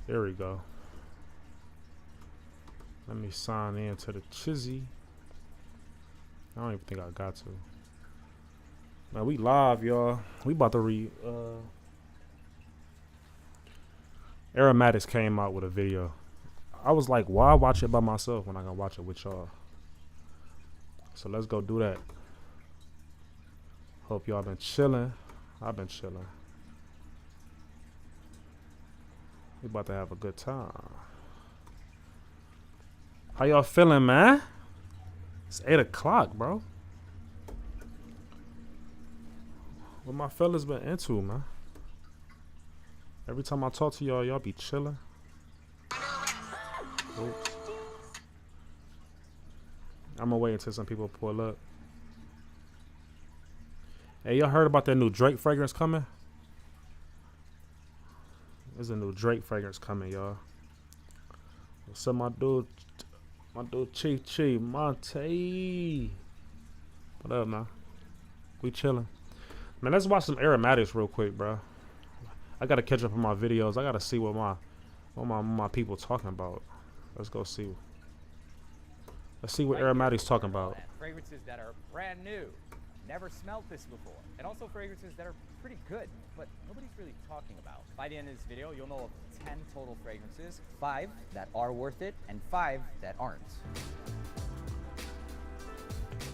There we go. Let me sign in to the Chizzy. I don't even think I got to. Man, we live, y'all. We about to read. Aromatics came out with a video. I was like, why watch it by myself when I can watch it with y'all? So let's go do that. Hope y'all been chilling. I've been chilling. We about to have a good time. How y'all feeling, man? It's 8 o'clock, bro. What my fellas been into, man? Every time I talk to y'all, y'all be chilling. Oops. I'm gonna wait until some people pull up. Hey, y'all heard about that new Drake fragrance coming? There's a new Drake fragrance coming, y'all. What's up, my dude Chief Chief Monte? What up, man? We chilling. Man, let's watch some Aromatics real quick, bro. I gotta catch up on my videos. I gotta see what my people talking about. Let's go see. Let's see what Aromatics talking about. Fragrances that are brand new, never smelled this before, and also fragrances that are pretty good, but nobody's really talking about. By the end of this video, you'll know of 10 total fragrances, 5 that are worth it, and 5 that aren't.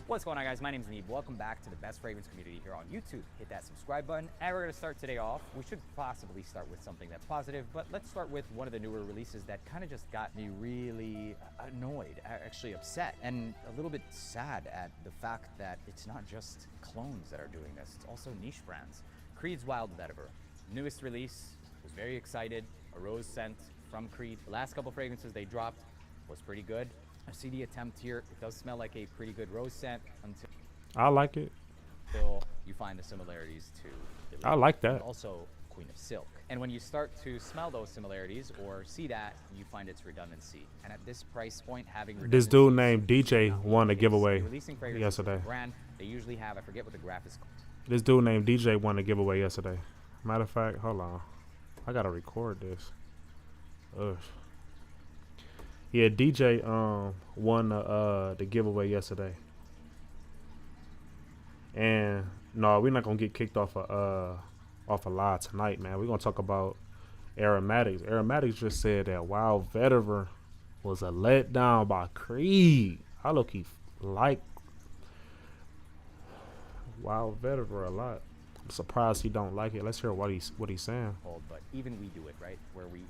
What's going on, guys? My name is Neeb. Welcome back to the best fragrance community here on YouTube. Hit that subscribe button, and we're going to start today off. We should possibly start with something that's positive, but let's start with one of the newer releases that kind of just got me really annoyed, actually upset, and a little bit sad at the fact that it's not just clones that are doing this, it's also niche brands. Creed's Wild Vetiver, newest release, was very excited, a rose scent from Creed. The last couple fragrances they dropped was pretty good. I see the attempt here. It does smell like a pretty good rose scent until I like it. You find the similarities to the I like that. and also Queen of Silk. And when you start to smell those similarities or see that, you find its redundancy. And at this price point, having This dude named DJ won a giveaway releasing yesterday. Brand they usually have, I forget what the graph is called. This dude named DJ won a giveaway yesterday. Matter of fact, hold on. I gotta record this. Ugh. Yeah, DJ won the giveaway yesterday. And no, we're not gonna get kicked off a live tonight, man. We're gonna talk about Aromatics. Aromatics just said that Wild Vetiver was a letdown by Creed. I low-key like Wild Vetiver a lot. I'm surprised he don't like it. Let's hear what he's saying. But even we do it, right? Where we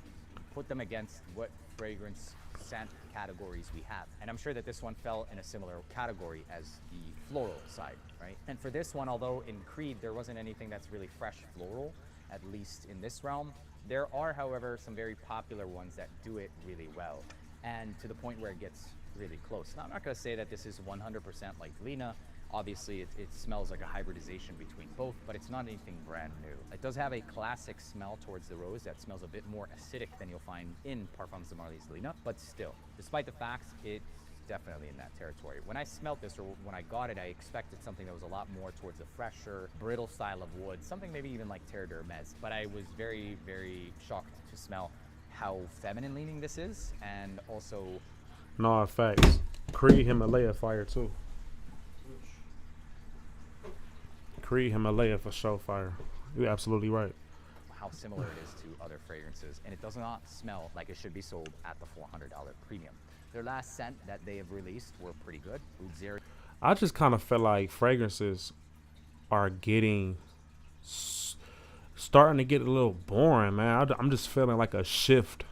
put them against what fragrance scent categories we have. And I'm sure that this one fell in a similar category as the floral side, right? And for this one, although in Creed there wasn't anything that's really fresh floral, at least in this realm, there are, however, some very popular ones that do it really well, and to the point where it gets really close. Now, I'm not going to say that this is 100% like Lena. Obviously, it smells like a hybridization between both, but it's not anything brand new. It does have a classic smell towards the rose that smells a bit more acidic than you'll find in Parfums de Marly's Lena, but still, despite the facts, it's definitely in that territory. When I smelled this, or when I got it, I expected something that was a lot more towards the fresher, brittle style of wood, something maybe even like Terre d'Hermès, but I was very, very shocked to smell how feminine leaning this is, and also... No, facts. Creed Himalaya fire too. Creed Himalaya for show fire. You're absolutely right. How similar it is to other fragrances, and it does not smell like it should be sold at the $400 premium. Their last scent that they have released were pretty good. I just kind of feel like fragrances are starting to get a little boring, man. I'm just feeling like a shift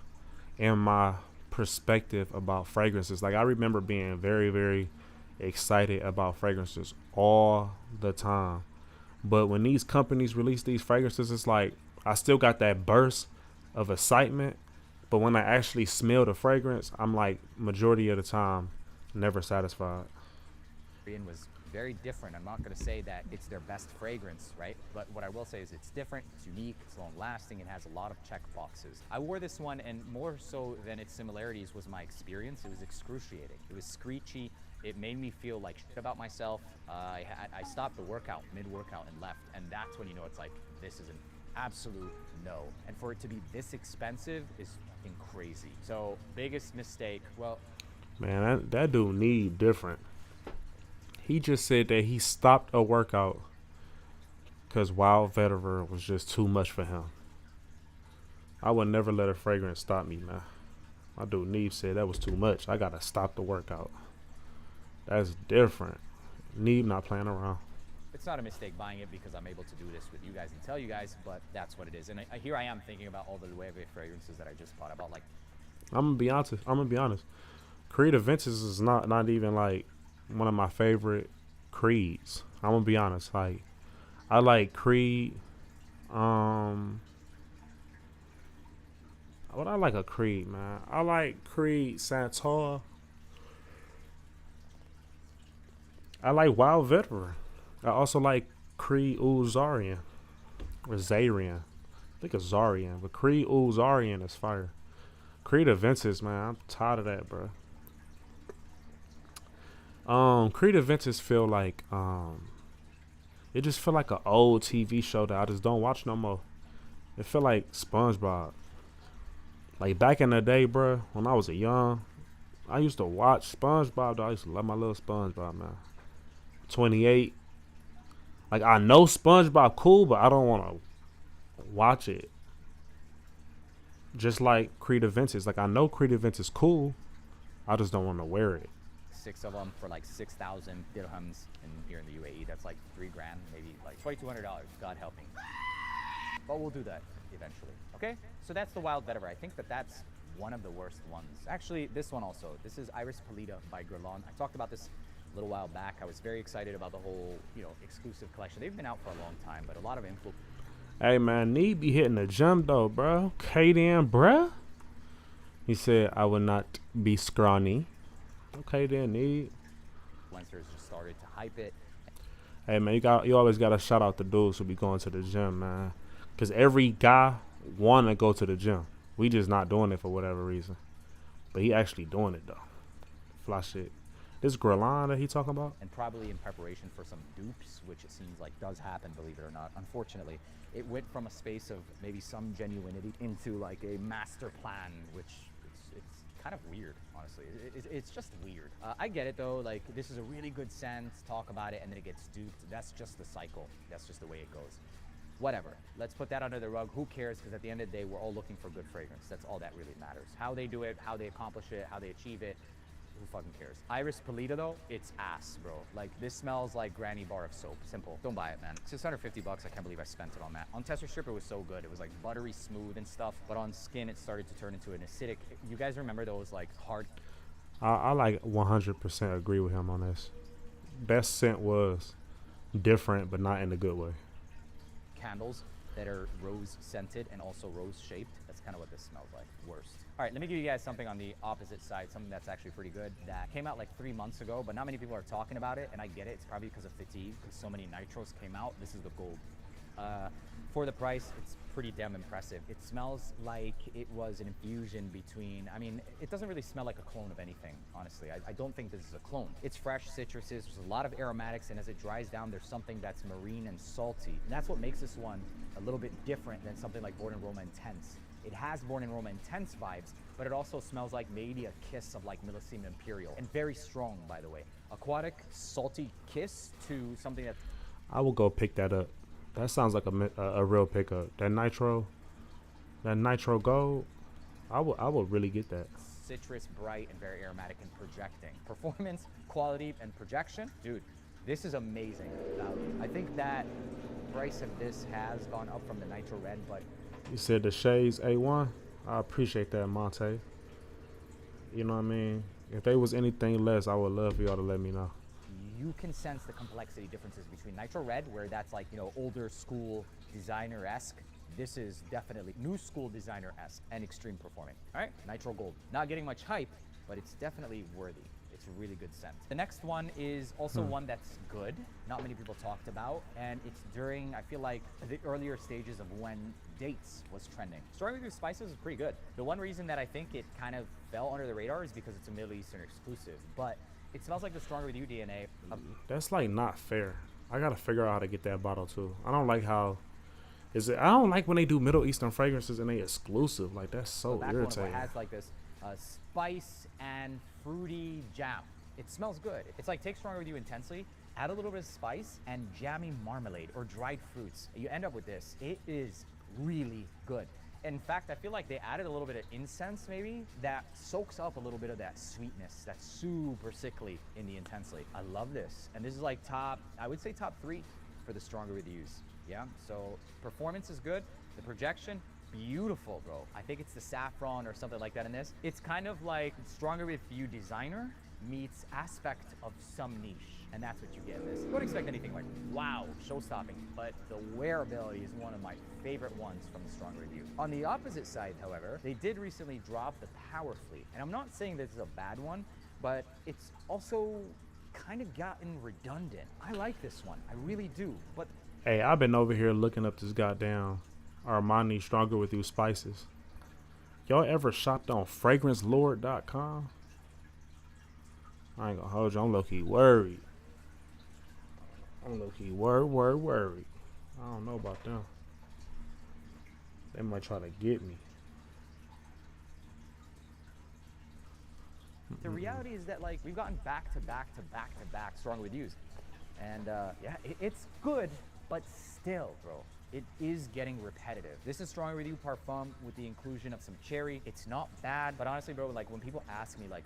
in my perspective about fragrances. Like, I remember being very, very excited about fragrances all the time. But when these companies release these fragrances, it's like I still got that burst of excitement. But when I actually smell the fragrance, I'm like, majority of the time, never satisfied. It was very different. I'm not going to say that it's their best fragrance, right? But what I will say is it's different, it's unique, it's long lasting, it has a lot of check boxes. I wore this one, and more so than its similarities was my experience. It was excruciating. It was screechy. It made me feel like shit about myself. I stopped the workout, mid-workout, and left. And that's when you know it's like, this isn't Absolute no. And for it to be this expensive is fucking crazy. So biggest mistake, well, Man, that dude need different. He just said that he stopped a workout because Wild Vetiver was just too much for him. I would never let a fragrance stop me, man. My dude Neve said that was too much. I gotta stop the workout. That's different. Neve not playing around. it's not a mistake buying it because I'm able to do this with you guys and tell you guys, but that's what it is. And here I am thinking about all the Loewe fragrances that I just bought. About like, I'm gonna be honest. Creed Aventus is not even like one of my favorite creeds. I'm gonna be honest. Like, I like Creed. What I like a Creed, man. I like Creed Santor. I like Wild Vetiver. I also like Creed Uzarian. Or Zarian. I think it's Zarian. But Creed Uzarian is fire. Creed Aventus, man. I'm tired of that, bro. Creed Aventus feel like it just feel like an old TV show that I just don't watch no more. It feel like SpongeBob. Like back in the day, bro, when I was young, I used to watch SpongeBob. Though. I used to love my little SpongeBob, man. 28. Like, I know SpongeBob cool, but I don't want to watch it. Just like Creed Aventus. Like, I know Creed Aventus cool. I just don't want to wear it. 6 of them for like 6,000 dirhams here in the UAE. That's like $3 grand, maybe like $2,200. God help me. But we'll do that eventually. Okay, so that's the Wild Vetiver. I think that's one of the worst ones. Actually, this one also. This is Iris Polita by Guerlain. I talked about this a little while back. I was very excited about the whole, exclusive collection. They've been out for a long time, but a lot of info. Hey, man, need be hitting the gym, though, bro. Kaden, bruh. He said, I would not be scrawny. Okay, then, need. Influencers just started to hype it. Hey, man, you always got to shout out the dudes who be going to the gym, man. Because every guy want to go to the gym. We just not doing it for whatever reason. But he actually doing it, though. Fly shit. This Guerlain that he talking about? And probably in preparation for some dupes, which it seems like does happen, believe it or not. Unfortunately, it went from a space of maybe some genuinity into like a master plan, which it's kind of weird, honestly. It's just weird. I get it though, like this is a really good scent, talk about it, and then it gets duped. That's just the cycle. That's just the way it goes. Whatever. Let's put that under the rug. Who cares? Because at the end of the day, we're all looking for good fragrance. That's all that really matters. How they do it, how they accomplish it, how they achieve it. Who fucking cares? Iris Polita though, it's ass, bro. Like this smells like granny bar of soap. Simple. Don't buy it, man. $650. I can't believe I spent it on that. On tester strip, it was so good. It was like buttery smooth and stuff. But on skin, it started to turn into an acidic. You guys remember those like hard? I like 100% agree with him on this. Best scent was different, but not in a good way. Candles that are rose scented and also rose shaped. That's kind of what this smells like. Worst. All right, let me give you guys something on the opposite side, something that's actually pretty good that came out like 3 months ago, but not many people are talking about it, and I get it. It's probably because of fatigue, because so many nitros came out. This is the gold. For the price, it's pretty damn impressive. It smells like it was an infusion between, I mean, it doesn't really smell like a clone of anything, honestly. I don't think this is a clone. It's fresh citruses, there's a lot of aromatics, and as it dries down, there's something that's marine and salty. And that's what makes this one a little bit different than something like Born in Roma Intense. It has Born in Roma Intense vibes, but it also smells like maybe a kiss of like Millesima Imperial. And very strong, by the way. Aquatic, salty kiss to something that... I will go pick that up. That sounds like a real pickup. That Nitro Gold, I will really get that. Citrus, bright, and very aromatic and projecting. Performance, quality, and projection. Dude, this is amazing. I think that price of this has gone up from the Nitro Red, but... You said the shades A1? I appreciate that, Monte. You know what I mean? If there was anything less, I would love for y'all to let me know. You can sense the complexity differences between Nitro Red, where that's like, older school designer-esque. This is definitely new school designer-esque and extreme performing. All right, Nitro Gold. Not getting much hype, but it's definitely worthy. It's a really good scent. The next one is also one that's good. Not many people talked about, and it's during, I feel like, the earlier stages of when Dates was trending. Strawberry with Spices is pretty good. The one reason that I think it kind of fell under the radar is because it's a Middle Eastern exclusive, but it smells like the Stronger With You DNA. That's like not fair. I gotta figure out how to get that bottle too. I don't like how Is it? I don't like when they do Middle Eastern fragrances and they exclusive. Like that's So so back one irritating. has like this spice and fruity jam. It smells good. It's like take Stronger With You intensely, add a little bit of spice and jammy marmalade or dried fruits. You end up with this. It is really good. In fact, I feel like they added a little bit of incense maybe that soaks up a little bit of that sweetness that's super sickly in the intensely. I love this. And this is like top, I would say top 3 for the Stronger With Yous. Yeah, so performance is good. The projection, beautiful, bro. I think it's the saffron or something like that in this. It's kind of like Stronger With You designer meets aspect of some niche. And that's what you get in this. Don't expect anything like, wow, show-stopping, but the wearability is one of my favorite ones from the Stronger With You. On the opposite side, however, they did recently drop the Power Fleet. And I'm not saying this is a bad one, but it's also kind of gotten redundant. I like this one, I really do, but Hey, I've been over here looking up this goddamn Armani Stronger With You spices. Y'all ever shopped on FragranceLord.com? I ain't gonna hold you. I'm low-key worried. I'm low-key worried. I don't know about them. They might try to get me. the reality is that like we've gotten back to back Stronger With Yous. And yeah, it's good, but still, bro, it is getting repetitive. This is Stronger With You Parfum with the inclusion of some cherry. It's not bad, but honestly, bro, like when people ask me like,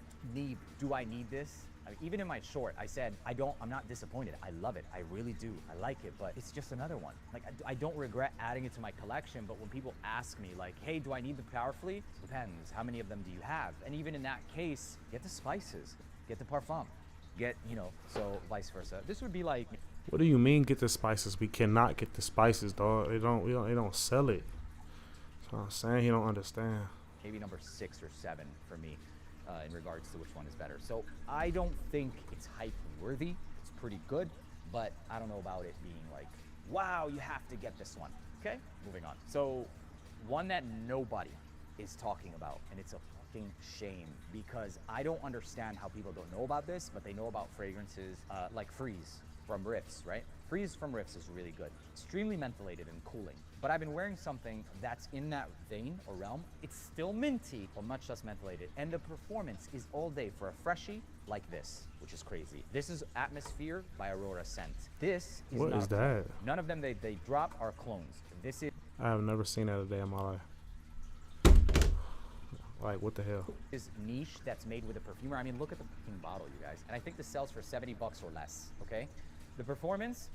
do I need this? I mean, even in my short, I said, I'm not disappointed. I love it. I really do. I like it, but it's just another one. Like, I don't regret adding it to my collection, but when people ask me like, hey, do I need the Power Fleet? Depends. How many of them do you have? And even in that case, get the spices, get the parfum, get, so vice versa. This would be like, What do you mean get the spices? We cannot get the spices, dog. They don't sell it. That's what I'm saying. He don't understand. maybe number 6 or 7 for me in regards to which one is better. So I don't think it's hype worthy. It's pretty good, but I don't know about it being like, wow, you have to get this one. Okay, moving on. So one that nobody is talking about, and it's a fucking shame because I don't understand how people don't know about this, but they know about fragrances like Freeze from Riffs, right? Freeze from Riffs is really good. Extremely mentholated and cooling. But I've been wearing something that's in that vein or realm. It's still minty, but much less mentholated. And the performance is all day for a freshie like this, which is crazy. This is Atmosphere by Aurora Scent. This is What not is a clone. that? None of them they drop are clones. This is I have never seen that a day in my life. Like, what the hell? niche that's made with a perfumer. I mean, look at the fucking bottle, you guys. And I think this sells for $70 or less, okay? The performance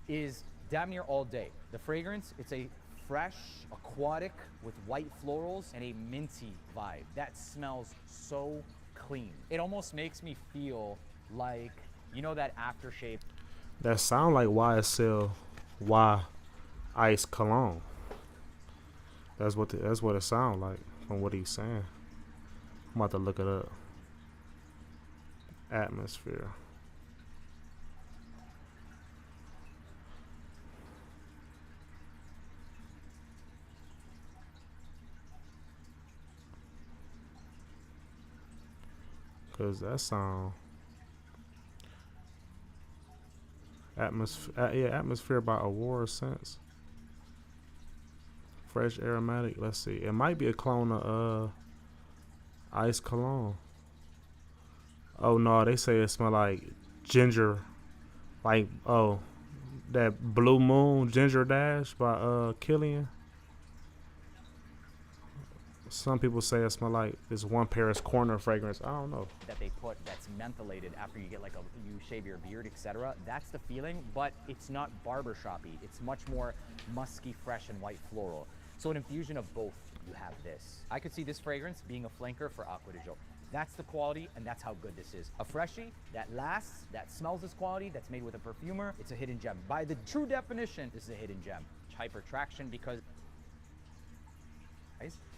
is damn near all day. The fragrance, it's a fresh, aquatic with white florals and a minty vibe. That smells so clean. It almost makes me feel like, that aftershave. That sound like YSL Y Ice Cologne. That's what it sound like from what he's saying. I'm about to look it up. Atmosphere. Cause that sound Atmosphere by Aurora Scents. Fresh aromatic. Let's see. It might be a clone of Ice Cologne. Oh no, they say it smell like ginger, like that Blue Moon Ginger Dash by Killian. Some people say it smell like this One Paris Corner fragrance. I don't know. That they put that's mentholated after you get you shave your beard, etc. That's the feeling, but it's not barbershoppy. It's much more musky, fresh, and white floral. So an infusion of both, you have this. I could see this fragrance being a flanker for Aqua de Joe. That's the quality, and that's how good this is. A freshie that lasts, that smells this quality, that's made with a perfumer, it's a hidden gem. By the true definition, this is a hidden gem. Hyper traction because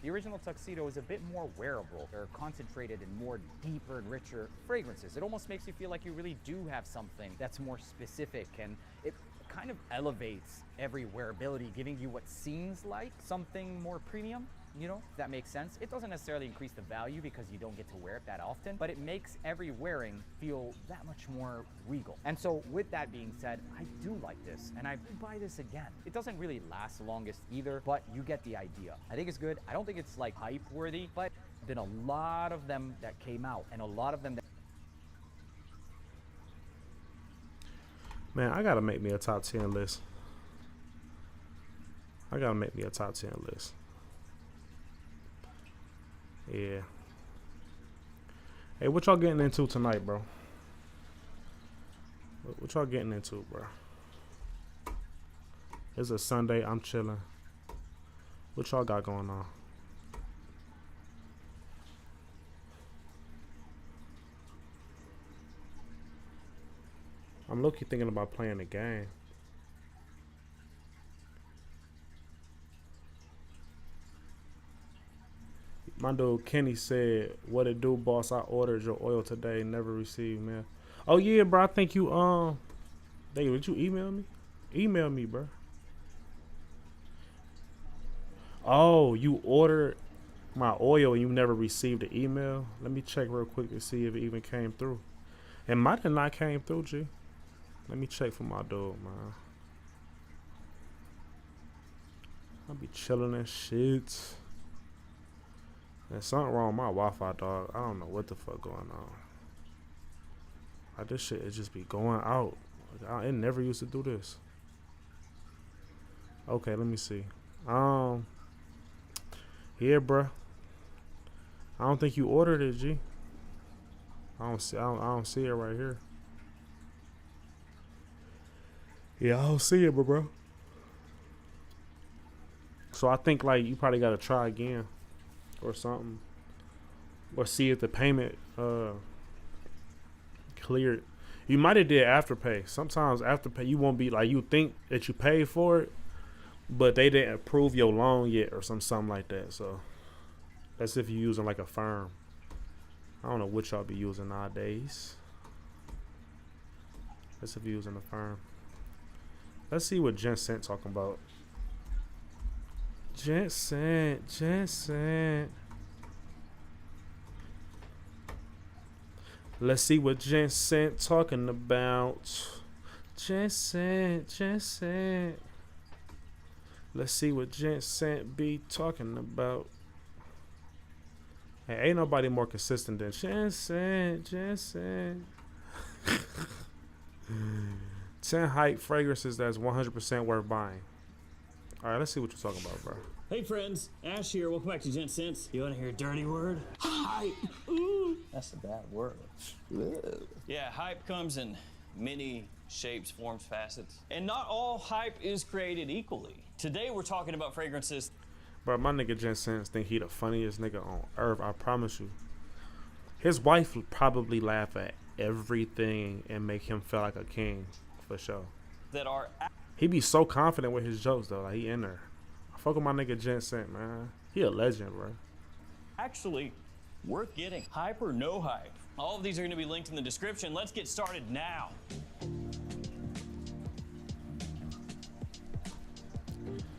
the original Tuxedo is a bit more wearable. They're concentrated and more deeper and richer fragrances. It almost makes you feel like you really do have something that's more specific, and it kind of elevates every wearability, giving you what seems like something more premium. you know, if that makes sense. It doesn't necessarily increase the value because you don't get to wear it that often, but it makes every wearing feel that much more regal. And so with that being said, I do like this, and I would buy this again. It doesn't really last the longest either, but you get the idea. I think it's good. I don't think it's like hype worthy, but been a lot of them that came out, and a lot of them that Man, I gotta make me a top 10 list. I gotta make me a top 10 list. Yeah. Hey, what y'all getting into tonight, bro? What y'all getting into, bro? It's a Sunday. I'm chilling. What y'all got going on? I'm low-key thinking about playing the game. My dude Kenny said, "What it do, boss? I ordered your oil today, never received, man." Oh yeah, bro. I think you did you email me? Email me, bro. Oh, you ordered my oil and you never received the email? Let me check real quick to see if it even came through. It might have not came through, G. Let me check for my dude, man. I'll be chilling and shit. There's something wrong with my Wi-Fi, dog. I don't know what the fuck going on. Like, this shit, it just be going out. Like, it never used to do this. Okay, let me see. Here, bruh. I don't think you ordered it, G. I don't see it right here. Yeah, I don't see it, bro. So I think like you probably gotta try again, or something, or see if the payment cleared. You might have did Afterpay. Sometimes Afterpay you won't be like, you think that you paid for it, but they didn't approve your loan yet, or something like that. So that's if you're using like a firm. I don't know what y'all be using nowadays. That's if you're using a firm. Let's see what Gent Scents talking about. Gent Scents. Let's see what Gent Scents talking about. Gent Scents. Let's see what Gent Scents be talking about. Hey, ain't nobody more consistent than Gent Scents. 10 hype fragrances that's 100% worth buying. All right, let's see what you're talking about, bro. Hey friends, Ash here. Welcome back to Gent Scents. You want to hear a dirty word? Hype. Ooh. That's a bad word. Yeah, hype comes in many shapes, forms, facets. And not all hype is created equally. Today we're talking about fragrances. Bro, my nigga Gent Scents think he the funniest nigga on earth, I promise you. His wife would probably laugh at everything and make him feel like a king, for sure. That are He be so confident with his jokes, though. Like, he in there. I fuck with my nigga Gent Scents, man. He a legend, bro. actually worth getting. Hype or no hype? All of these are going to be linked in the description. Let's get started now.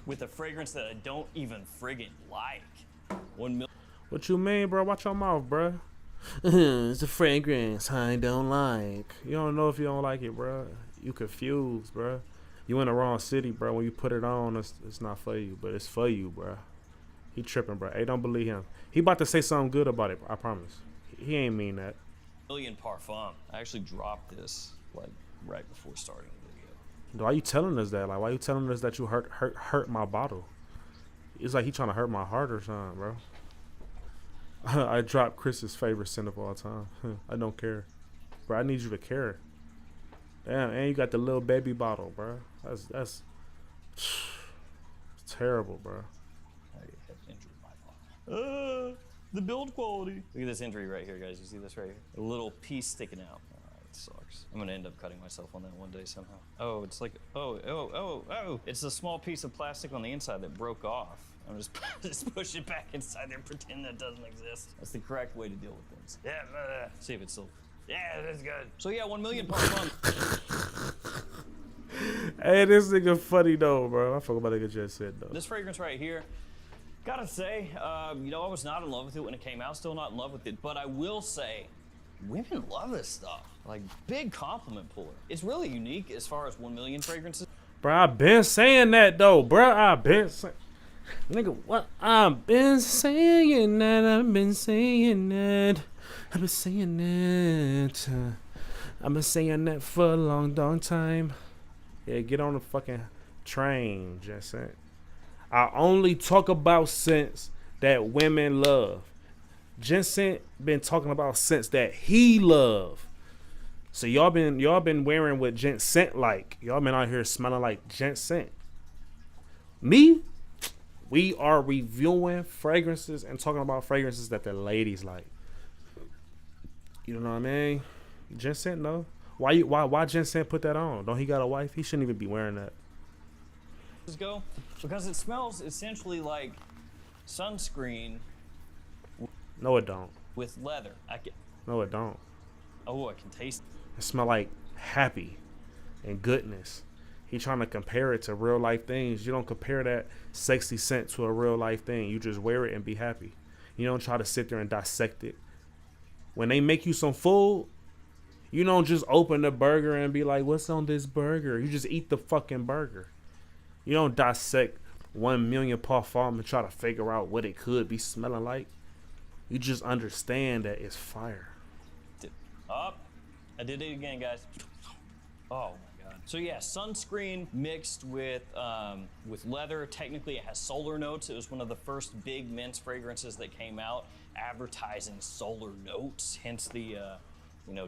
With a fragrance that I don't even friggin' like. 1 million. What you mean, bro? Watch your mouth, bro. It's a fragrance I don't like. You don't know if you don't like it, bro. You confused, bro. You in the wrong city, bro. When you put it on, it's not for you, but it's for you, bro. He tripping, bro. Hey, don't believe him. He about to say something good about it, I promise. He ain't mean that. Million Parfum. I actually dropped this like right before starting the video. Why you telling us that? Like, why you telling us that you hurt my bottle? It's like he trying to hurt my heart or something, bro. I dropped Chris's favorite scent of all time. I don't care, bro. I need you to care. Damn, and you got the little baby bottle, bro. That's terrible, bro. I have injured my bottle. The build quality. Look at this injury right here, guys. You see this right here? A little piece sticking out. It sucks. I'm gonna end up cutting myself on that one day somehow. Oh, it's like, oh. It's a small piece of plastic on the inside that broke off. I'm just push it back inside there, pretend that doesn't exist. That's the correct way to deal with things. Yeah, see if it's still, yeah, that's good. So yeah, 1 million Parfum. Hey, this nigga funny though, bro. I fuck about nigga just said though. This fragrance right here Gotta say, you know, I was not in love with it when it came out. Still not in love with it. But I will say, women love this stuff. Like, big compliment puller. It's really unique as far as 1 million fragrances. Bro, I've been saying that though, bro. I've been saying, nigga, what? I've been saying that. I've been saying that. I've been saying that. I've been saying that for a long, long time. Yeah, get on the fucking train, Gent Scents. I only talk about scents that women love. Gent Scents been talking about scents that he love. So y'all been wearing what Gent Scents like. Y'all been out here smelling like Gent Scents. Me, we are reviewing fragrances and talking about fragrances that the ladies like. You know what I mean? Gent Scents, no. Why Gent Scents put that on? Don't he got a wife? He shouldn't even be wearing that. Go because it smells essentially like sunscreen. No, it don't. With leather. No, it don't. Oh, I can taste it. It smell like happy and goodness. He trying to compare it to real life things. You don't compare that sexy scent to a real life thing. You just wear it and be happy. You don't try to sit there and dissect it. When they make you some food, you don't just open the burger and be like, what's on this burger? You just eat the fucking burger. You don't dissect 1 million parfum and try to figure out what it could be smelling like. You just understand that it's fire. Up. I did it again, guys. Oh my god. So yeah, sunscreen mixed with leather. Technically, it has solar notes. It was one of the first big men's fragrances that came out, advertising solar notes. Hence the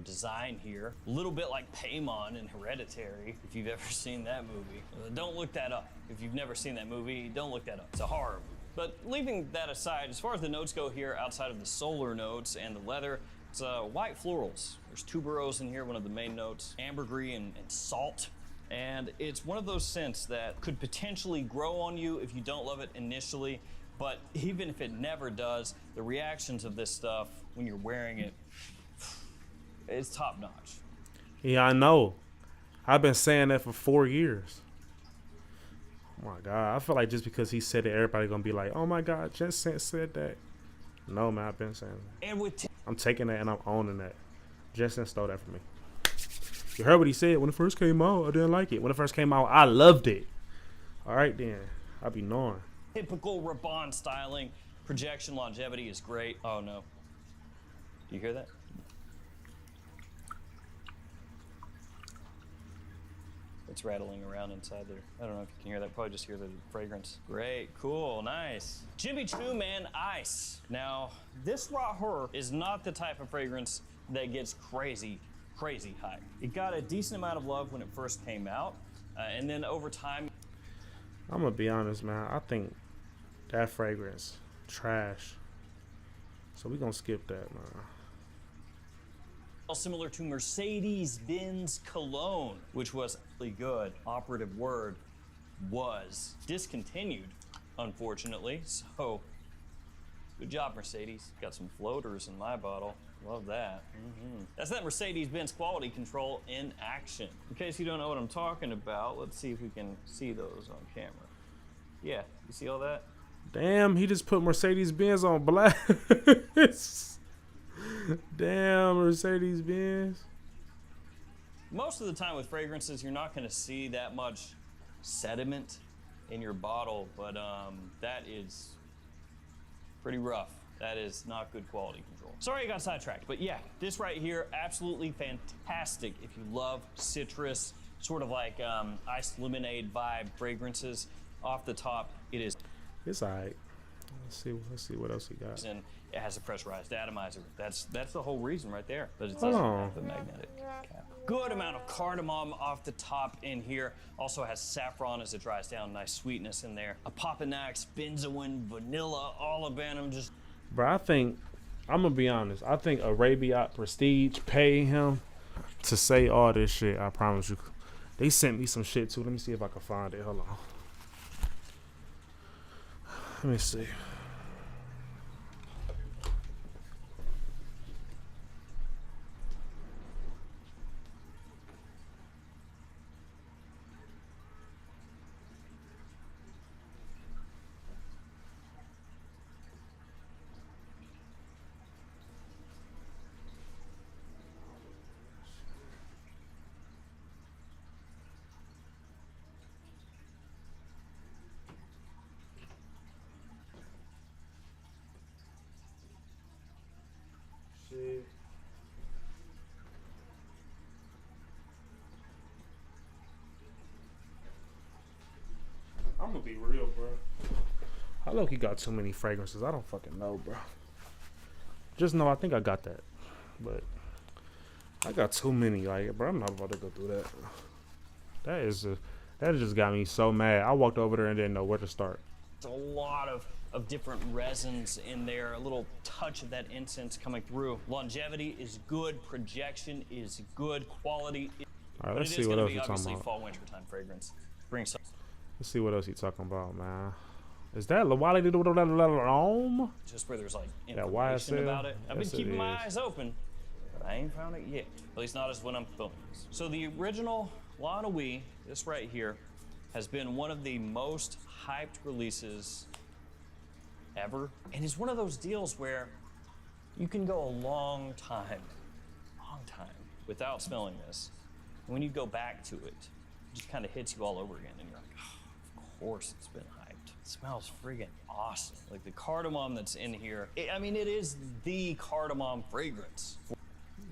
design here. A little bit like Paimon in Hereditary, if you've ever seen that movie. Don't look that up. If you've never seen that movie, don't look that up. It's a horror movie. But leaving that aside, as far as the notes go here, outside of the solar notes and the leather, it's white florals. There's tuberose in here, one of the main notes, ambergris and salt. And it's one of those scents that could potentially grow on you if you don't love it initially. But even if it never does, the reactions of this stuff when you're wearing it, it's top notch. Yeah, I know. I've been saying that for 4 years. Oh my God. I feel like just because he said it, everybody gonna be like, oh my God, Gent Scents said that. No, man, I've been saying that. And with I'm taking that and I'm owning that. Gent Scents stole that from me. You heard what he said. When it first came out, I didn't like it. When it first came out, I loved it. All right, then. I be knowing. typical Rabanne styling, projection longevity is great. Oh no. Do you hear that? It's rattling around inside there. I don't know if you can hear that. Probably just hear the fragrance. Great, cool, nice. Jimmy Choo Man Ice. Now, this Raw Her is not the type of fragrance that gets crazy hype. It got a decent amount of love when it first came out, and then over time. I'm gonna be honest, man. I think that fragrance trash. So we gonna skip that, man. Similar to Mercedes-Benz cologne, which was really good. Operative word was discontinued, unfortunately. So, good job, Mercedes. Got some floaters in my bottle. Love that. That's that Mercedes-Benz quality control in action. In case you don't know what I'm talking about, let's see if we can see those on camera. Yeah, you see all that? Damn, he just put Mercedes-Benz on blast. Damn, Mercedes-Benz. Most of the time with fragrances, you're not going to see that much sediment in your bottle, but that is pretty rough. That is not good quality control. Sorry I got sidetracked, but yeah, this right here, absolutely fantastic if you love citrus, sort of like iced lemonade vibe fragrances. Off the top, it is. It's alright. Let's see what else he got. And it has a pressurized atomizer. That's the whole reason right there. But it's Hold also on. the magnetic cap. Good amount of cardamom off the top in here. Also has saffron as it dries down. Nice sweetness in there. A Papanax, benzoin, vanilla, olibanum. Just. Bro, I think, I'm gonna be honest. I think Arabia Prestige paid him to say all this shit. I promise you. They sent me some shit too. Let me see if I can find it. Hold on. Let me see. I'm gonna be real, bro. I low-key got too many fragrances. I don't fucking know, bro. Just know I think I got that, but I got too many. Like, bro, I'm not about to go through that. That just got me so mad. I walked over there and didn't know where to start. There's a lot of different resins in there, a little touch of that incense coming through. Longevity is good, projection is good, quality is all right, let's see what else you're talking about. Fall winter time fragrance. Bring some. Let's see what else you talking about, man. Is that Lawali did Rome? Just where there's like That information YSL? about it. I've been Yes, it keeping my is. eyes open, but I ain't found it yet. At least not as when I'm filming this. So the original Lana Wee, this right here, has been one of the most hyped releases ever. And it's one of those deals where you can go a long time without smelling this. And when you go back to it, it just kind of hits you all over again. And you're like, oh, of course it's been hyped. It smells friggin' awesome. Like the cardamom that's in here, I mean, it is the cardamom fragrance.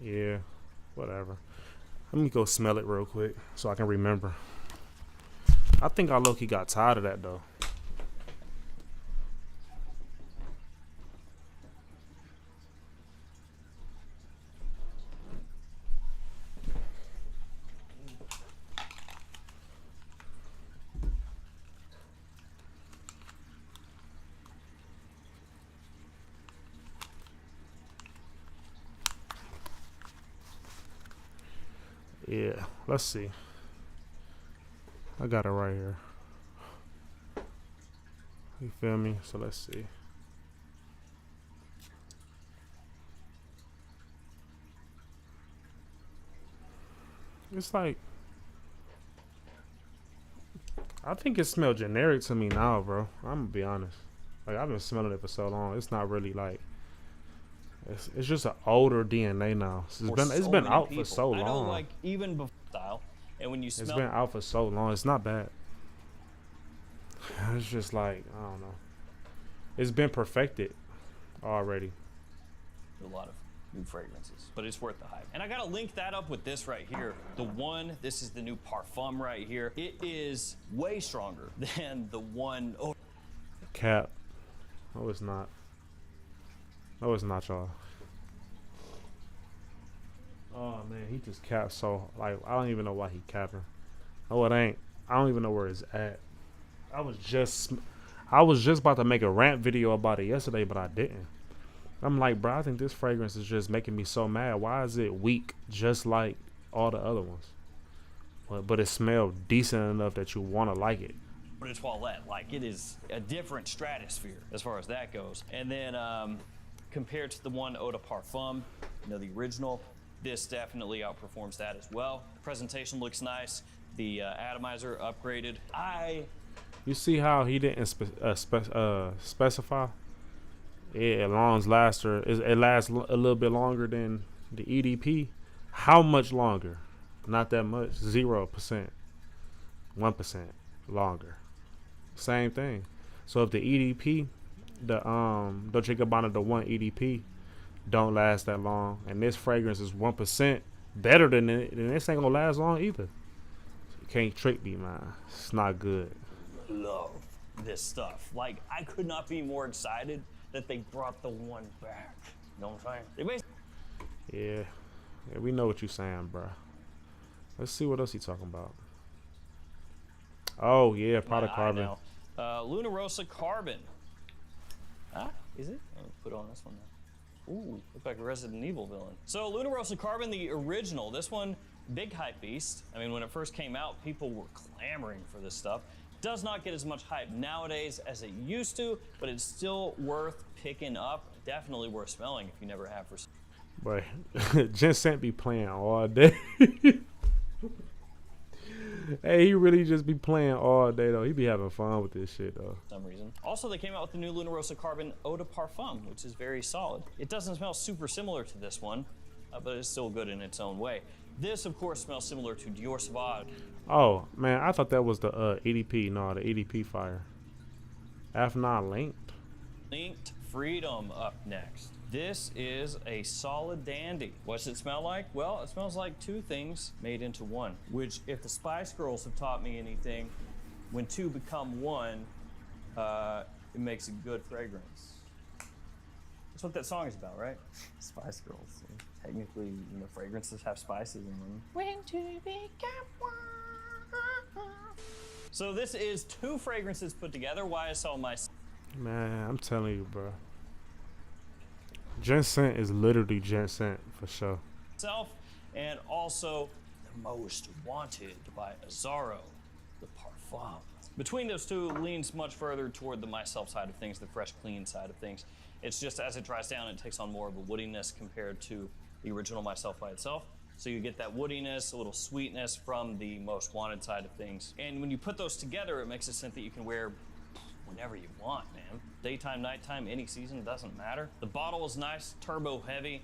Yeah, whatever. Let me go smell it real quick so I can remember. I think I low-key got tired of that though. Yeah, let's see. I got it right here. You feel me? So let's see. It's like, I think it smells generic to me now, bro. I'm gonna be honest. Like, I've been smelling it for so long. It's not really like, it's just an older DNA now. It's been out for so long. I know, like, even before style, and when you smell it's been out for so long. It's not bad. It's just like, I don't know. It's been perfected already. a lot of new fragrances, but it's worth the hype. And I gotta link that up with this right here. This is the new Parfum right here. It is way stronger than the one. Oh, Cap. No, it's not. No, it's not, y'all. Oh man, he just capped so, like, I don't even know why he capping. No, it ain't. I don't even know where it's at. I was just about to make a rant video about it yesterday, but I didn't. I'm like, bro, I think this fragrance is just making me so mad. Why is it weak just like all the other ones? But it smelled decent enough that you want to like it. but it's toilette. Like, it is a different stratosphere as far as that goes. And then compared to the one Eau de Parfum, the original, this definitely outperforms that as well. The presentation looks nice. The atomizer upgraded. You see how he didn't specify? It lasts a little bit longer than the EDP. How much longer? Not that much. 0%. 1% longer. Same thing. So if the EDP, the Dolce & Gabbana, the one EDP, don't last that long, and this fragrance is 1% better than it, then this ain't gonna last long either. You can't trick me, man. It's not good. Love this stuff. Like, I could not be more excited that they brought the one back. You know what I'm saying? Yeah, we know what you're saying, bro. Let's see what else he talking about. Oh yeah, product carbon. Luna Rosa Carbon. Is it? I'll put on this one now. Ooh, look like a Resident Evil villain. So Luna Rosa Carbon, the original. This one, big hype beast. I mean, when it first came out, people were clamoring for this stuff. Does not get as much hype nowadays as it used to, but it's still worth picking up. Definitely worth smelling if you never have. Boy, Gent Scents be playing all day. Hey, he really just be playing all day though. He be having fun with this shit though. For some reason. Also, they came out with the new Luna Rosa Carbon Eau de Parfum, which is very solid. It doesn't smell super similar to this one, but it's still good in its own way. This, of course, smells similar to Dior Sauvage. Oh man, I thought that was the EDP. No, the EDP fire. F9 Linked Freedom up next. This is a solid dandy. What's it smell like? Well, it smells like two things made into one, which if the Spice Girls have taught me anything, when two become one, it makes a good fragrance. That's what that song is about, right? Spice Girls. Technically, you know, fragrances have spices in them. When two become one. So this is two fragrances put together. YSL myself. Man, I'm telling you, bro. Gent Scent is literally Gent Scent for sure. And also the most wanted by Azzaro, the Parfum. Between those two, it leans much further toward the myself side of things, the fresh, clean side of things. It's just as it dries down, it takes on more of a woodiness compared to the original myself by itself. So you get that woodiness, a little sweetness from the most wanted side of things. And when you put those together, it makes a scent that you can wear whenever you want, man. Daytime, nighttime, any season, doesn't matter. The bottle is nice, turbo heavy,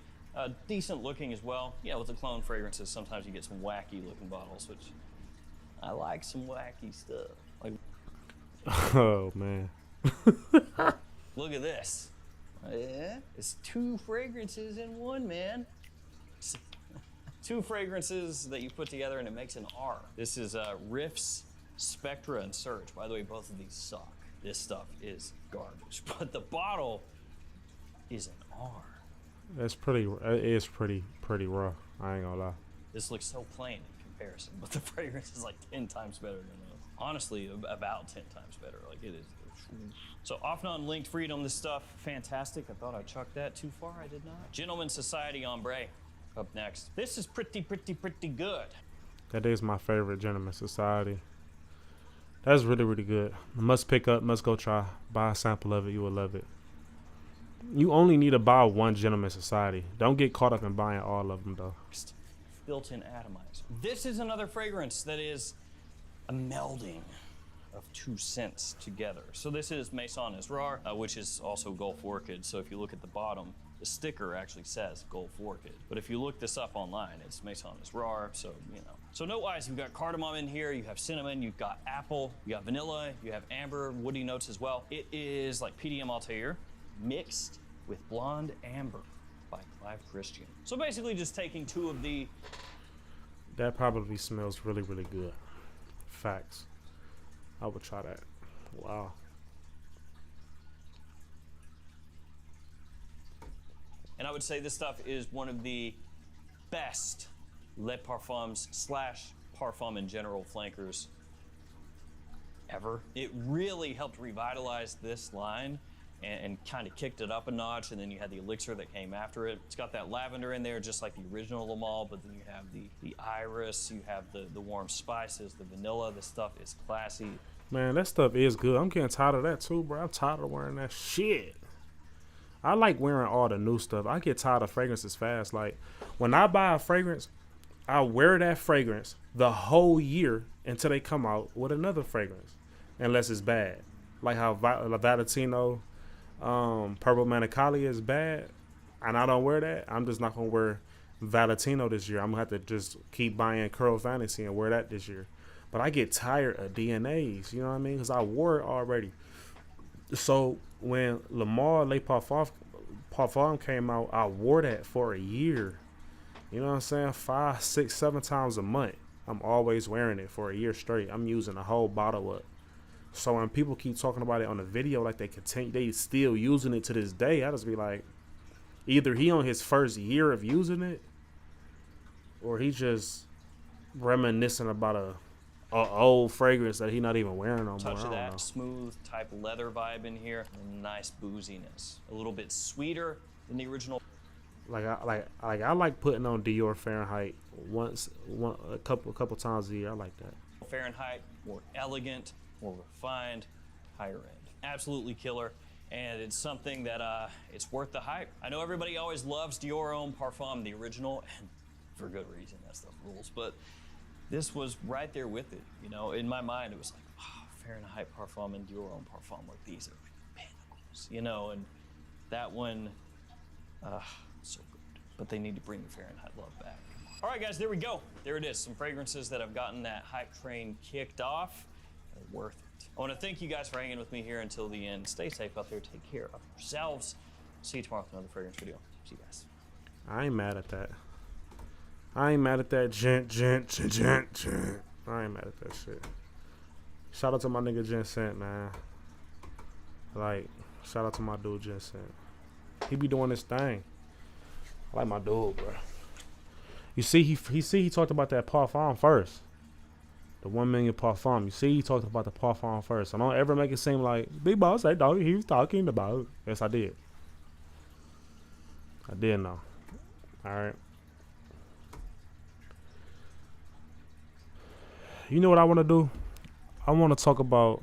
decent looking as well. Yeah, with the clone fragrances, sometimes you get some wacky looking bottles, which I like some wacky stuff. Like, Oh man. look at this. Yeah, it's two fragrances in one, man. Two fragrances that you put together and it makes an R. This is Riffs, Spectra, and Surge. By the way, both of these suck. This stuff is garbage, but the bottle is an R. That's pretty. It is pretty rough. I ain't gonna lie. This looks so plain in comparison, but the fragrance is like 10 times better than those. Honestly, about 10 times better. Like it is. So off non-linked freedom, this stuff, fantastic. I thought I chucked that too far. I did not. Gentleman Society Ombre, up next. This is pretty good. That is my favorite Gentleman Society. That's really good. Must pick up, must go try. Buy a sample of it, you will love it. You only need to buy one Gentleman Society. Don't get caught up in buying all of them though. Built-in atomizer. This is another fragrance that is a melding of two scents together. So this is Maison Esrar, which is also Gulf Orchid. So if you look at the bottom, the sticker actually says Gulf Orchid. But if you look this up online, it's Maison Esrar, so you know. So note-wise, you've got cardamom in here, you have cinnamon, you've got apple, you got vanilla, you have amber, woody notes as well. It is like PDM Altair mixed with Blonde Amber by Clive Christian. So basically just taking two of the... That probably smells really good. Facts. I would try that. Wow. And I would say this stuff is one of the best Les Parfums / Parfum in general flankers ever. It really helped revitalize this line and kind of kicked it up a notch, and then you had the elixir that came after it. It's got that lavender in there just like the original Le Male, but then you have the iris, you have the warm spices, the vanilla. This stuff is classy. Man, that stuff is good. I'm getting tired of that too, bro. I'm tired of wearing that shit. I like wearing all the new stuff. I get tired of fragrances fast. Like, when I buy a fragrance, I wear that fragrance the whole year until they come out with another fragrance, unless it's bad. Like how Valentino Purple Manicalia is bad, and I don't wear that. I'm just not going to wear Valentino this year. I'm going to have to just keep buying Curl Fantasy and wear that this year. But I get tired of DNAs, you know what I mean? Because I wore it already. So when Le Male Les Parfums came out, I wore that for a year. You know what I'm saying? 5, 6, 7 times a month. I'm always wearing it for a year straight. I'm using the whole bottle up. So when people keep talking about it on the video, like they still using it to this day, I just be like, either he on his first year of using it, or he just reminiscing about a old fragrance that he not even wearing no more. Touch of that know. Smooth type leather vibe in here, and nice booziness. A little bit sweeter than the original. I like putting on Dior Fahrenheit a couple times a year. I like that. Fahrenheit, more elegant, more refined, higher end. Absolutely killer, and it's something that it's worth the hype. I know everybody always loves Dior Homme Parfum, the original, and for good reason. That stuff rules, but this was right there with it. You know, in my mind, it was like, oh, Fahrenheit Parfum and Dior Homme Parfum, like these are pinnacles, you know, and that one, so good. But they need to bring the Fahrenheit love back. All right, guys, there we go. There it is. Some fragrances that have gotten that hype train kicked off. They're worth it. I want to thank you guys for hanging with me here until the end. Stay safe out there. Take care of yourselves. See you tomorrow with another fragrance video. See you guys. I ain't mad at that. I ain't mad at that gent. I ain't mad at that shit. Shout out to my nigga Gent Scents, man. Like, shout out to my dude Gent Scents. He be doing this thing. I like my dude, bro. You see, he talked about that parfum first. The 1 million parfum. You see, he talked about the parfum first. So don't ever make it seem like Big Boss that dog he was talking about. Yes, I did. I did know. All right. You know what I want to do? I want to talk about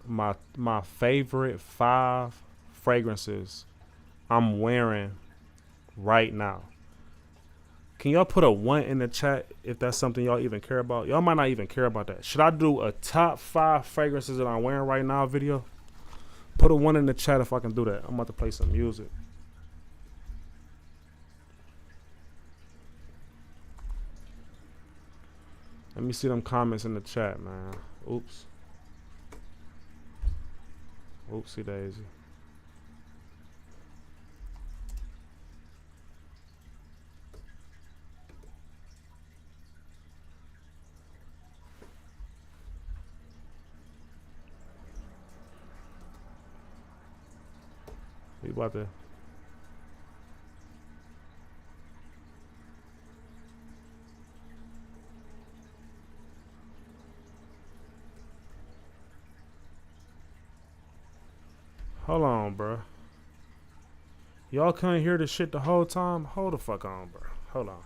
my favorite 5 fragrances I'm wearing right now. Can y'all put a 1 in the chat if that's something y'all even care about? Y'all might not even care about that. Should I do a top 5 fragrances that I'm wearing right now video? Put a 1 in the chat if I can do that. I'm about to play some music. Let me see them comments in the chat, man. Oops. Oopsie daisy. We about to. Hold on, bro. Y'all couldn't hear the shit the whole time? Hold the fuck on, bro. Hold on.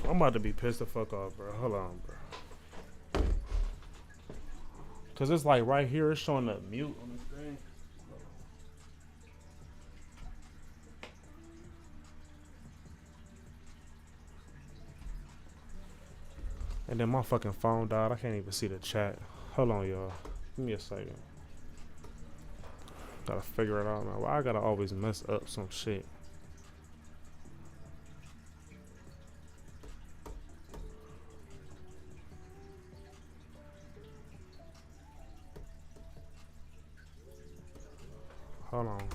I'm about to be pissed the fuck off, bro. Hold on, bro. Cause it's like right here, it's showing the mute on the screen. And then my fucking phone died. I can't even see the chat. Hold on, y'all. Give me a second. Gotta figure it out now. Why I gotta always mess up some shit? Hold on.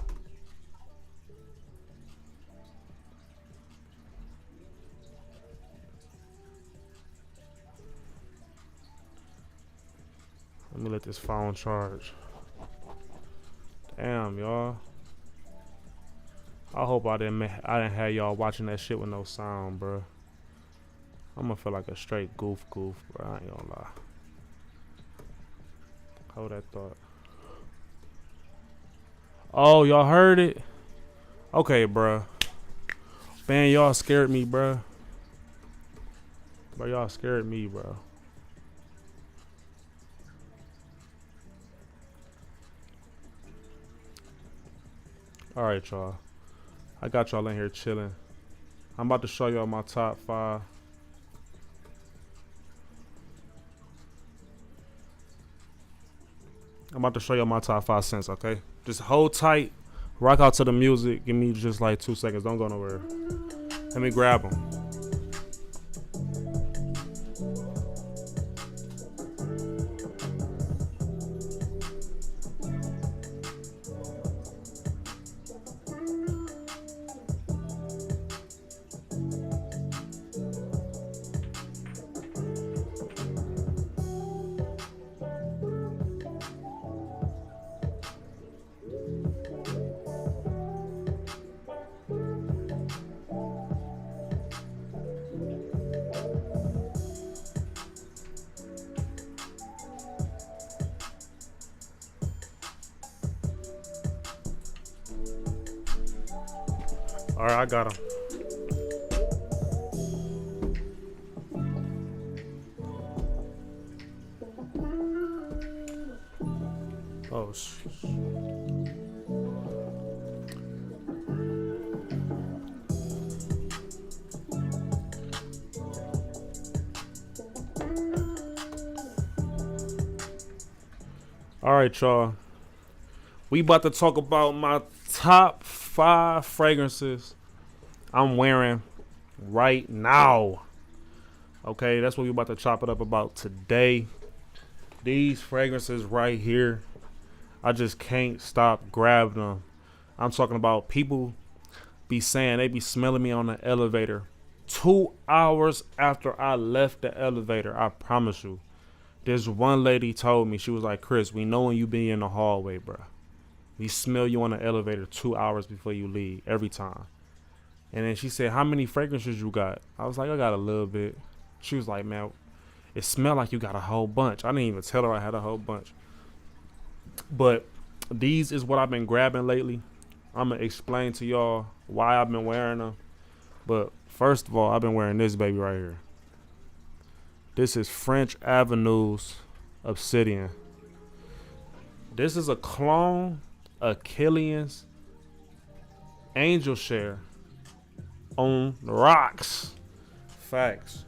Let me let this phone charge. Damn, y'all. I hope I didn't have y'all watching that shit with no sound, bro. I'm gonna feel like a straight goof, bro. I ain't gonna lie. Hold that thought. Oh, y'all heard it? Okay, bro. Man, y'all scared me, bro. Bro, y'all scared me, bro. Alright, y'all. I got y'all in here chilling. I'm about to show y'all my top 5. I'm about to show y'all my top 5 scents, okay? Just hold tight. Rock out to the music. Give me just like 2 seconds. Don't go nowhere. Let me grab them. All right, I got him. Oh, all right, y'all. We about to talk about my top 5 fragrances I'm wearing right now. Okay, that's what we're about to chop it up about today. These fragrances right here, I just can't stop grabbing them. I'm talking about people be saying they be smelling me on the elevator 2 hours after I left the elevator. I promise you. This one lady told me, she was like, Chris, we know when you be in the hallway, bro. We smell you on the elevator 2 hours before you leave, every time. And then she said, how many fragrances you got? I was like, I got a little bit. She was like, man, it smelled like you got a whole bunch. I didn't even tell her I had a whole bunch. But these is what I've been grabbing lately. I'm going to explain to y'all why I've been wearing them. But first of all, I've been wearing this baby right here. This is French Avenue's Obsidian. This is a clone of Killian's Angel Share on the rocks. Facts.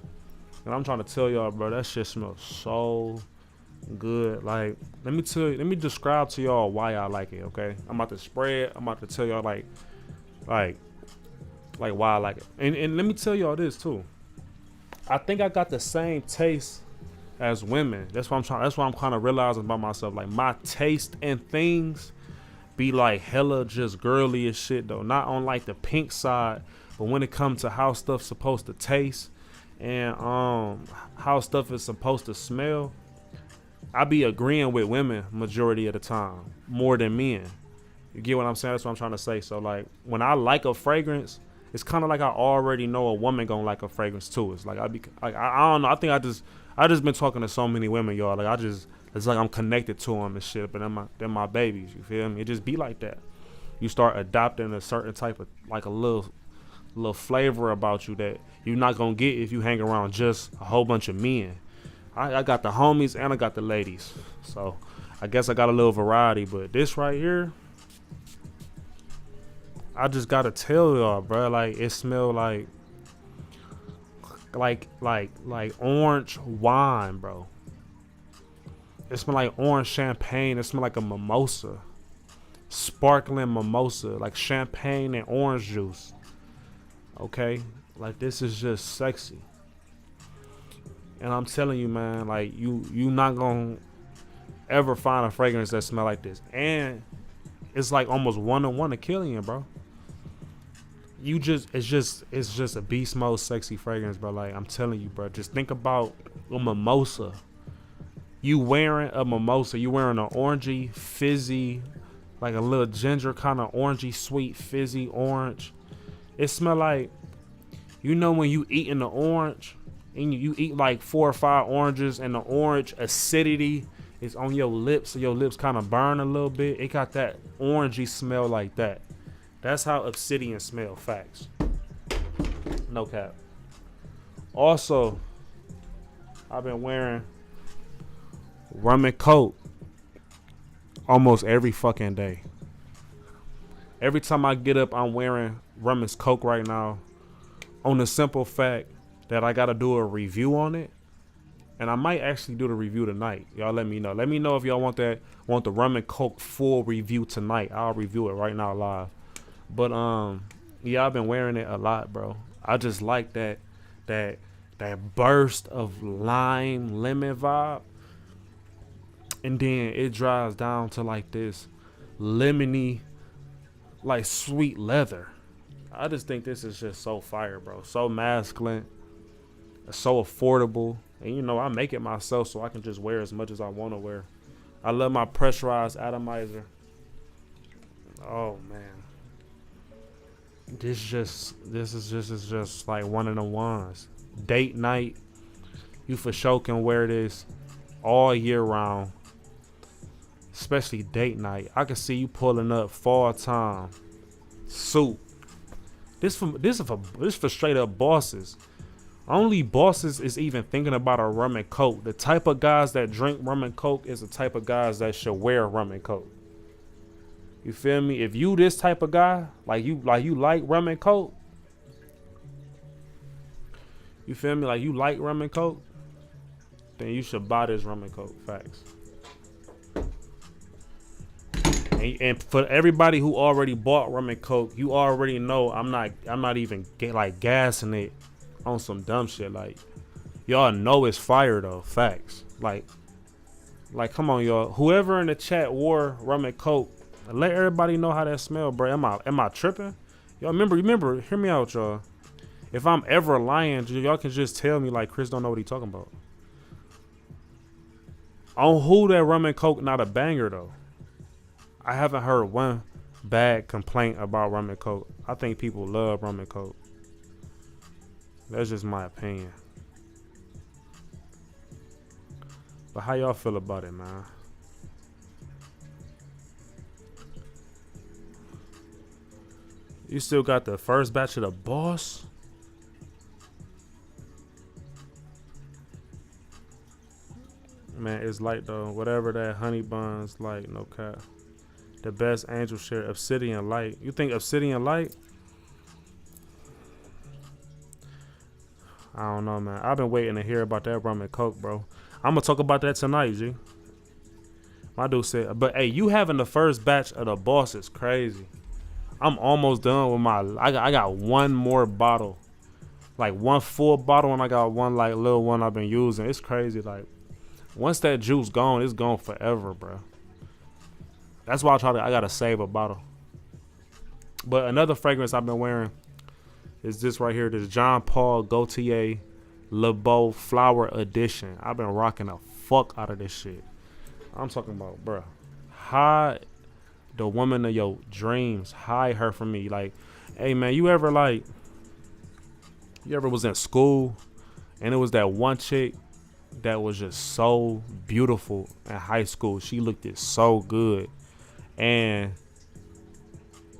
And I'm trying to tell y'all, bro, that shit smells so good. Like, let me describe to y'all why I like it, okay? I'm about to spray it. I'm about to tell y'all like why I like it. And let me tell y'all this too. I think I got the same taste as women. That's what I'm kind of realizing about myself. Like, my taste in things be like hella just girly as shit though. Not on like the pink side, but when it comes to how stuff's supposed to taste and how stuff is supposed to smell, I be agreeing with women majority of the time more than men. You get what I'm saying? That's what I'm trying to say. So like, when I like a fragrance, it's kind of like I already know a woman gonna like a fragrance too. It's like I don't know. I think I just been talking to so many women, y'all. Like it's like I'm connected to them and shit. But they're my babies. You feel me? It just be like that. You start adopting a certain type of like a little flavor about you that you're not gonna get if you hang around just a whole bunch of men. I got the homies and I got the ladies, so I guess I got a little variety. But this right here, I just gotta tell y'all, bro. Like, it smell like orange wine, bro. It smell like orange champagne. It smell like a mimosa, sparkling mimosa, like champagne and orange juice. Okay, like, this is just sexy. And I'm telling you, man, like, you not gonna ever find a fragrance that smell like this. And it's like almost 1-to-1 to Killian, bro. It's just a beast mode sexy fragrance, bro. Like, I'm telling you, bro, just think about a mimosa. You wearing a mimosa, you wearing an orangey, fizzy, like a little ginger kind of orangey, sweet, fizzy orange. It smell like, you know, when you eating the orange and you eat like 4 or 5 oranges and the orange acidity is on your lips, so your lips kind of burn a little bit. It got that orangey smell like that. That's how Obsidian smell. Facts. No cap. Also, I've been wearing Rum and Coke almost every fucking day. Every time I get up, I'm wearing Rum and Coke right now, on the simple fact that I gotta do a review on it. And I might actually do the review tonight. Y'all let me know. Let me know if y'all want the Rum and Coke full review tonight. I'll review it right now live. But yeah, I've been wearing it a lot, bro. I just like that burst of lime lemon vibe. And then it dries down to like this lemony, like sweet leather. I just think this is just so fire, bro. So masculine, so affordable. And you know, I make it myself so I can just wear as much as I want to wear. I love my pressurized atomizer. Oh man. This is just like one of the ones. Date night, you for sure can wear this all year round. Especially date night. I can see you pulling up fall time. Suit. This for straight up bosses. Only bosses is even thinking about a Rum and Coke. The type of guys that drink Rum and Coke is the type of guys that should wear Rum and Coke. You feel me? If you this type of guy, like you like Rum and Coke, you feel me? Like you like Rum and Coke, then you should buy this Rum and Coke. Facts. And And for everybody who already bought Rum and Coke, you already know I'm not even gassing it on some dumb shit. Like, y'all know it's fire though. Facts. Like come on, y'all. Whoever in the chat wore Rum and Coke, let everybody know how that smell, bro. Am I tripping? Y'all remember, hear me out, y'all. If I'm ever lying, y'all can just tell me like Chris don't know what he talking about. On who that Rum and Coke not a banger though? I haven't heard one bad complaint about Rum and Coke. I think people love Rum and Coke. That's just my opinion. But how y'all feel about it, man? You still got the first batch of the Boss? Man, it's like though, whatever that honey bun's like, no cap. The best angel share, Obsidian Light. You think Obsidian Light? I don't know, man. I've been waiting to hear about that Rum and Coke, bro. I'm gonna talk about that tonight, G. My dude said, but hey, you having the first batch of the Boss is crazy. I'm almost done with my. I got one more bottle, like one full bottle, and I got one like little one I've been using. It's crazy. Like once that juice gone, it's gone forever, bro. That's why I gotta save a bottle. But another fragrance I've been wearing is this right here, this Jean Paul Gaultier Le Beau Flower Edition. I've been rocking the fuck out of this shit. I'm talking about, bro, hide the woman of your dreams. Hide her from me. Like, hey man, you ever was in school and it was that one chick that was just so beautiful in high school. She looked it so good. And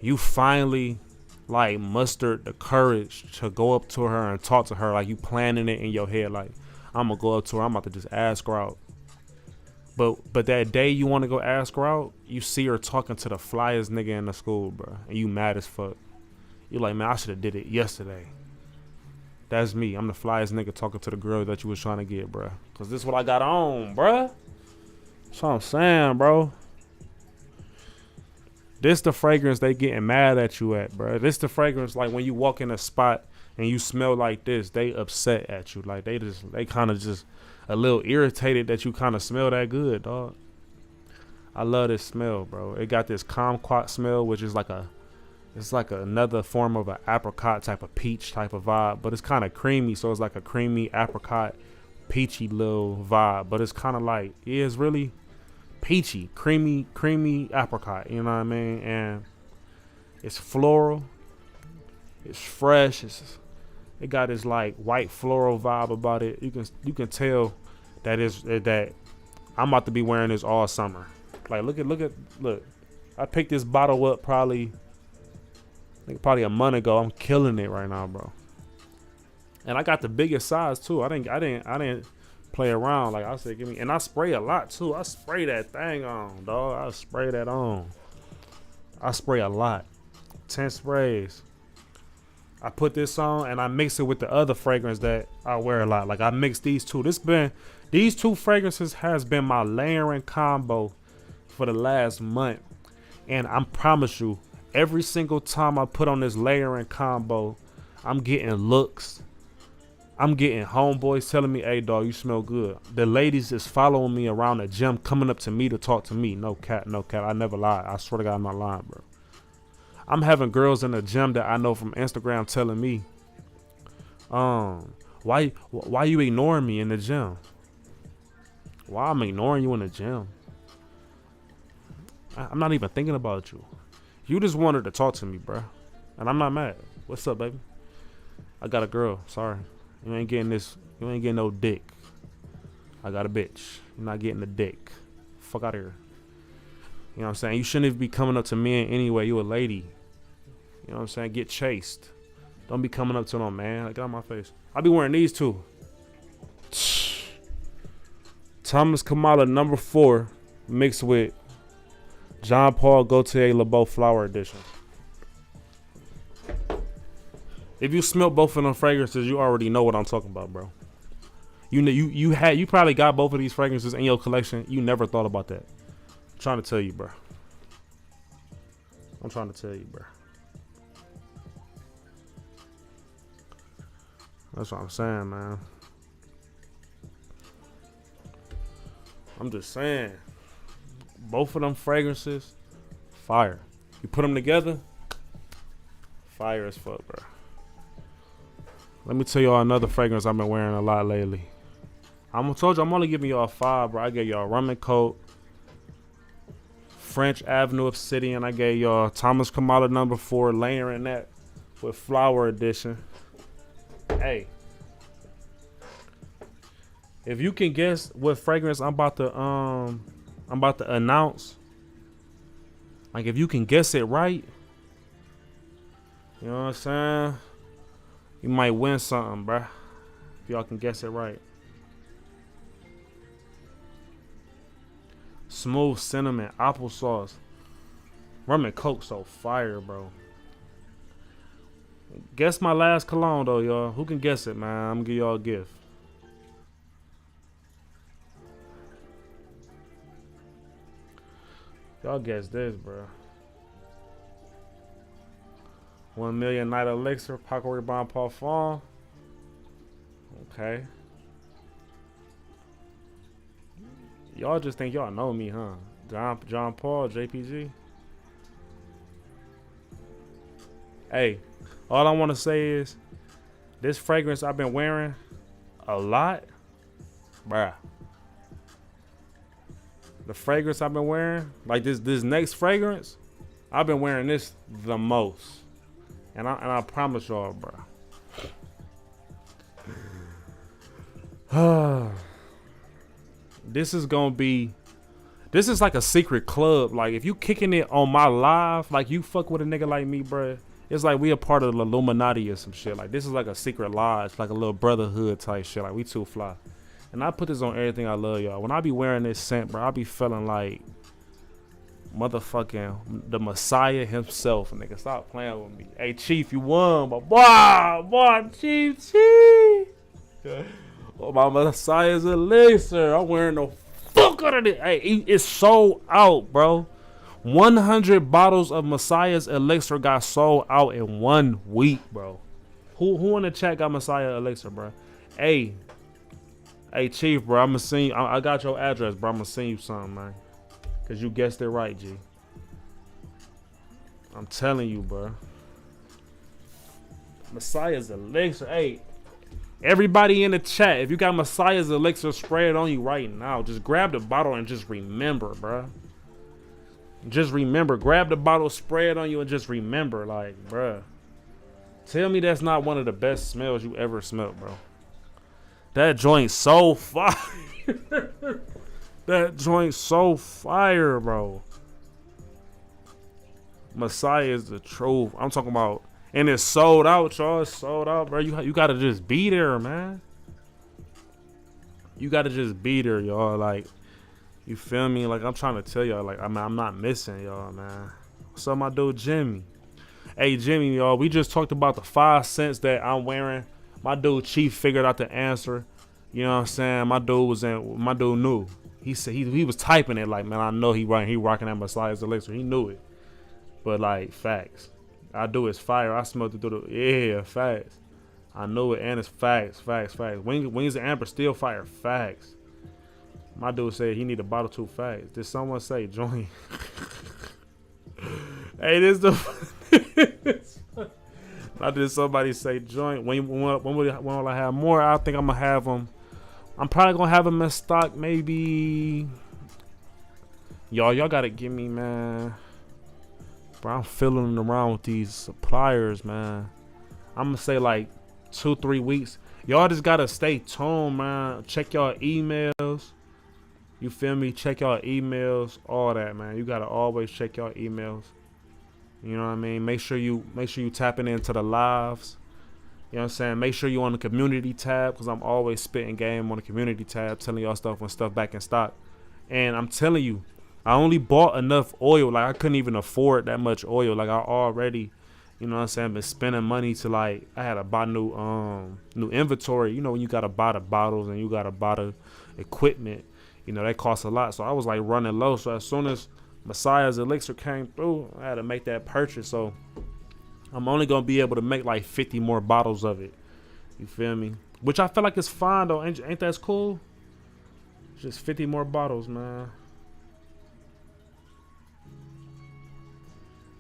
you finally like mustered the courage to go up to her and talk to her, like you planning it in your head, like I'm gonna go up to her, I'm about to just ask her out. But that day you want to go ask her out, you see her talking to the flyest nigga in the school, bro, and you mad as fuck. You like, man, I should have did it yesterday. That's me. I'm the flyest nigga talking to the girl that you was trying to get, bro. Cause this is what I got on, bro. That's what I'm saying, bro. This the fragrance they getting mad at you at, bro. This the fragrance like when you walk in a spot and you smell like this, they upset at you. Like they kind of just a little irritated that you kind of smell that good, dog. I love this smell, bro. It got this kumquat smell, which is like another form of an apricot type of peach type of vibe, but it's kind of creamy, so it's like a creamy apricot, peachy little vibe. But it's kind of like, yeah, it's really peachy, creamy apricot, you know what I mean? And it's floral, it's fresh, it got this like white floral vibe about it. You can tell that I'm about to be wearing this all summer. Like look, I picked this bottle up probably a month ago. I'm killing it right now, bro. And I got the biggest size too. I didn't play around. Like I said, give me, and I spray a lot too. I spray that thing on, dog. I spray that on. I spray a lot. 10 sprays. I put this on and I mix it with the other fragrance that I wear a lot. Like I mix these two. These two fragrances has been my layering combo for the last month. And I promise you, every single time I put on this layering combo, I'm getting looks. I'm getting homeboys telling me, hey dog, you smell good. The ladies is following me around the gym, coming up to me to talk to me. No cap. I never lie. I swear to God, I'm not lying, bro. I'm having girls in the gym that I know from Instagram telling me, why you ignoring me in the gym? Why I'm ignoring you in the gym? I'm not even thinking about you. You just wanted to talk to me, bro. And I'm not mad. What's up, baby? I got a girl. Sorry. You ain't getting this. You ain't getting no dick. I got a bitch. You're not getting the dick. Fuck out of here. You know what I'm saying? You shouldn't even be coming up to men anyway. You a lady. You know what I'm saying? Get chased. Don't be coming up to no man. Like, get out my face. I be wearing these too. Thomas Kamala number 4 mixed with Jean Paul Gaultier Le Beau Flower Edition. If you smell both of them fragrances, you already know what I'm talking about, bro. You probably got both of these fragrances in your collection. You never thought about that. I'm trying to tell you, bro. I'm trying to tell you, bro. That's what I'm saying, man. I'm just saying. Both of them fragrances, fire. You put them together, fire as fuck, bro. Let me tell y'all another fragrance I've been wearing a lot lately. I'm only giving y'all 5, bro. I gave y'all Rum and Coke, French Avenue Obsidian. I gave y'all Thomas Kamala No. 4, layering that with Flower Edition. Hey, if you can guess what fragrance I'm about to announce, like if you can guess it right, you know what I'm saying? You might win something, bruh. If y'all can guess it right. Smooth cinnamon, applesauce. Rum and Coke so fire, bro. Guess my last cologne, though, y'all. Who can guess it, man? I'm gonna give y'all a gift. Y'all guess this, bro. 1 Million Night Elixir, Paco Rabanne Parfum. Okay. Y'all just think y'all know me, huh? John Paul, JPG. Hey, all I want to say is this fragrance I've been wearing a lot, bruh. The fragrance I've been wearing, like this next fragrance, I've been wearing this the most. And I promise y'all, bro. This is like a secret club. Like if you kicking it on my live, like you fuck with a nigga like me, bro. It's like we a part of the Illuminati or some shit. Like this is like a secret lodge, like a little brotherhood type shit. Like we too fly. And I put this on everything I love, y'all. When I be wearing this scent, bro, I be feeling like motherfucking the Messiah himself. Nigga, stop playing with me. Hey, Chief, you won, but boy, Chief. Oh, my Messiah's elixir. I'm wearing the fuck out of it. Hey, it's sold out, bro. 100 bottles of Messiah's elixir got sold out in 1 week, bro. Who in the chat got Messiah elixir, bro? Hey, Chief, bro, I'ma send you. I got your address, bro. I'ma send you something, man. Cause you guessed it right, G. I'm telling you, bro. Messiah's elixir. Hey, everybody in the chat, if you got Messiah's elixir, spray it on you right now. Just grab the bottle and just remember, bro. Just remember. Grab the bottle, spray it on you, and just remember, like, bro. Tell me that's not one of the best smells you ever smelled, bro. That joint so fire. That joint so fire, bro. Messiah is the truth. I'm talking about, and it's sold out, y'all. It's sold out, bro. You gotta just be there, man. You gotta just be there, y'all. Like, you feel me? Like, I'm trying to tell y'all, like, I'm not missing y'all, man. What's up, my dude, Jimmy? Hey, Jimmy, y'all. We just talked about the 5 scents that I'm wearing. My dude Chief figured out the answer. You know what I'm saying? My dude knew. He said he was typing it like, man, I know he rocking that Messiah's elixir. He knew it. But like, facts. I do it's fire. I smelled it through the facts. I know it, and it's facts. Wings and Amber still fire. Facts. My dude said he need a bottle too fast. Did someone say joint? Hey, this the. Now did somebody say joint? When will I have more? I think I'm gonna have them. I'm probably gonna have them in stock. Maybe. Y'all gotta give me, man. Bro, I'm fiddling around with these suppliers, man. I'm gonna say like 2-3 weeks. Y'all just gotta stay tuned, man. Check y'all emails. You feel me? Check y'all emails, all that, man. You gotta always check y'all emails. You know what I mean? Make sure you tapping into the lives. You know what I'm saying? Make sure you on the community tab, because I'm always spitting game on the community tab, telling y'all stuff when stuff back in stock. And I'm telling you, I only bought enough oil. Like, I couldn't even afford that much oil. Like, I already, you know what I'm saying, been spending money to, like, I had to buy new inventory. You know, when you gotta buy the bottles and you gotta buy the equipment, you know, that costs a lot. So I was like running low. So as soon as Messiah's elixir came through. I had to make that purchase, so I'm only gonna be able to make like 50 more bottles of it. You feel me? Which I feel like it's fine though. Ain't that cool? Just 50 more bottles, man.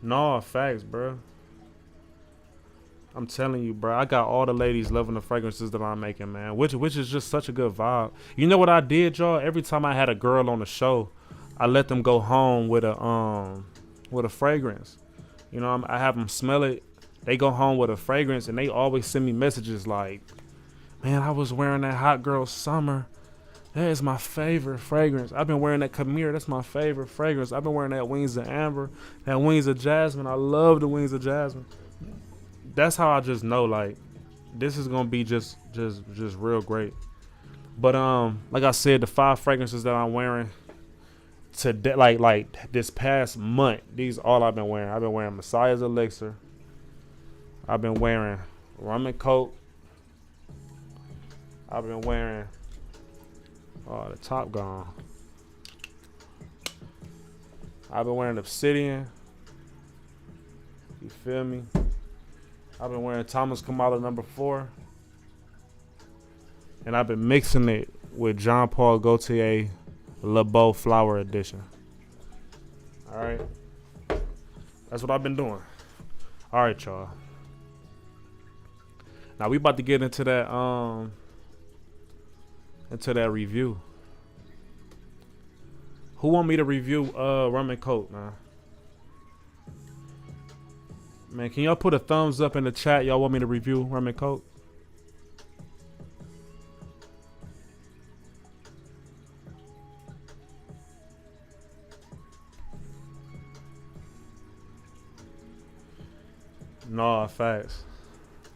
No, facts, bro. I'm telling you, bro. I got all the ladies loving the fragrances that I'm making, man. Which is just such a good vibe. You know what I did, y'all? Every time I had a girl on the show, I let them go home with a fragrance. You know, I have them smell it. They go home with a fragrance, and they always send me messages like, "Man, I was wearing that Hot Girl Summer. That is my favorite fragrance. I've been wearing that Camille. That's my favorite fragrance. I've been wearing that Wings of Amber, that Wings of Jasmine. I love the Wings of Jasmine." That's how I just know, like, this is gonna be just real great. But like I said, the 5 fragrances that I'm wearing today, like this past month, these all I've been wearing. I've been wearing Messiah's Elixir. I've been wearing Rum and Coke. I've been wearing the top gone. I've been wearing Obsidian. You feel me? I've been wearing Thomas Kamala number 4. And I've been mixing it with Jean Paul Gaultier Le Beau Flower Edition. Alright. That's what I've been doing. Alright, y'all. Now we about to get into that review. Who want me to review Rum and Coke, man? Man, can y'all put a thumbs up in the chat? Y'all want me to review Rum and Coke? No, facts.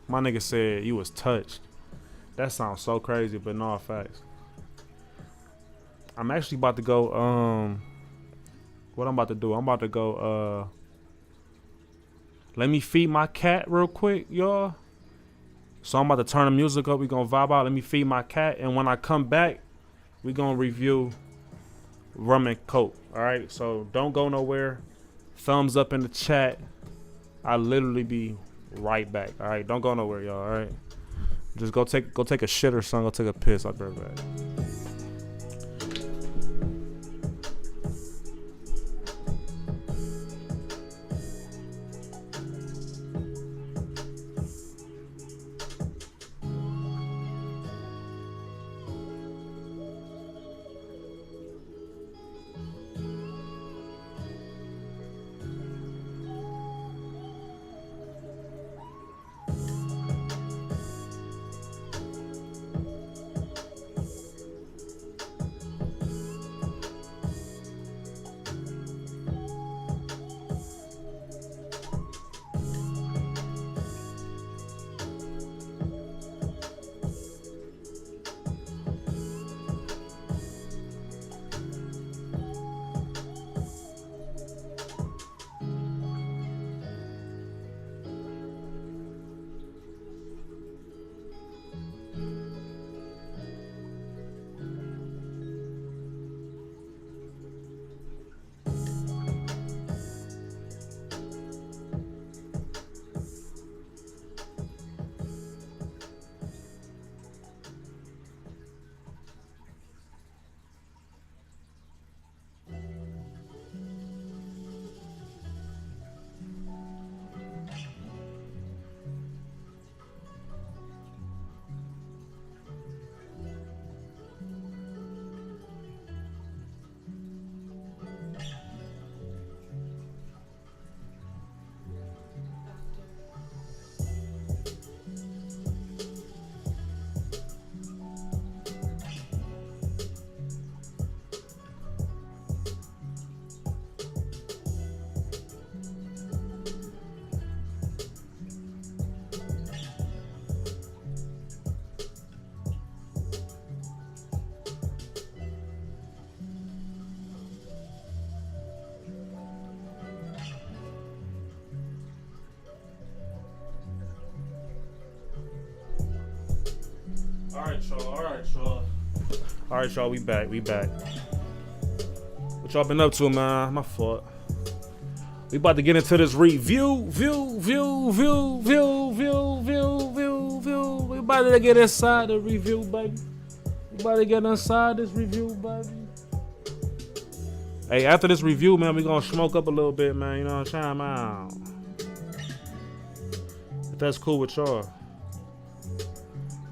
My nigga said you was touched. That sounds so crazy, but no, facts. I'm actually about to go, what I'm about to do, I'm about to go, let me feed my cat real quick, y'all. So I'm about to turn the music up. We gonna vibe out. Let me feed my cat. And when I come back, we gonna review Rum and Coke. All right. So don't go nowhere. Thumbs up in the chat. I'll literally be right back. All right. Don't go nowhere, y'all. All right. Just go take a shit or something. Go take a piss. I'll be right back. All right, y'all. We back. We What y'all been up to, man? My fault. We about to get into this review. We about to get inside the review, baby. We about to get inside this review, baby. Hey, after this review, man, we gonna smoke up a little bit, man. You know what I'm saying, man? If that's cool with y'all.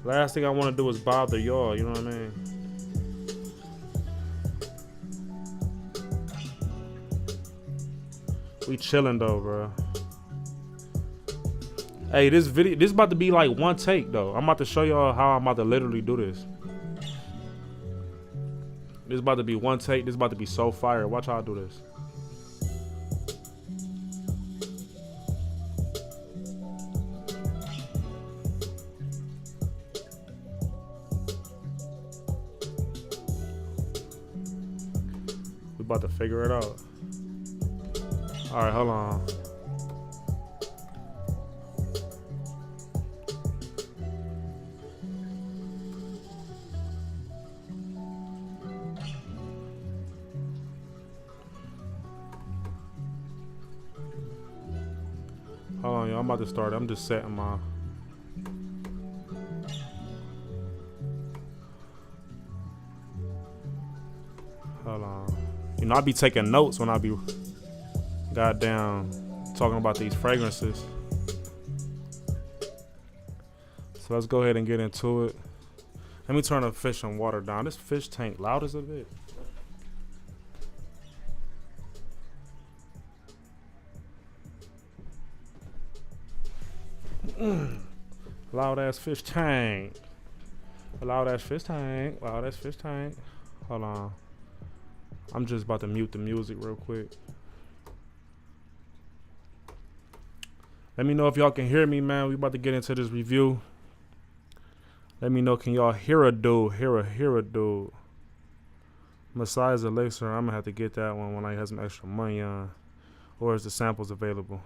Last thing I want to do is bother y'all, you know what I mean? We chilling though, bro. Hey, this about to be like one take though. I'm about to show y'all how I'm about to literally do this. This about to be one take. This about to be so fire. Watch how I do this. We about to figure it out. All right, hold on. Hold on, y'all. I'm about to start. I'm just setting my. Hold on. You know, I be taking notes when I be goddamn talking about these fragrances. So let's go ahead and get into it. Let me turn the fish and water down. This fish tank loud as a bit. Loud ass fish tank. Loud ass fish tank. Loud ass fish tank. Hold on. I'm just about to mute the music real quick. Let me know if y'all can hear me, man. We about to get into this review. Let me know, can y'all hear a dude? Hear a dude. Messiah's Elixir. I'm gonna have to get that one when I have some extra money on. Or is the samples available?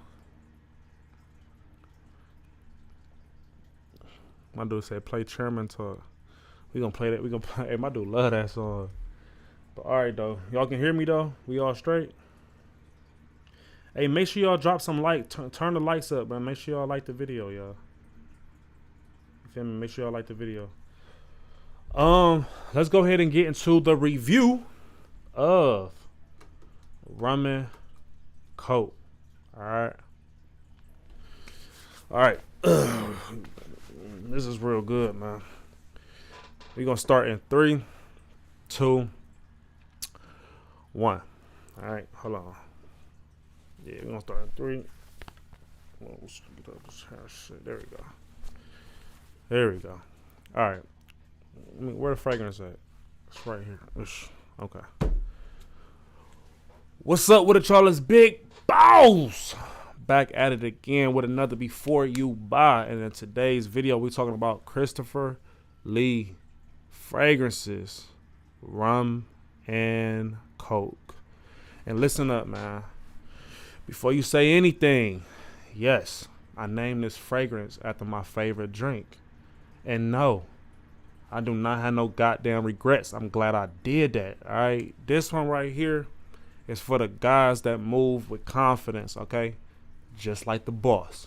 My dude said play chairman talk. We gonna play that. We gonna play. Hey, my dude love that song. But all right though, y'all can hear me though. We all straight. Hey, make sure y'all drop some like. Turn the lights up, man. Make sure y'all like the video, y'all. You feel me? Make sure y'all like the video. Let's go ahead and get into the review of Rum and Coke. All right. All right. This is real good, man. We're gonna start in 3, 2, 1. All right, hold on. Yeah, we're gonna start in 3. Oh, shit. There we go. There we go. All right. Where the fragrance at? It's right here. Okay. What's up with it, y'all? It's Big Boss. Back at it again with another Before You Buy. And in today's video, we're talking about Christopher Lee fragrances, Rum and Coke. And listen up, man. Before you say anything, yes, I named this fragrance after my favorite drink. And no, I do not have no goddamn regrets. I'm glad I did that. All right. This one right here is for the guys that move with confidence, okay? Just like the boss.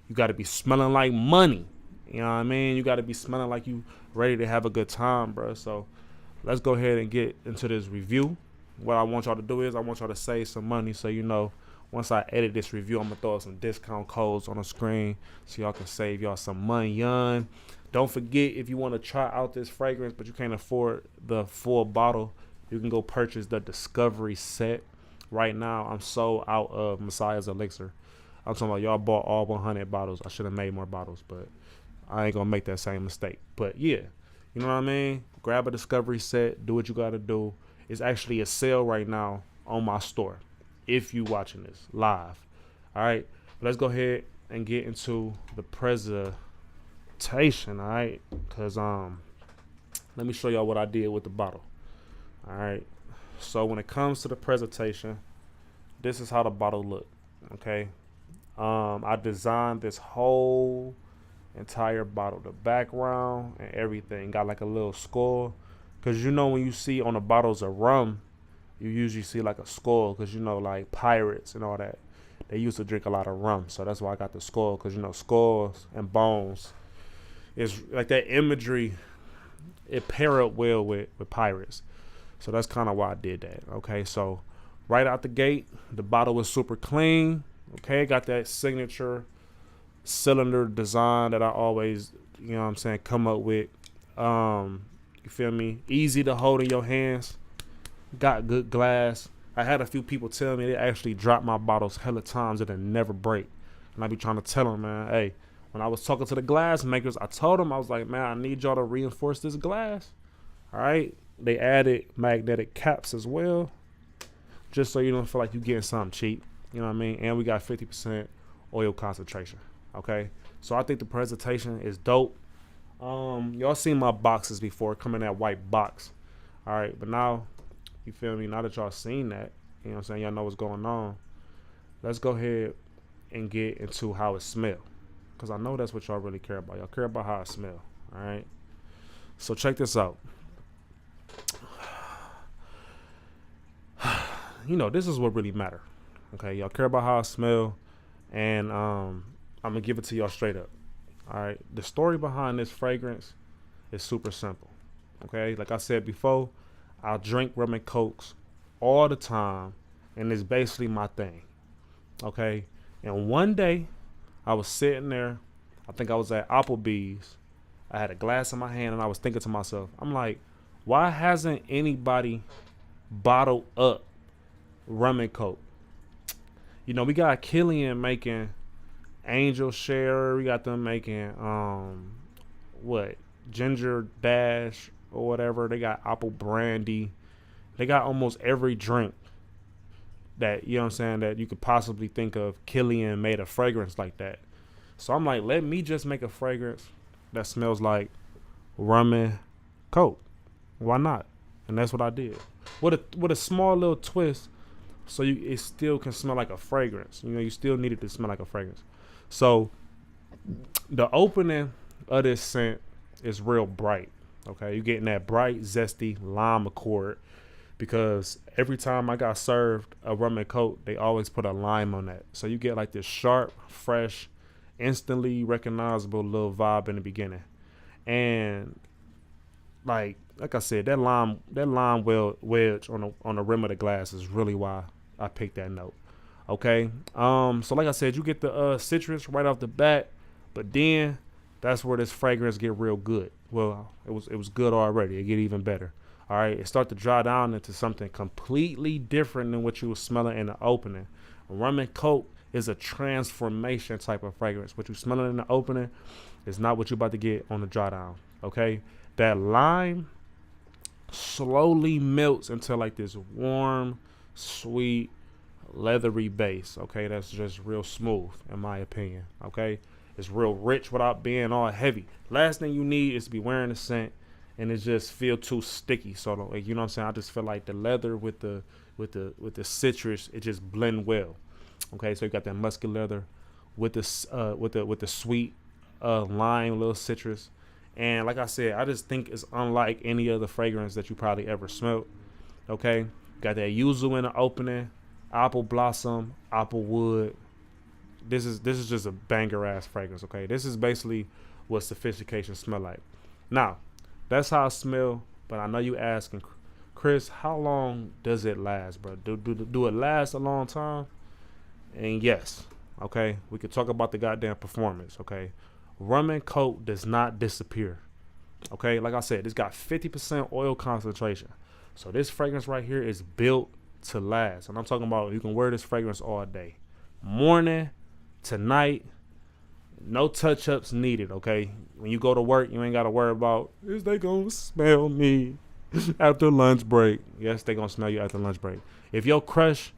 You got to be smelling like money. You know what I mean? You got to be smelling like you ready to have a good time, bro. So let's go ahead and get into this review. What I want y'all to do is I want y'all to save some money. So, you know, once I edit this review, I'm going to throw some discount codes on the screen so y'all can save y'all some money. Don't forget, if you want to try out this fragrance, but you can't afford the full bottle, you can go purchase the Discovery set. Right now, I'm sold out of Messiah's Elixir. I'm talking about y'all bought all 100 bottles. I should have made more bottles, but I ain't going to make that same mistake. But, yeah, you know what I mean? Grab a Discovery set. Do what you got to do. It's actually a sale right now on my store if you watching this live. All right? Let's go ahead and get into the presentation, all right? Because let me show y'all what I did with the bottle. All right? So when it comes to the presentation, this is how the bottle look, okay? I designed this whole entire bottle, the background and everything. Got like a little skull, because you know when you see on the bottles of rum, you usually see like a skull, because, you know, like pirates and all that, they used to drink a lot of rum. So that's why I got the skull, because, you know, skulls and bones is like that imagery. It pair up well with pirates. So that's kind of why I did that. Okay, so right out the gate, the bottle was super clean. Okay, got that signature cylinder design that I always, you know what I'm saying, come up with. You feel me? Easy to hold in your hands. Got good glass. I had a few people tell me they actually dropped my bottles hella times and it never break. And I be trying to tell them, man, hey, when I was talking to the glass makers, I told them, I was like, man, I need y'all to reinforce this glass. All right. They added magnetic caps as well, just so you don't feel like you're getting something cheap. You know what I mean? And we got 50% oil concentration. Okay. So I think the presentation is dope. Y'all seen my boxes before, come in that white box. All right. But now, you feel me? Now that y'all seen that, you know what I'm saying? Y'all know what's going on. Let's go ahead and get into how it smells. Because I know that's what y'all really care about. Y'all care about how it smells. All right. So check this out. You know, this is what really matter. Okay. Y'all care about how it smells. And I'm going to give it to y'all straight up. All right. The story behind this fragrance is super simple. Okay. Like I said before, I drink rum and cokes all the time, and it's basically my thing. Okay. And one day I was sitting there, I think I was at Applebee's. I had a glass in my hand and I was thinking to myself, I'm like, why hasn't anybody bottled up rum and coke? You know, we got Killian making Angel Share. We got them making, Ginger Dash or whatever. They got apple brandy. They got almost every drink that, you know what I'm saying, that you could possibly think of. Killian made a fragrance like that. So I'm like, let me just make a fragrance that smells like rum and coke. Why not? And that's what I did. With a small little twist, so it still can smell like a fragrance. You know, you still need it to smell like a fragrance. So the opening of this scent is real bright. Okay, you're getting that bright, zesty lime accord, because every time I got served a rum and coke, they always put a lime on that. So you get like this sharp, fresh, instantly recognizable little vibe in the beginning. And like I said, that lime wedge on the rim of the glass is really why I picked that note. Okay. So like I said, you get the citrus right off the bat, but then that's where this fragrance get real good. Well, it was good already. It get even better. All right. It start to dry down into something completely different than what you were smelling in the opening. Rum and coke is a transformation type of fragrance. What you smelling in the opening is not what you're about to get on the dry down. Okay. That lime slowly melts into like this warm, sweet, leathery base. Okay. That's just real smooth in my opinion. Okay. It's real rich without being all heavy. Last thing you need is to be wearing a scent and it just feel too sticky. So like, you know what I'm saying? I just feel like the leather with the citrus, it just blend well. Okay, so you got that musky leather with the sweet lime, little citrus. And like I said, I just think it's unlike any other fragrance that you probably ever smelled. Okay, got that yuzu in the opening, apple blossom, apple wood. This is just a banger ass fragrance. Okay, this is basically what sophistication smell like. Now, that's how it smell. But I know you asking, Chris, how long does it last, bro? Do it last a long time? And yes, okay, we could talk about the goddamn performance. Okay, rum and coke does not disappear. Okay, like I said, it's got 50% oil concentration. So this fragrance right here is built to last. And I'm talking about you can wear this fragrance all day, morning to night, no touch-ups needed. Okay, when you go to work, you ain't got to worry about, is they gonna smell me after lunch break? Yes, they gonna smell you after lunch break. If your crush,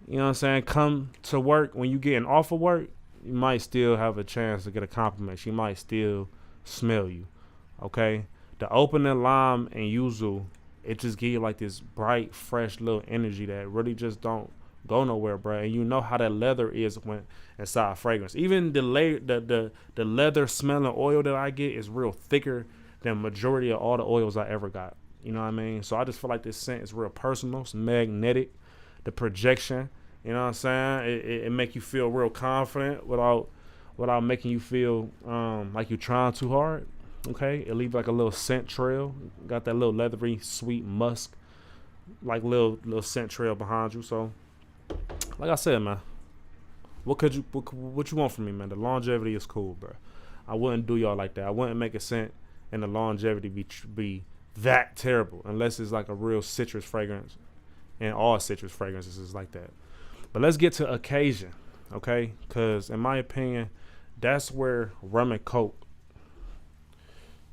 you know what I'm saying, come to work when you getting off of work, you might still have a chance to get a compliment. She might still smell you. Okay, the opening lime and yuzu, it just give you like this bright, fresh little energy that really just don't go nowhere, bro. And you know how that leather is when inside fragrance. Even the leather smelling oil that I get is real thicker than majority of all the oils I ever got. You You know what I mean? So I just feel like this scent is real personal. It's magnetic. The projection, you know what I'm saying? It make you feel real confident without making you feel like you're trying too hard. Okay, it leaves like a little scent trail. Got that little leathery, sweet musk, like little scent trail behind you. So, like I said, man, what you want from me, man? The longevity is cool, bro. I wouldn't do y'all like that. I wouldn't make a scent and the longevity be that terrible unless it's like a real citrus fragrance, and all citrus fragrances is like that. But let's get to occasion, okay? Because in my opinion, that's where Rum and Coke,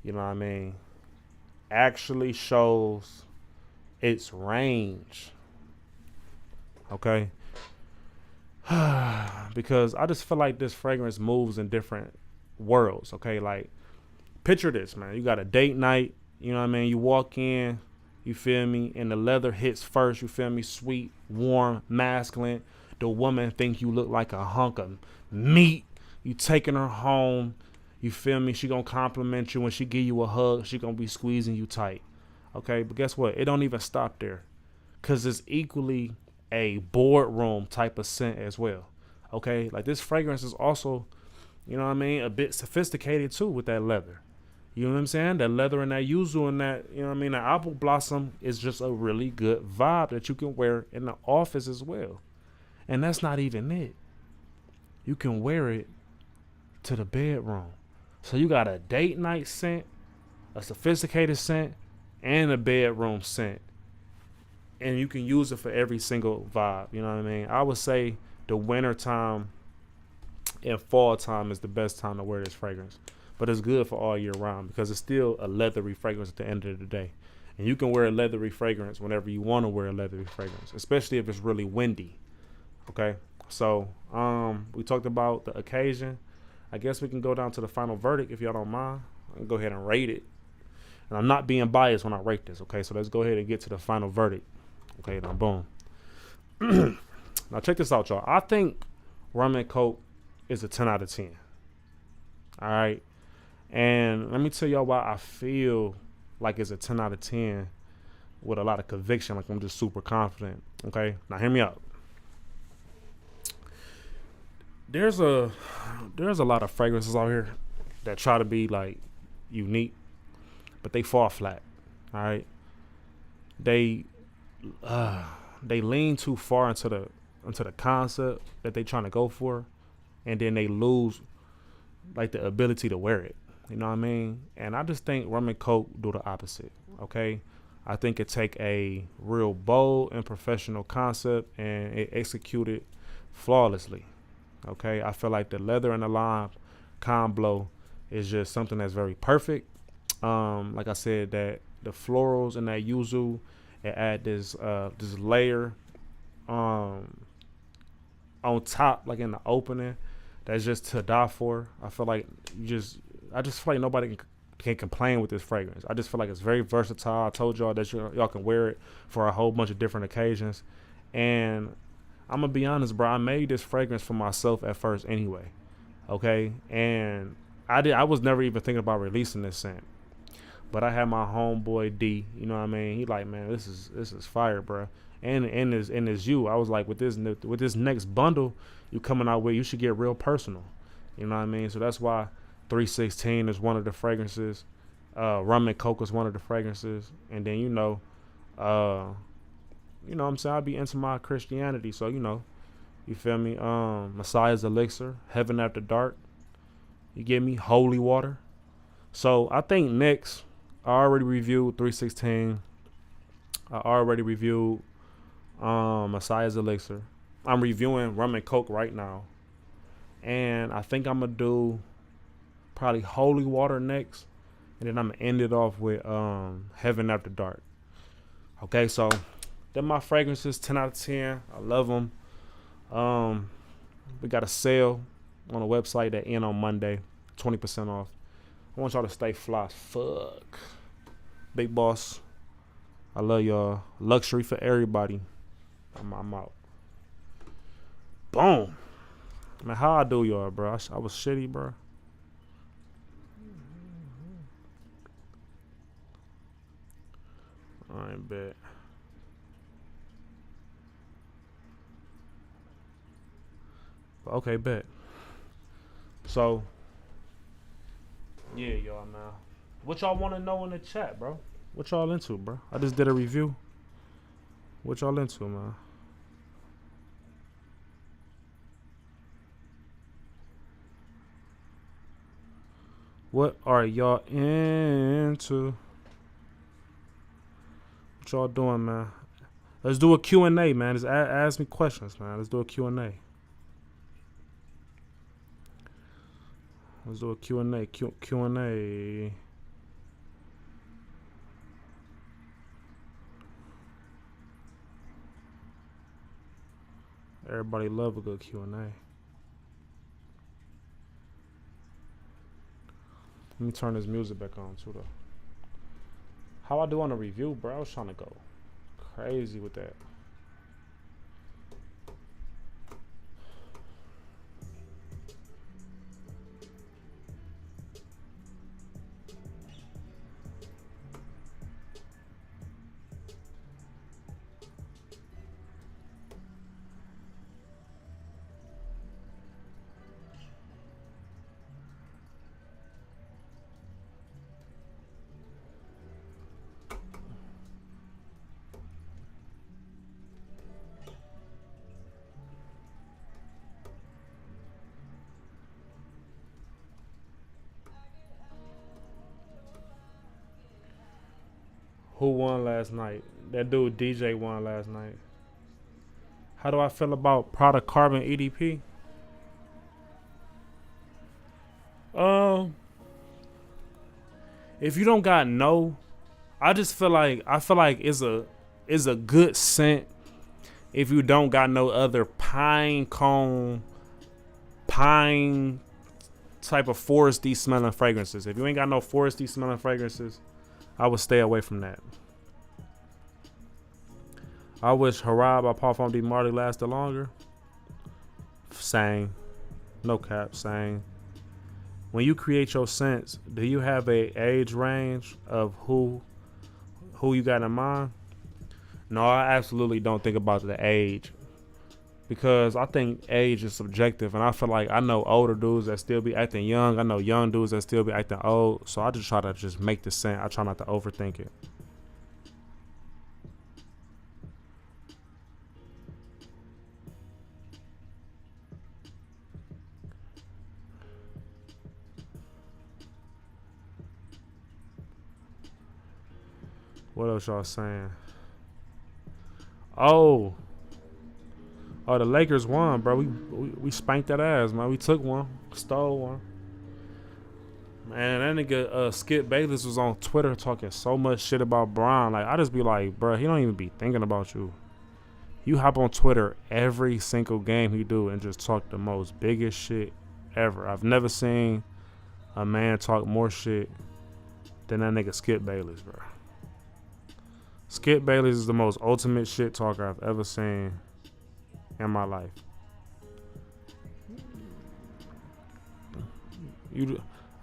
you know what I mean, actually shows its range, okay? Because I just feel like this fragrance moves in different worlds, okay? Like, picture this, man. You got a date night, you know what I mean? You walk in, you feel me, and the leather hits first, you feel me? Sweet, warm, masculine. The woman think you look like a hunk of meat. You taking her home, you feel me? She gonna compliment you. When she give you a hug, she gonna be squeezing you tight, okay? But guess what? It don't even stop there, because it's equally a boardroom type of scent as well, okay? Like, this fragrance is also, you know what I mean, a bit sophisticated too with that leather. You know what I'm saying? That leather and that yuzu and that, you know what I mean, that apple blossom is just a really good vibe that you can wear in the office as well. And that's not even it. You can wear it to the bedroom. So you got a date night scent, a sophisticated scent, and a bedroom scent. And you can use it for every single vibe. You know what I mean? I would say the winter time and fall time is the best time to wear this fragrance. But it's good for all year round because it's still a leathery fragrance at the end of the day. And you can wear a leathery fragrance whenever you want to wear a leathery fragrance, especially if it's really windy. Okay? So, we talked about the occasion. I guess we can go down to the final verdict if y'all don't mind. I can go ahead and rate it. And I'm not being biased when I rate this, okay? So let's go ahead and get to the final verdict. Okay, now boom. Now check this out, y'all. I think Rum and Coke is a 10 out of 10. All right? And let me tell y'all why I feel like it's a 10 out of 10 with a lot of conviction, like I'm just super confident. Okay? Now hear me out. There's a lot of fragrances out here that try to be like unique, but they fall flat. All right? They lean too far into the concept that they trying to go for, and then they lose like the ability to wear it. You know what I mean? And I just think Rum and Coke do the opposite. Okay, I think it take a real bold and professional concept and it execute it flawlessly. Okay, I feel like the leather and the lime combo is just something that's very perfect. Like I said, that the florals and that yuzu, it add this layer on top, like in the opening, that's just to die for. I feel like I just feel like nobody can complain with this fragrance. I just feel like it's very versatile. I told y'all that y'all can wear it for a whole bunch of different occasions. And I'm gonna be honest, bro, I made this fragrance for myself at first anyway. Okay? And I was never even thinking about releasing this scent. But I had my homeboy D, you know what I mean? He like, man, this is fire, bro. And it's you. I was like, with this next bundle you coming out with, you should get real personal. You know what I mean? So that's why 316 is one of the fragrances. Rum and Coke is one of the fragrances. And then, you know what I'm saying? I'll be into my Christianity. So, you feel me? Messiah's Elixir, Heaven After Dark. You get me? Holy Water. So I think next, I already reviewed 316. I already reviewed Messiah's Elixir. I'm reviewing Rum and Coke right now. And I think I'm going to do probably Holy Water next. And then I'm going to end it off with Heaven After Dark. Okay, so they're my fragrances, 10 out of 10. I love them. We got a sale on the website that end on Monday, 20% off. I want y'all to stay fly as fuck. Big boss. I love y'all. Luxury for everybody. I'm out. Boom. Man, how I do y'all, bro? I was shitty, bro. Alright, bet. Okay, bet. So, yeah, y'all, man. What y'all want to know in the chat, bro? What y'all into, bro? I just did a review. What y'all into, man? What are y'all into? What y'all doing, man? Let's do a Q&A, man. Just ask me questions, man. Let's do a Q&A. Let's do a Q&A. Q&A. Everybody love a good Q&A. Let me turn this music back on too, though. How I do on the review, bro? I was trying to go crazy with that. Who won last night? That dude DJ won last night. How do I feel about product carbon EDP? If you don't got no, I feel like it's a good scent if you don't got no other pine cone, pine type of foresty smelling fragrances. If you ain't got no foresty smelling fragrances, I would stay away from that. I wish Harab by Parfum de Marly lasted longer. Same. No cap, same. When you create your scents, do you have a age range of who you got in mind? No, I absolutely don't think about the age. Because I think age is subjective, and I feel like I know older dudes that still be acting young. I know young dudes that still be acting old. So I just try to just make the scent. I try not to overthink it. What else y'all saying? Oh, the Lakers won, bro. We spanked that ass, man. We took one, stole one. Man, that nigga Skip Bayless was on Twitter talking so much shit about Bron. Like, I just be like, bro, he don't even be thinking about you. You hop on Twitter every single game he do and just talk the most biggest shit ever. I've never seen a man talk more shit than that nigga Skip Bayless, bro. Skip Bayless is the most ultimate shit talker I've ever seen in my life.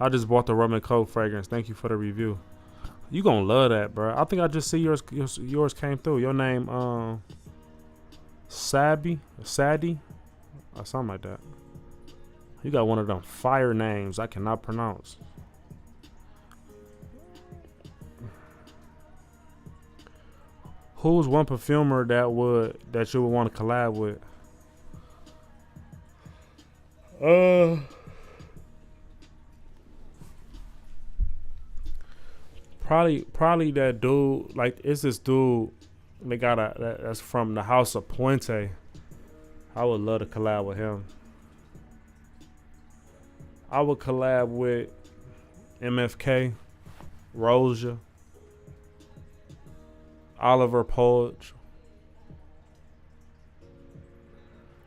I just bought the Rum and Coke fragrance. Thank you for the review. You gonna love that, bro. I think I just see yours came through. Your name, Sadie, or something like that. You got one of them fire names I cannot pronounce. Who's one perfumer that you would want to collab with? Probably that dude. Like, it's this dude. They got that's from the House of Puente. I would love to collab with him. I would collab with MFK, Rosia, Oliver Poage,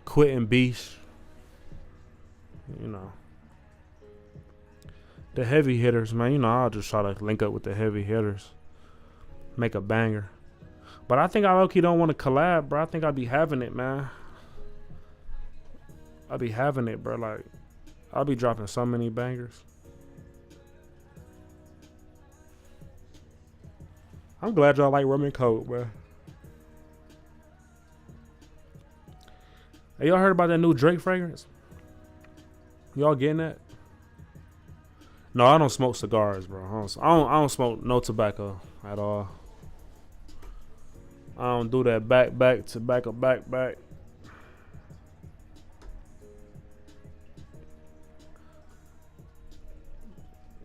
Quentin Beach. You know, the heavy hitters, man. You know, I'll just try to link up with the heavy hitters, make a banger. But I think I low-key don't want to collab, bro. I think I'd be having it, man. I'll be having it, bro. Like, I'll be dropping so many bangers. I'm glad y'all like Rum and Coke, bro. Hey, y'all heard about that new Drake fragrance? Y'all getting that? No, I don't smoke cigars, bro. I don't smoke no tobacco at all. I don't do that back tobacco back.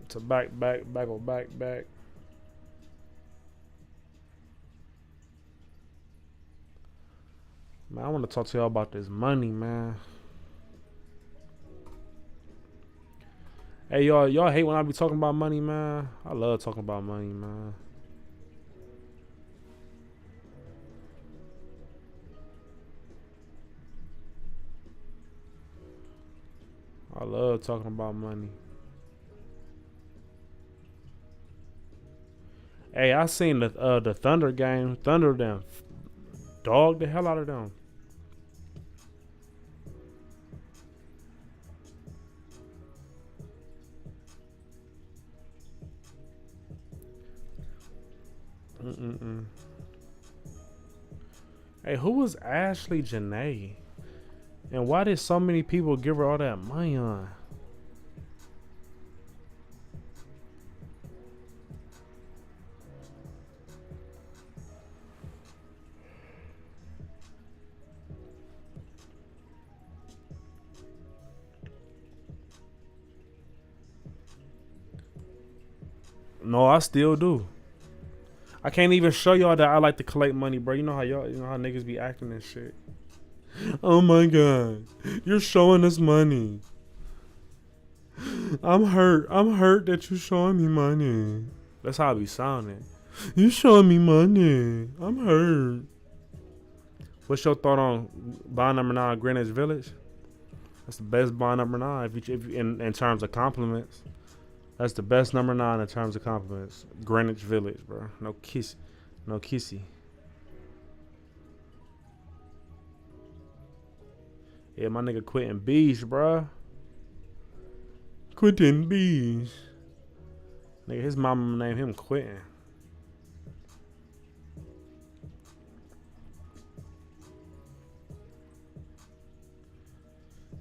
To back. Man, I want to talk to y'all about this money, man. Hey, y'all hate when I be talking about money, man. I love talking about money, man. I love talking about money. Hey, I seen the Thunder game. Thunder them dog the hell out of them. Hey, who was Ashley Janae? And why did so many people give her all that money on? No, I still do. I can't even show y'all that I like to collect money, bro. You know how niggas be acting and shit. Oh my god, you're showing us money. I'm hurt. I'm hurt that you showing me money. That's how I be sounding. You showing me money. I'm hurt. What's your thought on bond number 9, Greenwich Village? That's the best bond number 9 if you in terms of compliments. That's the best number 9 in terms of compliments. Greenwich Village, bro. No kissy. Yeah, my nigga Quentin Beach, bro. Quentin Beach. Nigga, his mama named him Quentin.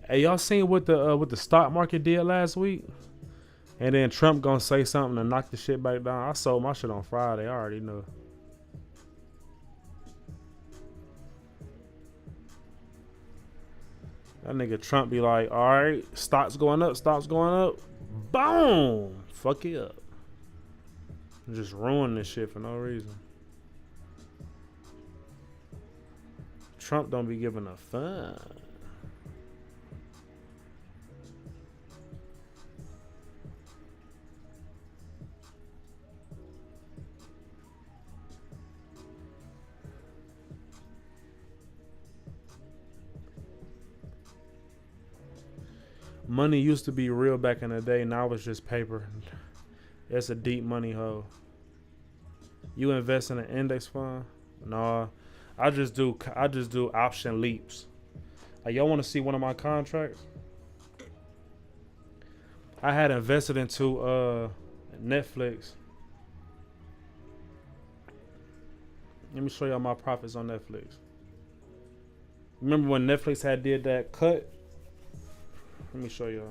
Hey, y'all seen what the stock market did last week? And then Trump gonna say something to knock the shit back down. I sold my shit on Friday. I already know. That nigga Trump be like, all right, stocks going up. Boom! Fuck it up. Just ruin this shit for no reason. Trump don't be giving a fuck. Money used to be real back in the day. Now it's just paper. It's a deep money hole. You invest in an index fund? No, I just do option leaps. Like, y'all want to see one of my contracts? I had invested into Netflix. Let me show y'all my profits on Netflix. Remember when Netflix had did that cut? Let me show y'all.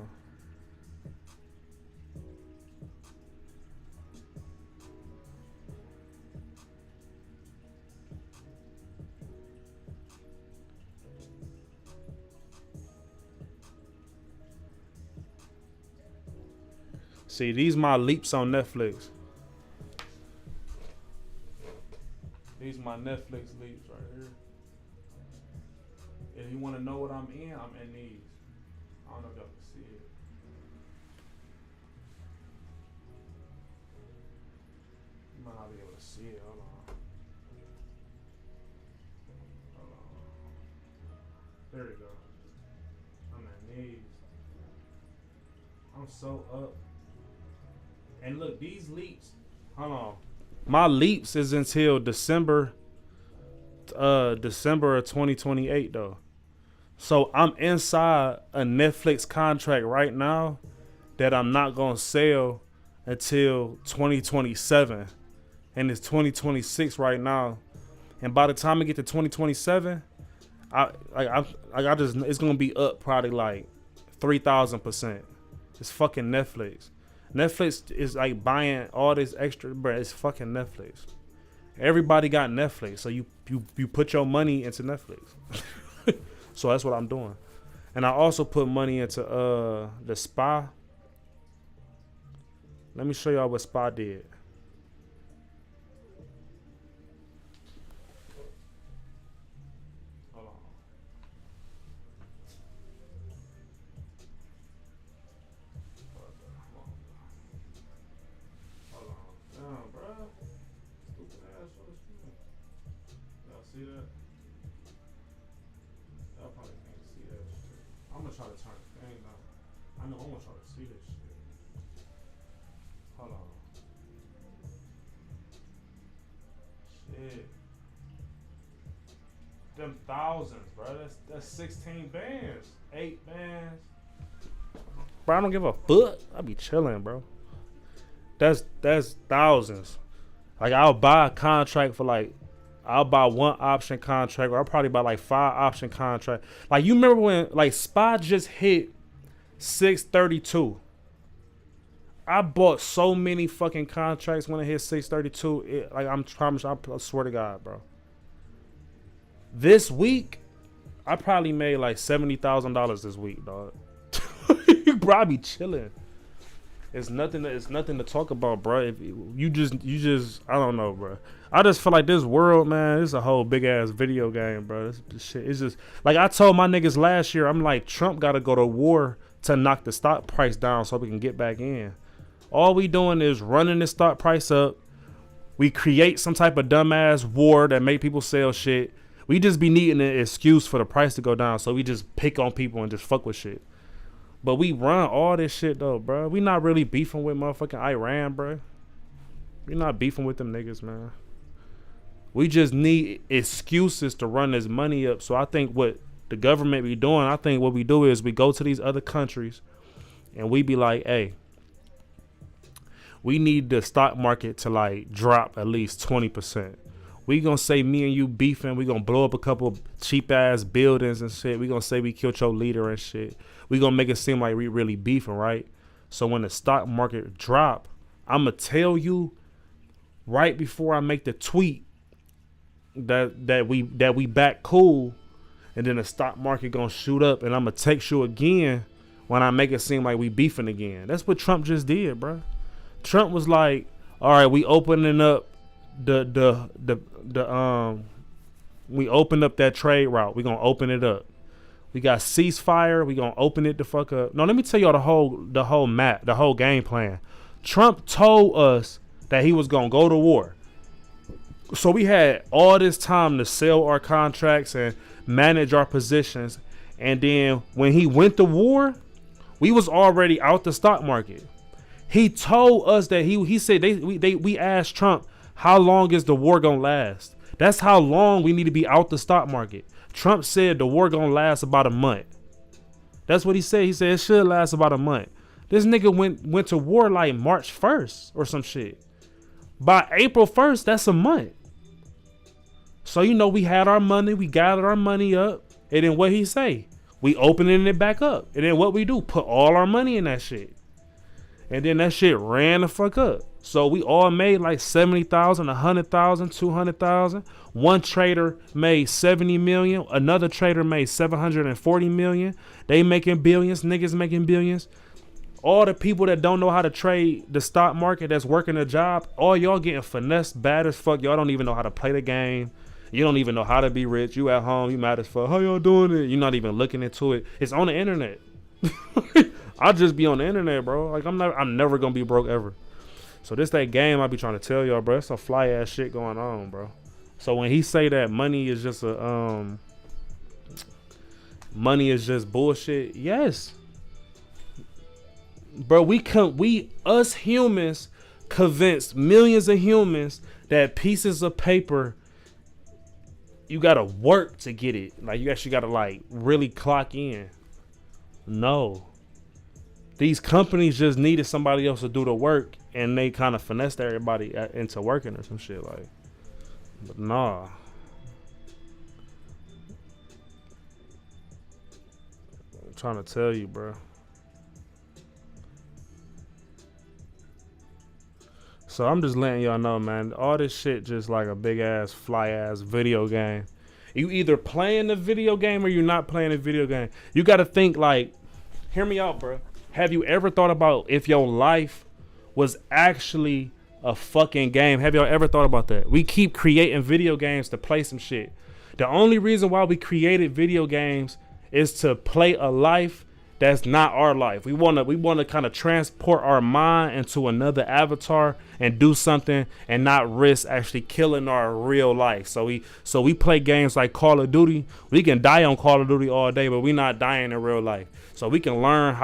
See, these my leaps on Netflix. These my Netflix leaps right here. If you want to know what I'm in these. I don't know if y'all can see it. You might not be able to see it. Hold on. There we go. I'm in these. I'm so up. And look, these leaps. Hold on. My leaps is until December of 2028 though. So I'm inside a Netflix contract right now that I'm not gonna sell until 2027. and it's 2026 right now. And by the time I get to 2027, it's gonna be up probably like 3,000%. It's fucking Netflix. Netflix is like buying all this extra, bro. It's fucking Netflix. Everybody got Netflix, so you put your money into Netflix. So that's what I'm doing. And I also put money into the spa. Let me show y'all what spa did. See that? Y'all probably can't see that shit. I'm gonna try to turn the thing down. I know I'm gonna try to see this shit. Hold on. Shit. Them thousands, bro. That's 16 bands. 8 bands. Bro, I don't give a fuck. I be chilling, bro. That's thousands. Like I'll buy a contract for like, I'll buy one option contract, or I'll probably buy like 5 option contract. Like you remember when like Spy just hit 632. I bought so many fucking contracts when it hit 632. Like I swear to God, bro. This week, I probably made like $70,000 this week, dog. Bro, I be chilling. It's nothing to talk about, bro. If you just I don't know, bro. I just feel like this world, man, this is a whole big ass video game, bro. This shit, it's just like I told my niggas last year. I'm like, Trump got to go to war to knock the stock price down so we can get back in. All we doing is running the stock price up. We create some type of dumbass war that make people sell shit. We just be needing an excuse for the price to go down, so we just pick on people and just fuck with shit. But we run all this shit though, bro. We not really beefing with motherfucking Iran, bro. We not beefing with them niggas, man. We just need excuses to run this money up. So I think what the government be doing, I think what we do is we go to these other countries and we be like, hey, we need the stock market to like drop at least 20%. We gonna say me and you beefing. We gonna blow up a couple cheap ass buildings and shit. We gonna say we killed your leader and shit. We gonna make it seem like we really beefing, right? So when the stock market drop, I'ma tell you right before I make the tweet that we back cool, and then the stock market gonna shoot up, and I'ma text you again when I make it seem like we beefing again. That's what Trump just did, bro. Trump was like, all right, we opening up we opened up that trade route. We gonna open it up. We got ceasefire. We gonna open it the fuck up. No, let me tell y'all the whole map, the whole game plan. Trump told us that he was gonna go to war. So we had all this time to sell our contracts and manage our positions. And then when he went to war, we was already out the stock market. He told us that he said we asked Trump, how long is the war gonna last? That's how long we need to be out the stock market. Trump said the war gonna last about a month. That's what he said. He said it should last about a month. This nigga went to war like March 1st or some shit. By April 1st, that's a month. So, you know, we had our money. We gathered our money up. And then what he say? We opening it back up. And then what we do? Put all our money in that shit. And then that shit ran the fuck up. So we all made like 70,000, 100,000, 200,000. One trader made 70 million. Another trader made 740 million. They making billions. Niggas making billions. All the people that don't know how to trade the stock market, that's working a job, all y'all getting finessed bad as fuck. Y'all don't even know how to play the game. You don't even know how to be rich. You at home, you mad as fuck. How y'all doing it? You're not even looking into it. It's on the internet. I'll just be on the internet, bro. Like I'm never gonna be broke ever. So this that game I be trying to tell y'all, bro. It's some fly ass shit going on, bro. So when he say that money is just money is just bullshit, yes. Bro, us humans convinced millions of humans that pieces of paper, you gotta work to get it. Like you actually gotta like really clock in. No. These companies just needed somebody else to do the work, and they kind of finessed everybody into working or some shit like. But nah. I'm trying to tell you, bro. So I'm just letting y'all know, man. All this shit just like a big ass, fly ass video game. You either playing the video game or you're not playing the video game. You got to think like, hear me out, bro. Have you ever thought about if your life was actually a fucking game? Have y'all ever thought about that? We keep creating video games to play some shit. The only reason why we created video games is to play a life that's not our life. We want to kind of transport our mind into another avatar and do something and not risk actually killing our real life. So we play games like Call of Duty. We can die on Call of Duty all day, but we're not dying in real life. So we can learn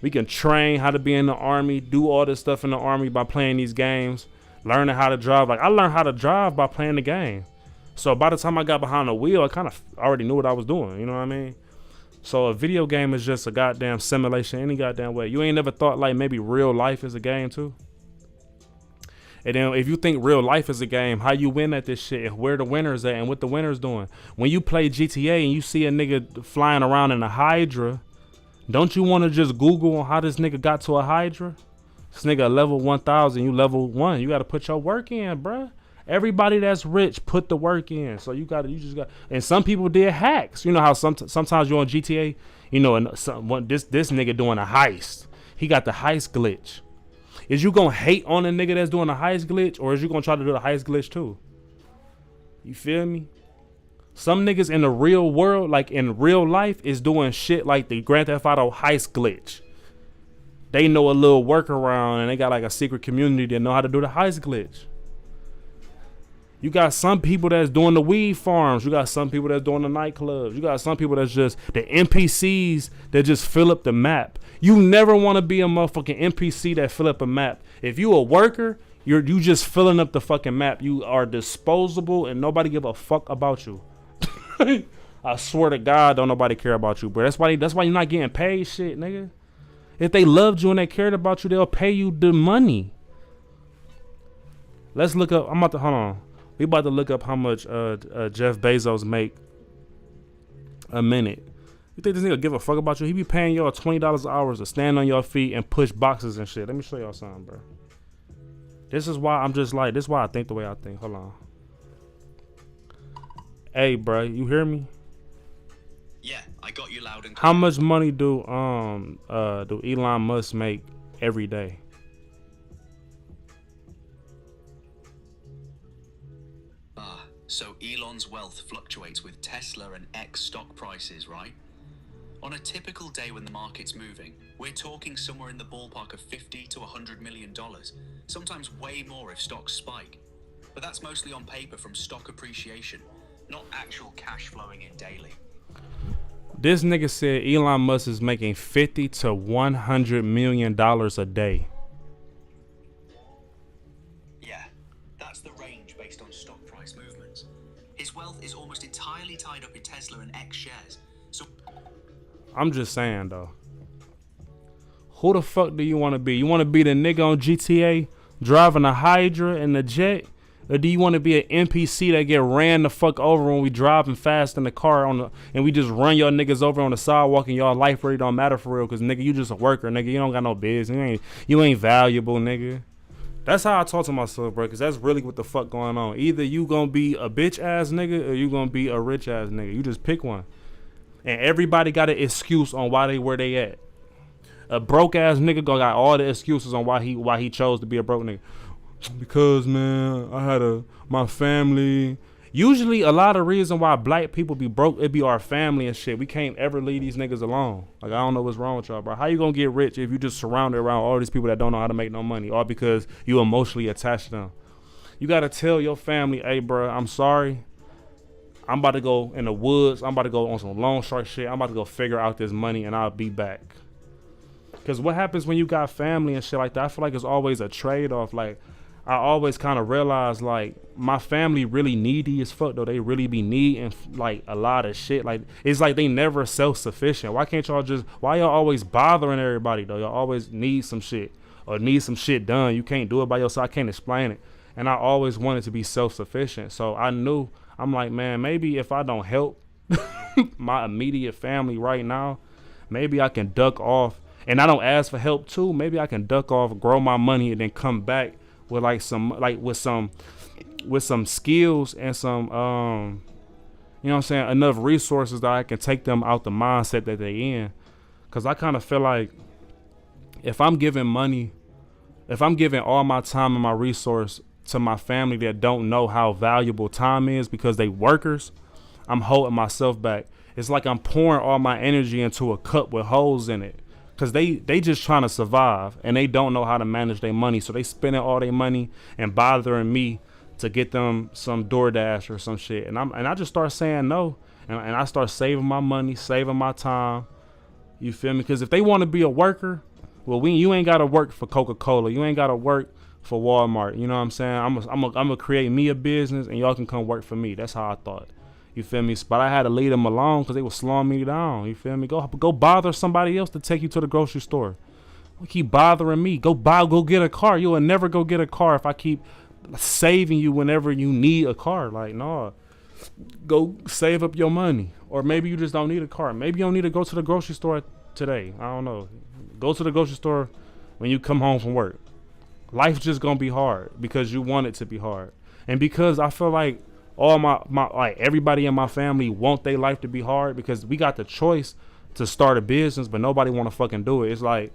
we can train how to be in the army, do all this stuff in the army by playing these games, learning how to drive. Like I learned how to drive by playing the game. So by the time I got behind the wheel, I kind of already knew what I was doing. You know what I mean? So a video game is just a goddamn simulation any goddamn way. You ain't never thought like maybe real life is a game too? And then if you think real life is a game, how you win at this shit and where the winners at and what the winners doing. When you play GTA and you see a nigga flying around in a Hydra, don't you want to just Google on how this nigga got to a Hydra? This nigga level 1000, you level 1. You got to put your work in, bruh. Everybody that's rich put the work in. So you just got. And some people did hacks. You know how sometimes you're on GTA, you know, and this nigga doing a heist. He got the heist glitch. Is you gonna hate on a nigga that's doing a heist glitch, or is you gonna try to do the heist glitch too? You feel me? Some niggas in the real world, like in real life, is doing shit like the Grand Theft Auto heist glitch. They know a little workaround, and they got like a secret community that know how to do the heist glitch. You got some people that's doing the weed farms. You got some people that's doing the nightclubs. You got some people that's just the NPCs that just fill up the map. You never want to be a motherfucking NPC that fill up a map. If you a worker, you just filling up the fucking map. You are disposable and nobody give a fuck about you. I swear to God, don't nobody care about you, bro. That's why you're not getting paid shit, nigga. If they loved you and they cared about you, they'll pay you the money. Let's look up. hold on. We about to look up how much Jeff Bezos make a minute. You think this nigga give a fuck about you? He be paying y'all $20 an hour to stand on your feet and push boxes and shit. Let me show y'all something, bro. This is why I'm just like, this is why I think the way I think. Hold on. Hey, bro, you hear me? Yeah, I got you loud and clear. How much money do Elon Musk make every day? So Elon's wealth fluctuates with Tesla and X stock prices, right? On a typical day when the market's moving, we're talking somewhere in the ballpark of $50 to $100 million, sometimes way more if stocks spike. But that's mostly on paper from stock appreciation, not actual cash flowing in daily. This nigga said Elon Musk is making $50 to $100 million a day. Yeah, that's the range based on stock price movements. His wealth is almost entirely tied up in Tesla and X shares. So I'm just saying though, who the fuck do you want to be? You want to be the nigga on GTA driving a Hydra and the jet? Or do you want to be an NPC that get ran the fuck over when we driving fast in the car and we just run y'all niggas over on the sidewalk and y'all life really don't matter for real? Cause nigga, you just a worker, nigga. You don't got no business. You ain't valuable, nigga. That's how I talk to myself, bro. Cause that's really what the fuck going on. Either you gonna be a bitch ass nigga or you gonna be a rich ass nigga. You just pick one. And everybody got an excuse on why they where they at. A broke ass nigga got all the excuses on why he chose to be a broke nigga. Because man, I had my family. Usually a lot of reason why black people be broke, it be our family and shit. We can't ever leave these niggas alone. Like I don't know what's wrong with y'all, bro. How you gonna get rich if you just surrounded around all these people that don't know how to make no money, all because you emotionally attached to them? You gotta tell your family, hey bro, I'm sorry. I'm about to go in the woods. I'm about to go on some long short shit. I'm about to go figure out this money and I'll be back. Cause what happens when you got family and shit like that? I feel like it's always a trade-off. Like I always kind of realized like my family really needy as fuck though. They really be needing like a lot of shit. Like it's like they never self-sufficient. Why y'all always bothering everybody though? Y'all always need some shit or need some shit done. You can't do it by yourself. I can't explain it. And I always wanted to be self-sufficient. So I'm like, man, maybe if I don't help my immediate family right now, maybe I can duck off. And I don't ask for help too. Maybe I can duck off, grow my money, and then come back with with some skills and some you know what I'm saying, enough resources that I can take them out the mindset that they in. Cause I kind of feel like if I'm giving all my time and my resource to my family that don't know how valuable time is because they workers, I'm holding myself back. It's like I'm pouring all my energy into a cup with holes in it. Cause they just trying to survive and they don't know how to manage their money. So they spending all their money and bothering me to get them some DoorDash or some shit. And I just start saying no. And I start saving my money, saving my time. You feel me? Cause if they want to be a worker, well, you ain't got to work for Coca-Cola. You ain't got to work for Walmart. You know what I'm saying? I'm gonna create me a business and y'all can come work for me. That's how I thought. You feel me? But I had to leave them alone because they were slowing me down. You feel me? Go bother somebody else to take you to the grocery store. You keep bothering me. Go get a car. You will never go get a car if I keep saving you whenever you need a car. Like, no. Go save up your money. Or maybe you just don't need a car. Maybe you don't need to go to the grocery store today. I don't know. Go to the grocery store when you come home from work. Life's just gonna be hard because you want it to be hard. And because I feel like all my like everybody in my family want their life to be hard because we got the choice to start a business, but nobody want to fucking do it. It's like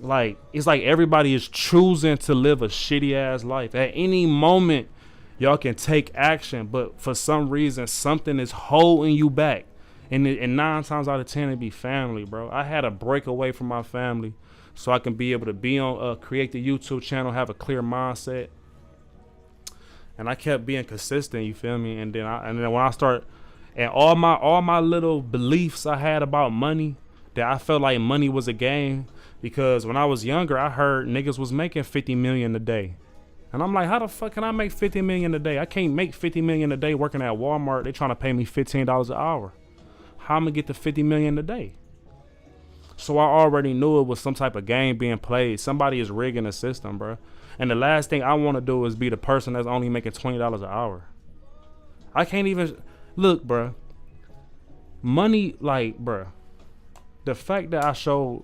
everybody is choosing to live a shitty ass life. At any moment, y'all can take action, but for some reason, something is holding you back. And 9 times out of 10, it be family, bro. I had to break away from my family so I can be able to be on create the YouTube channel, have a clear mindset. And I kept being consistent, you feel me? And then when I start, and all my little beliefs I had about money, that I felt like money was a game, because when I was younger, I heard niggas was making 50 million a day. And I'm like, how the fuck can I make 50 million a day? I can't make 50 million a day working at Walmart. They trying to pay me $15 an hour. How am I gonna get to 50 million a day? So I already knew it was some type of game being played. Somebody is rigging the system, bro. And the last thing I want to do is be the person that's only making $20 an hour. I can't even look, bro. Money, like, bro. The fact that I showed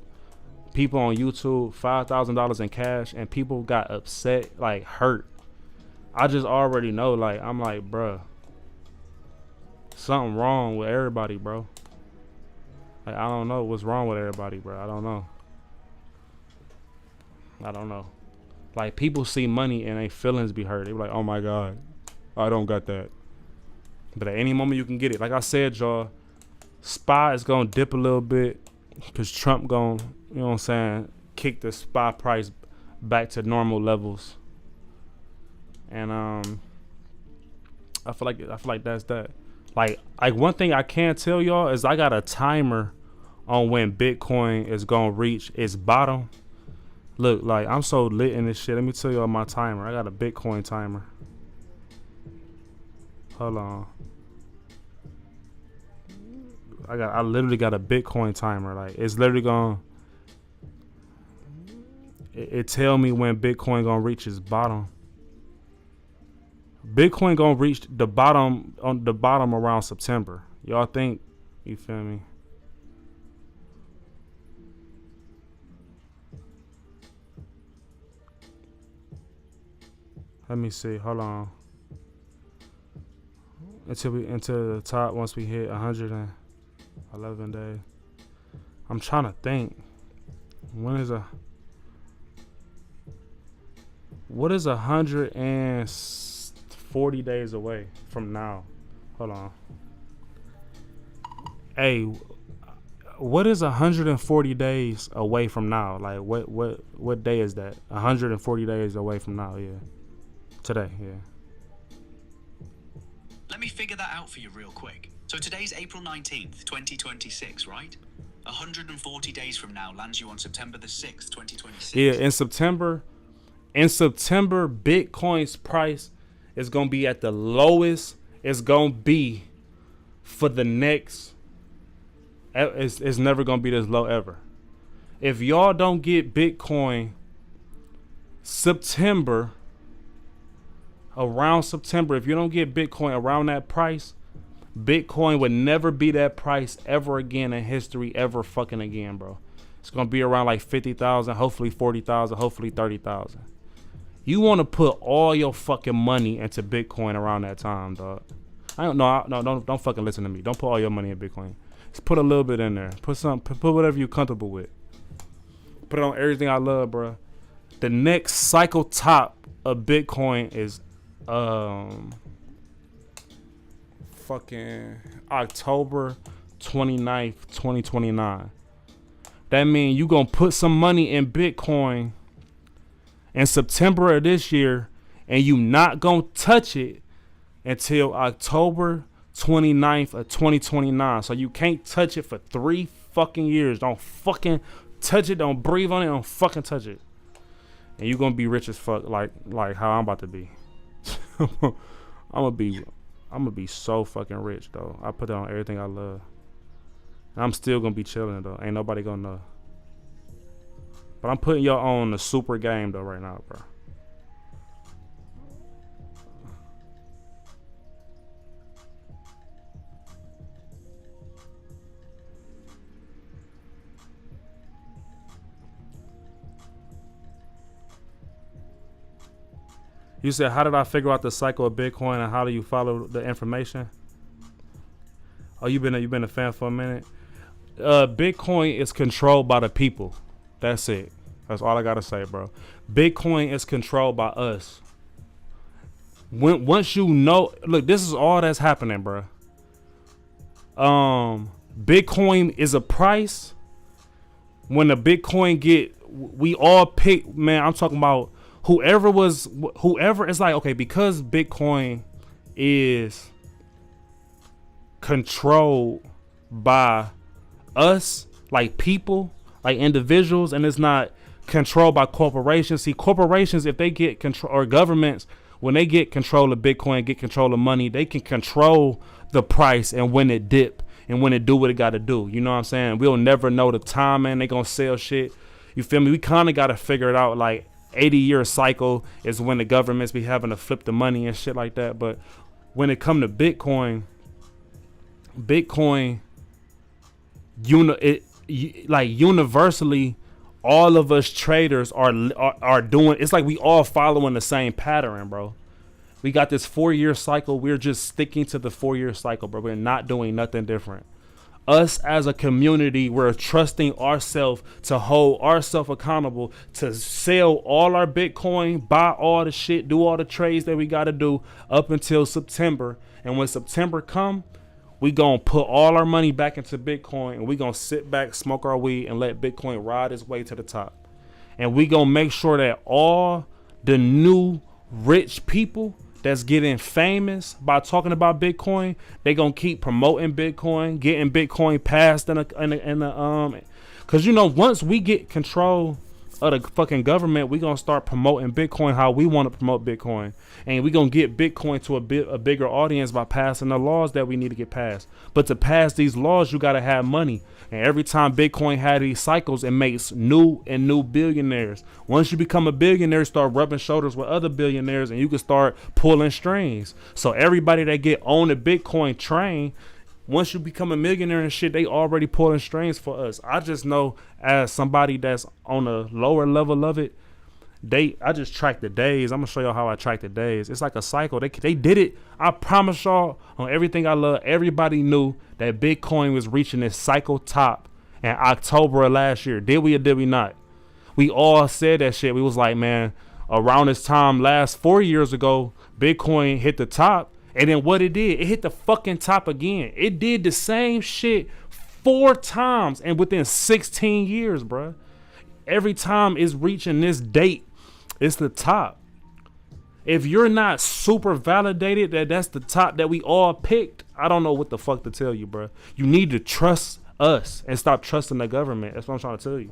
people on YouTube $5,000 in cash and people got upset, like hurt. I just already know, like, I'm like, bro, something wrong with everybody, bro. Like, I don't know what's wrong with everybody, bro. I don't know. Like, people see money and their feelings be hurt. They be like, oh my God, I don't got that. But at any moment you can get it. Like I said, y'all, SPY is gonna dip a little bit because Trump gonna, you know what I'm saying, kick the SPY price back to normal levels. And I feel like that's that. Like one thing I can tell y'all is I got a timer on when Bitcoin is gonna reach its bottom. Look, like, I'm so lit in this shit. Let me tell y'all my timer. I got a Bitcoin timer. Hold on. I literally got a Bitcoin timer. Like, it's literally gonna it tell me when Bitcoin gonna reach its bottom. Bitcoin gonna reach the bottom around September. Y'all think? You feel me? Let me see. Hold on. Until the top once we hit 111 days. I'm trying to think. What is 140 days away from now? Hold on. Hey, what is 140 days away from now? Like, what day is that? 140 days away from now, yeah. Today, yeah. Let me figure that out for you real quick. So today's April 19th, 2026, right? 140 days from now lands you on September the 6th, 2026. Yeah, in September, in September, Bitcoin's price is going to be at the lowest it's going to be for the next, it's never going to be this low ever. If y'all don't get Bitcoin around September, if you don't get Bitcoin around that price, Bitcoin would never be that price ever again in history, ever fucking again, bro. It's going to be around like 50,000, hopefully 40,000, hopefully 30,000. You want to put all your fucking money into Bitcoin around that time, dog. Don't fucking listen to me. Don't put all your money in Bitcoin. Just put a little bit in there. Put whatever you're comfortable with. Put it on everything I love, bro. The next cycle top of Bitcoin is fucking October 29th, 2029. That means you gonna put some money in Bitcoin in September of this year, and you not gonna touch it until October 29th of 2029. So you can't touch it for 3 fucking years. Don't fucking touch it. Don't breathe on it. Don't fucking touch it. And you gonna be rich as fuck, like how I'm about to be. I'm gonna be so fucking rich, though. I put it on everything I love. And I'm still gonna be chilling, though. Ain't nobody gonna know. But I'm putting y'all on the super game, though, right now, bro. You said, how did I figure out the cycle of Bitcoin and how do you follow the information? Oh, you've been a fan for a minute. Bitcoin is controlled by the people. That's it. That's all I gotta say, bro. Bitcoin is controlled by us. Once you know, look, this is all that's happening, bro. Bitcoin is a price. When the Bitcoin we all pick, man. I'm talking about whoever is like, okay, because Bitcoin is controlled by us, like people, like individuals, and it's not controlled by corporations. See, corporations, if they get control, or governments, when they get control of Bitcoin, get control of money, they can control the price and when it dip and when it do what it got to do. You know what I'm saying? We'll never know the timing they gonna sell shit. You feel me? We kind of got to figure it out. Like 80-year cycle is when the governments be having to flip the money and shit like that. But when it come to Bitcoin, universally, all of us traders are doing. It's like we all following the same pattern, bro. We got this 4-year cycle. We're just sticking to the 4-year cycle, bro. We're not doing nothing different. Us as a community, we're trusting ourselves to hold ourselves accountable to sell all our Bitcoin, buy all the shit, do all the trades that we got to do up until September. And when September come, we gonna put all our money back into Bitcoin, and we gonna sit back, smoke our weed, and let Bitcoin ride its way to the top. And we gonna make sure that all the new rich people that's getting famous by talking about Bitcoin, they gonna keep promoting Bitcoin, getting Bitcoin passed in the because you know, once we get control of the fucking government, we gonna start promoting Bitcoin how we want to promote Bitcoin, and we gonna get Bitcoin to a bigger audience by passing the laws that we need to get passed. But to pass these laws, you gotta have money, and every time Bitcoin had these cycles, it makes new billionaires. Once you become a billionaire, start rubbing shoulders with other billionaires, and you can start pulling strings. So everybody that get on the Bitcoin train, once you become a millionaire and shit, they already pulling strings for us. I just know, as somebody that's on a lower level of it, I just track the days. I'm gonna show y'all how I track the days. It's like a cycle. They did it. I promise y'all, on everything I love, everybody knew that Bitcoin was reaching its cycle top in October of last year. Did we or did we not? We all said that shit. We was like, man, around this time last 4 years ago, Bitcoin hit the top. And then what it did, it hit the fucking top again. It did the same shit 4 times and within 16 years, bruh. Every time it's reaching this date, it's the top. If you're not super validated that that's the top that we all picked, I don't know what the fuck to tell you, bruh. You need to trust us and stop trusting the government. That's what I'm trying to tell you.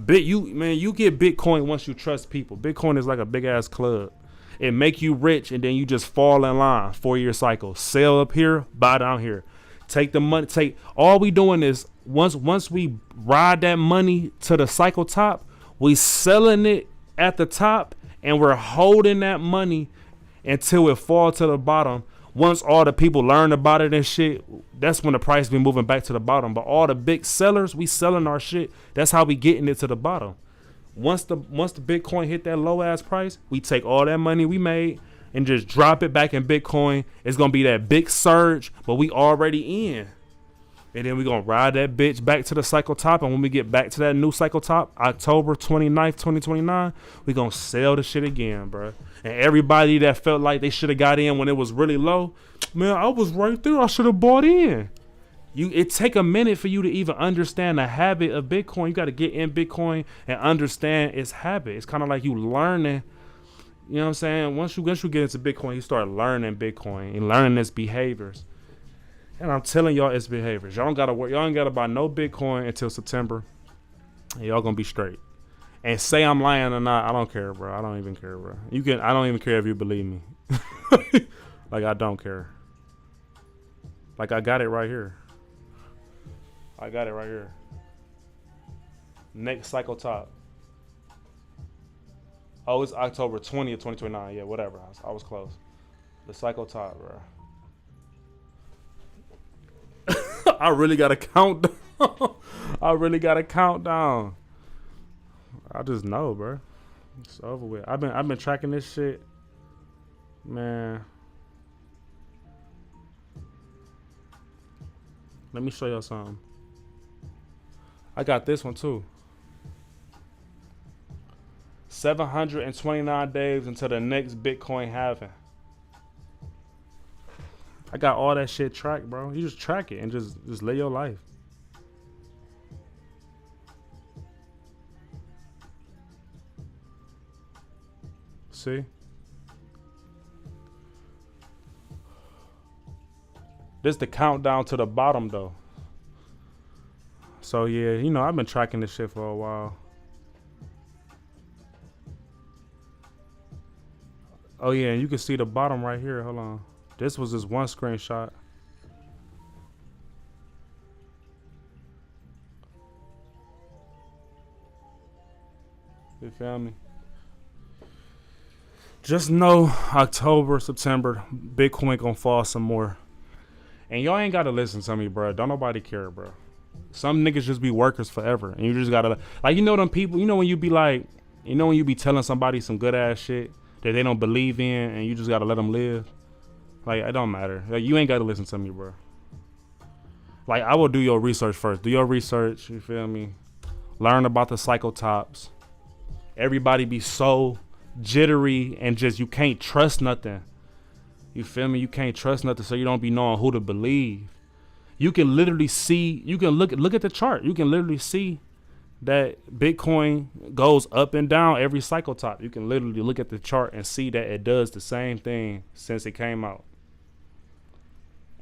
You get Bitcoin once you trust people. Bitcoin is like a big ass club. It make you rich, and then you just fall in line. 4-year cycle. Sell up here, buy down here. Take the money. All we doing is once we ride that money to the cycle top, we selling it at the top, and we're holding that money until it fall to the bottom. Once all the people learn about it and shit, that's when the price be moving back to the bottom. But all the big sellers, we selling our shit. That's how we getting it to the bottom. Once the Bitcoin hit that low ass price, we take all that money we made and just drop it back in Bitcoin. It's gonna be that big surge, but we already in. And then we gonna ride that bitch back to the cycle top. And when we get back to that new cycle top, October 29th, 2029, we gonna sell the shit again, bro. And everybody that felt like they should have got in when it was really low, man, I was right there. I should have bought in. It take a minute for you to even understand the habit of Bitcoin. You got to get in Bitcoin and understand its habit. It's kind of like you learning. You know what I'm saying? Once you get into Bitcoin, you start learning Bitcoin and learning its behaviors. And I'm telling y'all, its behaviors. Y'all don't gotta work. Y'all ain't gotta buy no Bitcoin until September. And y'all gonna be straight. And say I'm lying or not, I don't care, bro. I don't even care, bro. I don't even care if you believe me. Like, I don't care. Like, I got it right here. Next cycle top. Oh, it's October 20th, 2029. Yeah, whatever. I was close. The cycle top, bro. I really got to count down. I just know, bro. It's over with. I've been tracking this shit, man. Let me show y'all something. I got this one too. 729 days until the next Bitcoin halving. I got all that shit tracked, bro. You just track it and just live your life. See? This the countdown to the bottom though. So yeah, you know, I've been tracking this shit for a while. Oh yeah, and you can see the bottom right here. Hold on. This was just one screenshot. You feel me? Just know October, September, Bitcoin gonna fall some more. And y'all ain't gotta listen to me, bro. Don't nobody care, bro. Some niggas just be workers forever. And you just gotta, like, you know them people, you know when you be like, you know when you be telling somebody some good ass shit that they don't believe in and you just gotta let them live? Like, it don't matter. Like, you ain't gotta listen to me, bro. Like, I will do your research first. Do your research, you feel me? Learn about the cycle tops. Everybody be so jittery and just, you can't trust nothing. You feel me? You can't trust nothing, so you don't be knowing who to believe. You can literally see, you can look at the chart. You can literally see that Bitcoin goes up and down every cycle top. You can literally look at the chart and see that it does the same thing since it came out.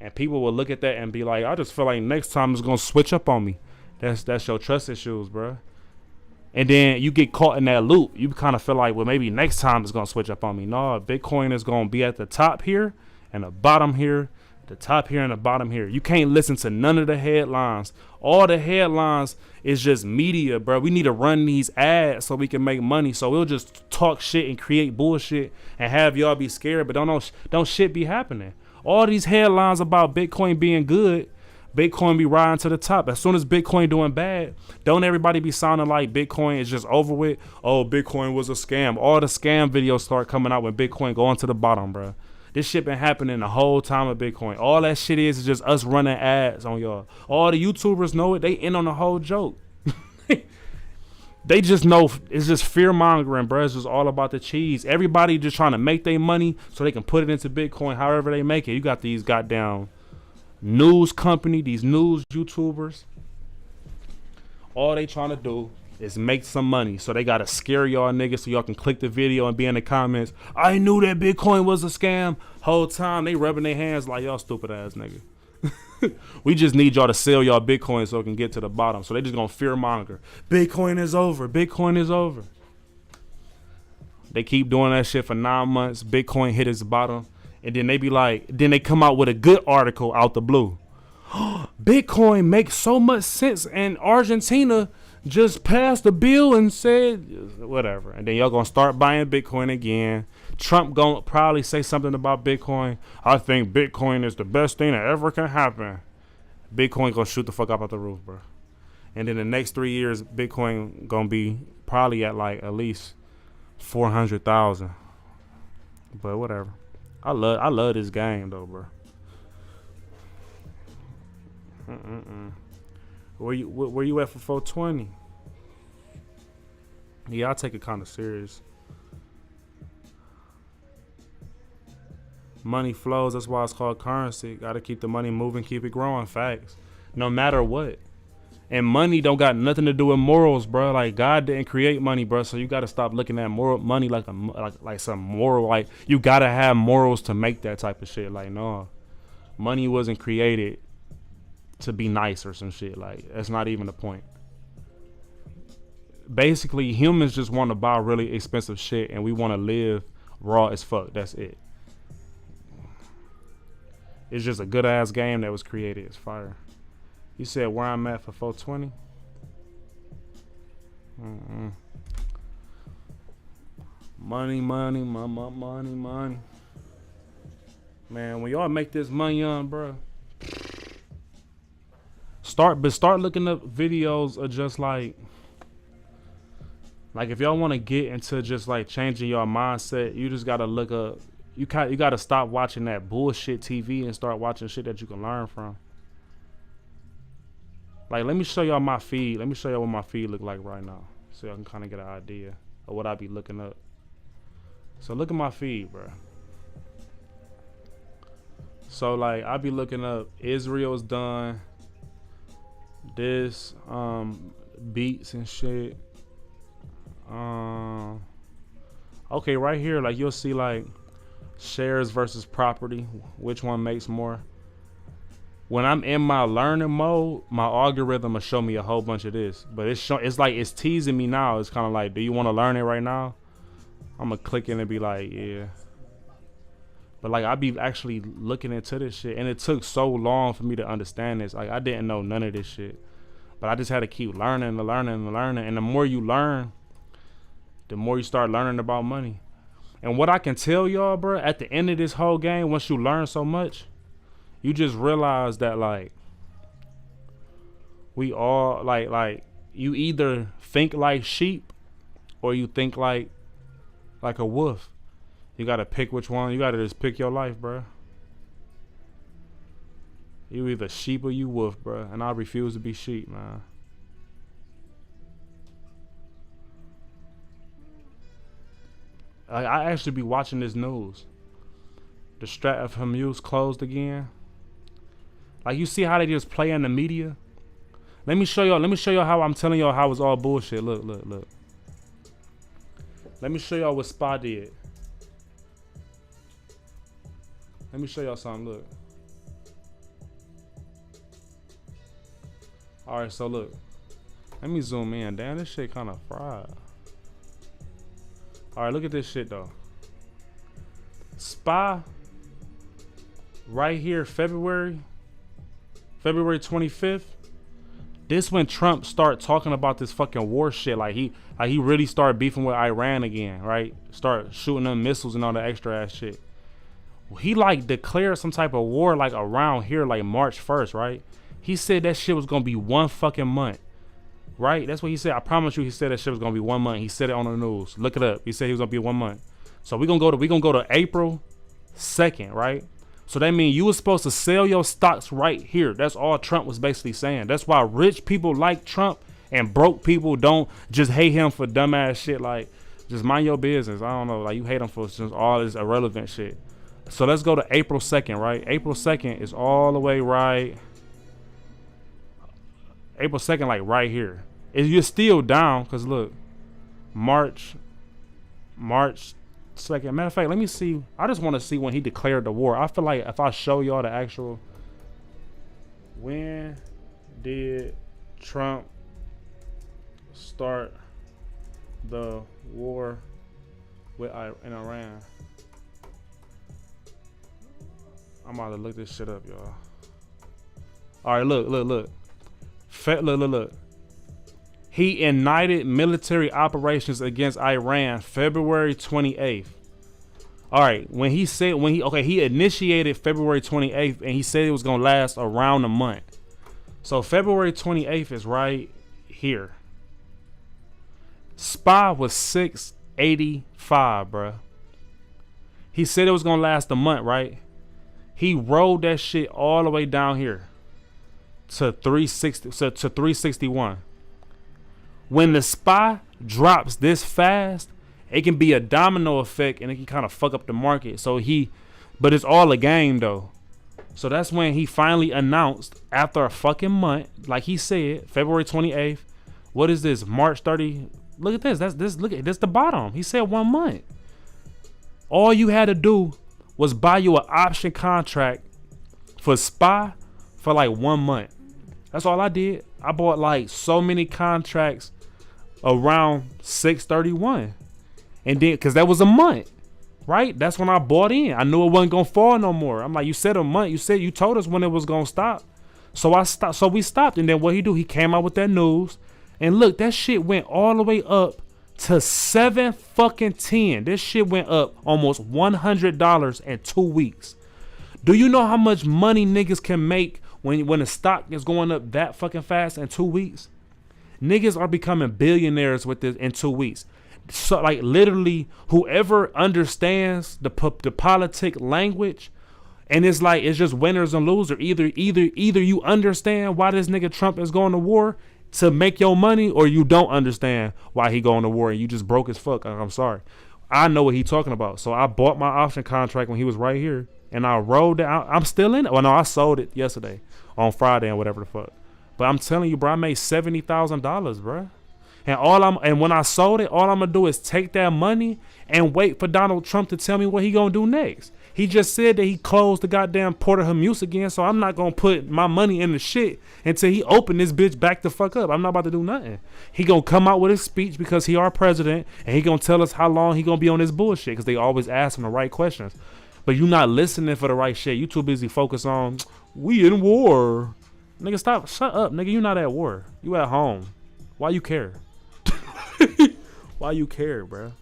And people will look at that and be like, I just feel like next time it's gonna switch up on me. That's your trust issues, bro. And then you get caught in that loop. You kind of feel like, well, maybe next time it's gonna switch up on me. No, Bitcoin is gonna be at the top here and the bottom here, the top here and the bottom here. You can't listen to none of the headlines. All the headlines is just media, bro. We need to run these ads so we can make money. So we'll just talk shit and create bullshit and have y'all be scared, but don't shit be happening. All these headlines about Bitcoin being good, Bitcoin be riding to the top. As soon as Bitcoin doing bad, don't everybody be sounding like Bitcoin is just over with. Oh, Bitcoin was a scam. All the scam videos start coming out when Bitcoin going to the bottom, bro. This shit been happening the whole time of Bitcoin. All that shit is just us running ads on y'all. All the YouTubers know it. They in on the whole joke. They just know it's just fear mongering, bro. It's just all about the cheese. Everybody just trying to make their money so they can put it into Bitcoin however they make it. You got these goddamn news company, these news YouTubers. All they trying to do is make some money. So they gotta scare y'all niggas so y'all can click the video and be in the comments. I knew that Bitcoin was a scam. Whole time they rubbing their hands like y'all stupid ass nigga. We just need y'all to sell y'all Bitcoin so it can get to the bottom. So they just gonna fear monger. Bitcoin is over. Bitcoin is over. They keep doing that shit for 9 months. Bitcoin hit its bottom. And then they be like, then they come out with a good article out the blue. Bitcoin makes so much sense, and Argentina just passed a bill and said whatever. And then y'all gonna start buying Bitcoin again. Trump gonna probably say something about Bitcoin. I think Bitcoin is the best thing that ever can happen. Bitcoin gonna shoot the fuck up out the roof, bro. And then the next 3 years, Bitcoin gonna be probably at like at least 400,000. But whatever. I love this game though, bro. Where you at for 420? Yeah, I take it kind of serious. Money flows. That's why it's called currency. Got to keep the money moving, keep it growing. Facts. No matter what. And money don't got nothing to do with morals, bro. Like God didn't create money, bro. So you got to stop looking at money like some moral. Like you got to have morals to make that type of shit. Like no, money wasn't created to be nice or some shit. Like that's not even the point. Basically, humans just want to buy really expensive shit, and we want to live raw as fuck. That's it. It's just a good ass game that was created. It's fire. You said where I'm at for 420? Money. Man, when y'all make this money on, bro, start looking up videos of just like if y'all want to get into just like changing your mindset, you just gotta look up. You gotta stop watching that bullshit TV and start watching shit that you can learn from. Like, let me show y'all my feed. Let me show y'all what my feed look like right now, so y'all can kind of get an idea of what I be looking up. So look at my feed, bro. So like I be looking up Israel's done this beats and shit. Okay, right here, like you'll see like shares versus property, which one makes more. When I'm in my learning mode, my algorithm will show me a whole bunch of this, but it's like it's teasing me now. It's kind of like, do you want to learn it right now? I'm gonna click in and be like, yeah. But like I be actually looking into this shit, and it took so long for me to understand this. Like I didn't know none of this shit, but I just had to keep learning. And the more you learn, the more you start learning about money. And what I can tell y'all, bro, at the end of this whole game, once you learn so much, you just realize that like we all like you either think like sheep or you think like a wolf. You gotta pick which one. You gotta just pick your life, bro. You either sheep or you wolf, bro. And I refuse to be sheep, man. I actually be watching this news. The Strat of Hormuz closed again. Like you see how they just play in the media. Let me show y'all how I'm telling y'all how it's all bullshit. Look. Let me show y'all what Spa did. Let me show y'all something. Look. All right, so look. Let me zoom in. Damn, this shit kind of fried. All right, look at this shit though. Spa. Right here, February 25th. This when Trump start talking about this fucking war shit. Like he really started beefing with Iran again, right? Start shooting them missiles and all the extra ass shit. He like declared some type of war like around here, like March 1st, right? He said that shit was gonna be 1 fucking month, right? That's what he said. I promise you, he said that shit was gonna be 1 month. He said it on the news. Look it up. He said he was gonna be 1 month. So we gonna go to April 2nd, right? So that means you was supposed to sell your stocks right here. That's all Trump was basically saying. That's why rich people like Trump and broke people don't just hate him for dumbass shit. Like, just mind your business. I don't know. Like, you hate him for just all this irrelevant shit. So let's go to April 2nd, right? April 2nd is all the way right. April 2nd, like right here. You're still down, because look, March 2nd. Matter of fact, let me see. I just want to see when he declared the war. I feel like if I show y'all the actual, When did Trump start the war with in Iran? I'm about to look this shit up, y'all. All right, look. Look. He ignited military operations against Iran February 28th. All right, he initiated February 28th, and he said it was gonna last around a month. So February 28th is right here. SPY was 685, bruh. He said it was gonna last a month, right? He rolled that shit all the way down here to 360 to 361. When the SPY drops this fast, it can be a domino effect and it can kind of fuck up the market. But it's all a game though. So that's when he finally announced after a fucking month, like he said, February 28th. What is this? March 30. Look at this. Look at this, the bottom. He said 1 month. All you had to do was buy you an option contract for SPY for like 1 month. That's all I did. I bought like so many contracts around 631. And then, cause that was a month, right? That's when I bought in. I knew it wasn't gonna fall no more. I'm like, you said a month. You told us when it was gonna stop. So we stopped. And then what he do? He came out with that news. And look, that shit went all the way up to 7 fucking 10. This shit went up almost $100 in 2 weeks. Do you know how much money niggas can make when the stock is going up that fucking fast in 2 weeks? Niggas are becoming billionaires with this in 2 weeks. So like literally whoever understands the politic language, and it's like it's just winners and losers. Either you understand why this nigga Trump is going to war to make your money, or you don't understand why he going to war and you just broke as fuck. I'm sorry. I know what he talking about. So I bought my option contract when he was right here, and I rolled it out. I'm still in it. Well, no, I sold it yesterday on Friday and whatever the fuck. But I'm telling you, bro, I made $70,000, bro. And when I sold it, all I'm gonna do is take that money and wait for Donald Trump to tell me what he gonna do next. He just said that he closed the goddamn Port of Hermus again, so I'm not gonna put my money in the shit until he open this bitch back the fuck up. I'm not about to do nothing. He gonna come out with his speech because he our president, and he gonna tell us how long he gonna be on this bullshit because they always ask him the right questions. But you not listening for the right shit. You too busy focused on we in war. Nigga, shut up, nigga. You not at war. You at home. Why you care? Why you care, bro?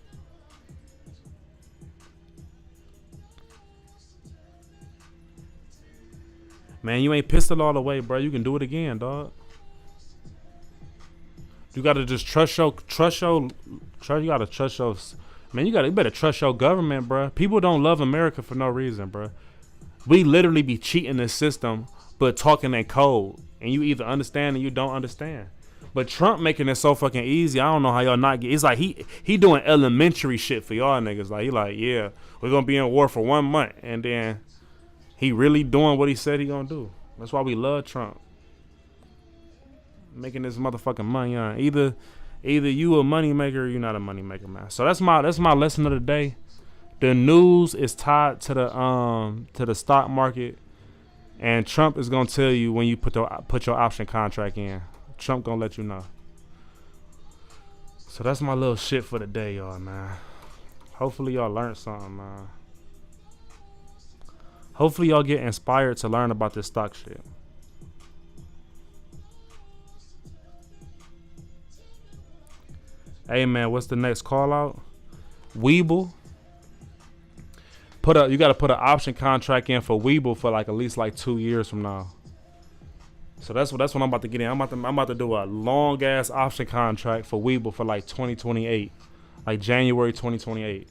Man, you ain't pissed it all the way, bro. You can do it again, dog. You gotta just trust your. You gotta trust your. Man, you better trust your government, bro. People don't love America for no reason, bro. We literally be cheating the system, but talking in code, and you either understand or you don't understand. But Trump making it so fucking easy. I don't know how y'all not get. It's like he doing elementary shit for y'all niggas. Like he like, yeah, we're gonna be in war for 1 month, and then he really doing what he said he gonna do. That's why we love Trump. Making this motherfucking money on. Either you a money maker or you not a money maker, man. So that's my lesson of the day. The news is tied to the stock market, and Trump is gonna tell you when you put your option contract in. Trump gonna let you know. So that's my little shit for the day, y'all, man. Hopefully y'all learned something, man. Hopefully y'all get inspired to learn about this stock shit. Hey man, what's the next call out? Weeble. You gotta put an option contract in for Weeble for like at least like 2 years from now. So that's what I'm about to get in. I'm about to do a long ass option contract for Weeble for like 2028, like January 2028,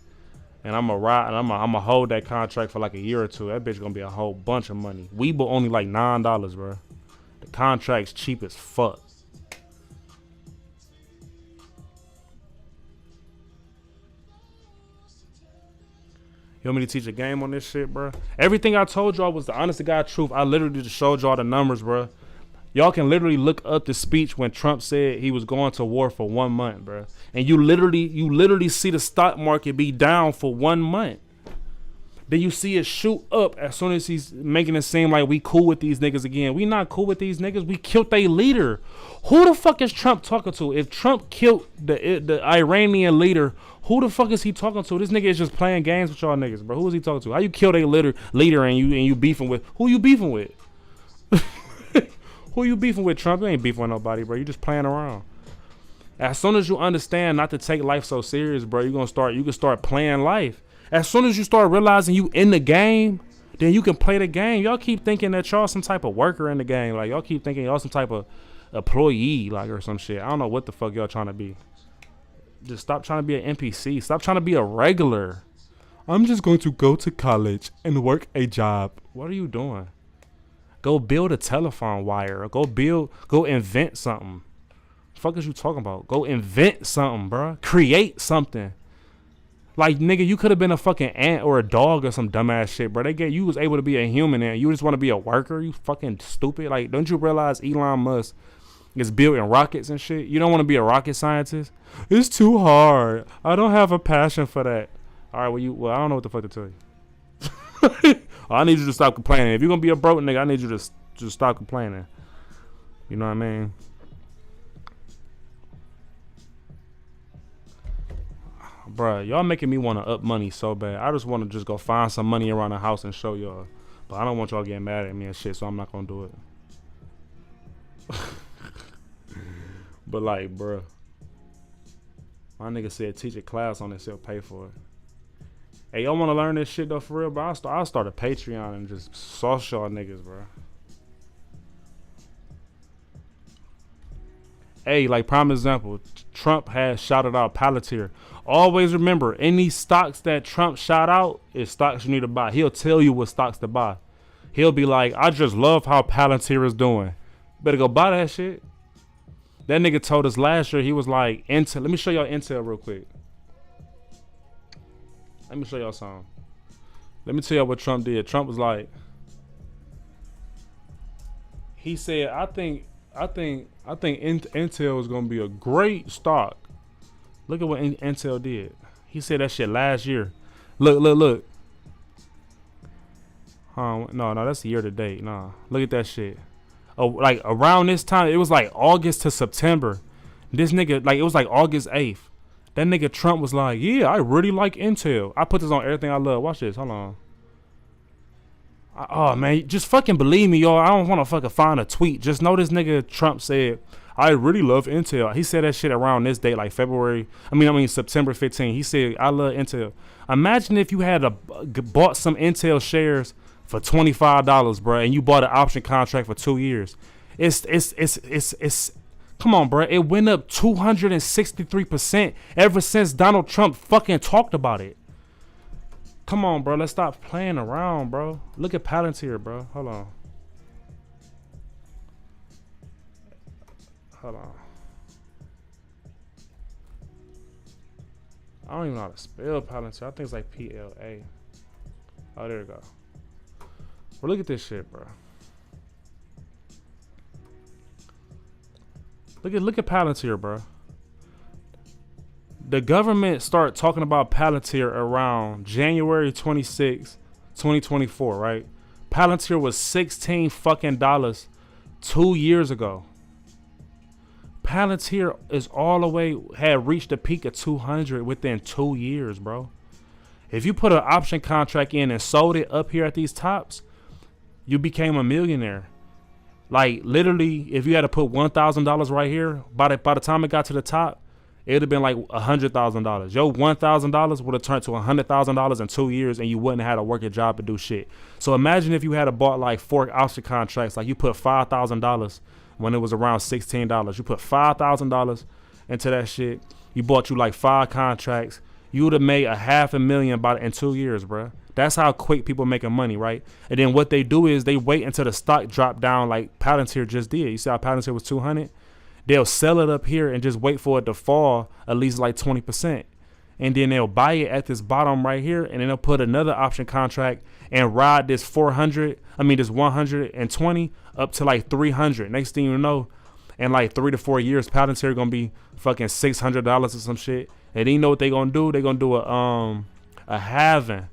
and I'm gonna hold that contract for like a year or two. That bitch gonna be a whole bunch of money. Weeble only like $9, bro. The contract's cheap as fuck. You want me to teach a game on this shit, bro? Everything I told y'all was the honest to God truth. I literally just showed y'all the numbers, bro. Y'all can literally look up the speech when Trump said he was going to war for 1 month, bro. And you literally see the stock market be down for 1 month. Then you see it shoot up as soon as he's making it seem like we cool with these niggas again. We not cool with these niggas. We killed their leader. Who the fuck is Trump talking to? If Trump killed the Iranian leader, who the fuck is he talking to? This nigga is just playing games with y'all niggas, bro. Who is he talking to? How you kill their leader and you beefing with? Who you beefing with? Who you beefing with, Trump? You ain't beefing with nobody, bro. You just playing around. As soon as you understand not to take life so serious, bro, you can start playing life. As soon as you start realizing you in the game, then you can play the game. Y'all keep thinking that y'all some type of worker in the game. Like, y'all keep thinking y'all some type of employee, like, or some shit. I don't know what the fuck y'all trying to be. Just stop trying to be an NPC. Stop trying to be a regular. I'm just going to go to college and work a job. What are you doing? Go build a telephone wire. Go invent something. The fuck is you talking about? Go invent something, bro. Create something. Like, nigga, you could have been a fucking ant or a dog or some dumbass shit, bro. You was able to be a human and you just want to be a worker? You fucking stupid. Like, don't you realize Elon Musk is building rockets and shit? You don't want to be a rocket scientist? It's too hard. I don't have a passion for that. All right, well, I don't know what the fuck to tell you. I need you to stop complaining. If you're going to be a broke nigga, I need you to just stop complaining. You know what I mean? Bruh, y'all making me want to up money so bad. I just want to just go find some money around the house and show y'all. But I don't want y'all getting mad at me and shit, so I'm not going to do it. But like, bruh, my nigga said teach a class on this, he'll pay for it. Hey, y'all want to learn this shit though for real, bro? I'll start a Patreon and just sauce y'all niggas, bro. Hey, like prime example, Trump has shouted out Palantir. Always remember, any stocks that Trump shout out is stocks you need to buy. He'll tell you what stocks to buy. He'll be like, I just love how Palantir is doing. Better go buy that shit. That nigga told us last year, he was like, Intel. Let me show y'all Intel real quick. Let me show y'all something. Let me tell y'all what Trump did. Trump was like, he said, I think Intel is gonna be a great stock. Look at what Intel did. He said that shit last year. Look. No, that's the year to date. Nah, look at that shit. Oh, like around this time, it was like August to September. This nigga, like it was like August 8th. That nigga Trump was like, yeah, I really like Intel. I put this on everything I love. Watch this. Hold on. Oh, man, just fucking believe me, y'all. I don't want to fucking find a tweet. Just know this nigga Trump said, I really love Intel. He said that shit around this date, like September 15th. He said, I love Intel. Imagine if you had bought some Intel shares for $25, bro, and you bought an option contract for 2 years. It's come on, bro. It went up 263% ever since Donald Trump fucking talked about it. Come on, bro. Let's stop playing around, bro. Look at Palantir, bro. Hold on. I don't even know how to spell Palantir. I think it's like P-L-A. Oh, there we go. Bro, look at this shit, bro. Look at Palantir, bro. The government started talking about Palantir around January 26, 2024, right? Palantir was $16 fucking 2 years ago. Palantir is all the way, had reached a peak of 200 within 2 years, bro. If you put an option contract in and sold it up here at these tops, you became a millionaire. Like literally, if you had to put $1,000 right here, by the time it got to the top, it would have been like $100,000. Your $1,000 would have turned to $100,000 in 2 years, and you wouldn't have had to work a job to do shit. So imagine if you had bought like 4 option contracts, like you put $5,000 when it was around $16. You put $5,000 into that shit. You bought you like 5 contracts. You would have made $500,000 in 2 years, bro. That's how quick people making money, right? And then what they do is they wait until the stock drop down like Palantir just did. You see how Palantir was 200? They'll sell it up here and just wait for it to fall at least like 20%. And then they'll buy it at this bottom right here, and then they'll put another option contract and ride this 120 up to like 300. Next thing you know, in like 3 to 4 years, Palantir gonna be fucking $600 or some shit. And then you know what they gonna do? They gonna do a halving.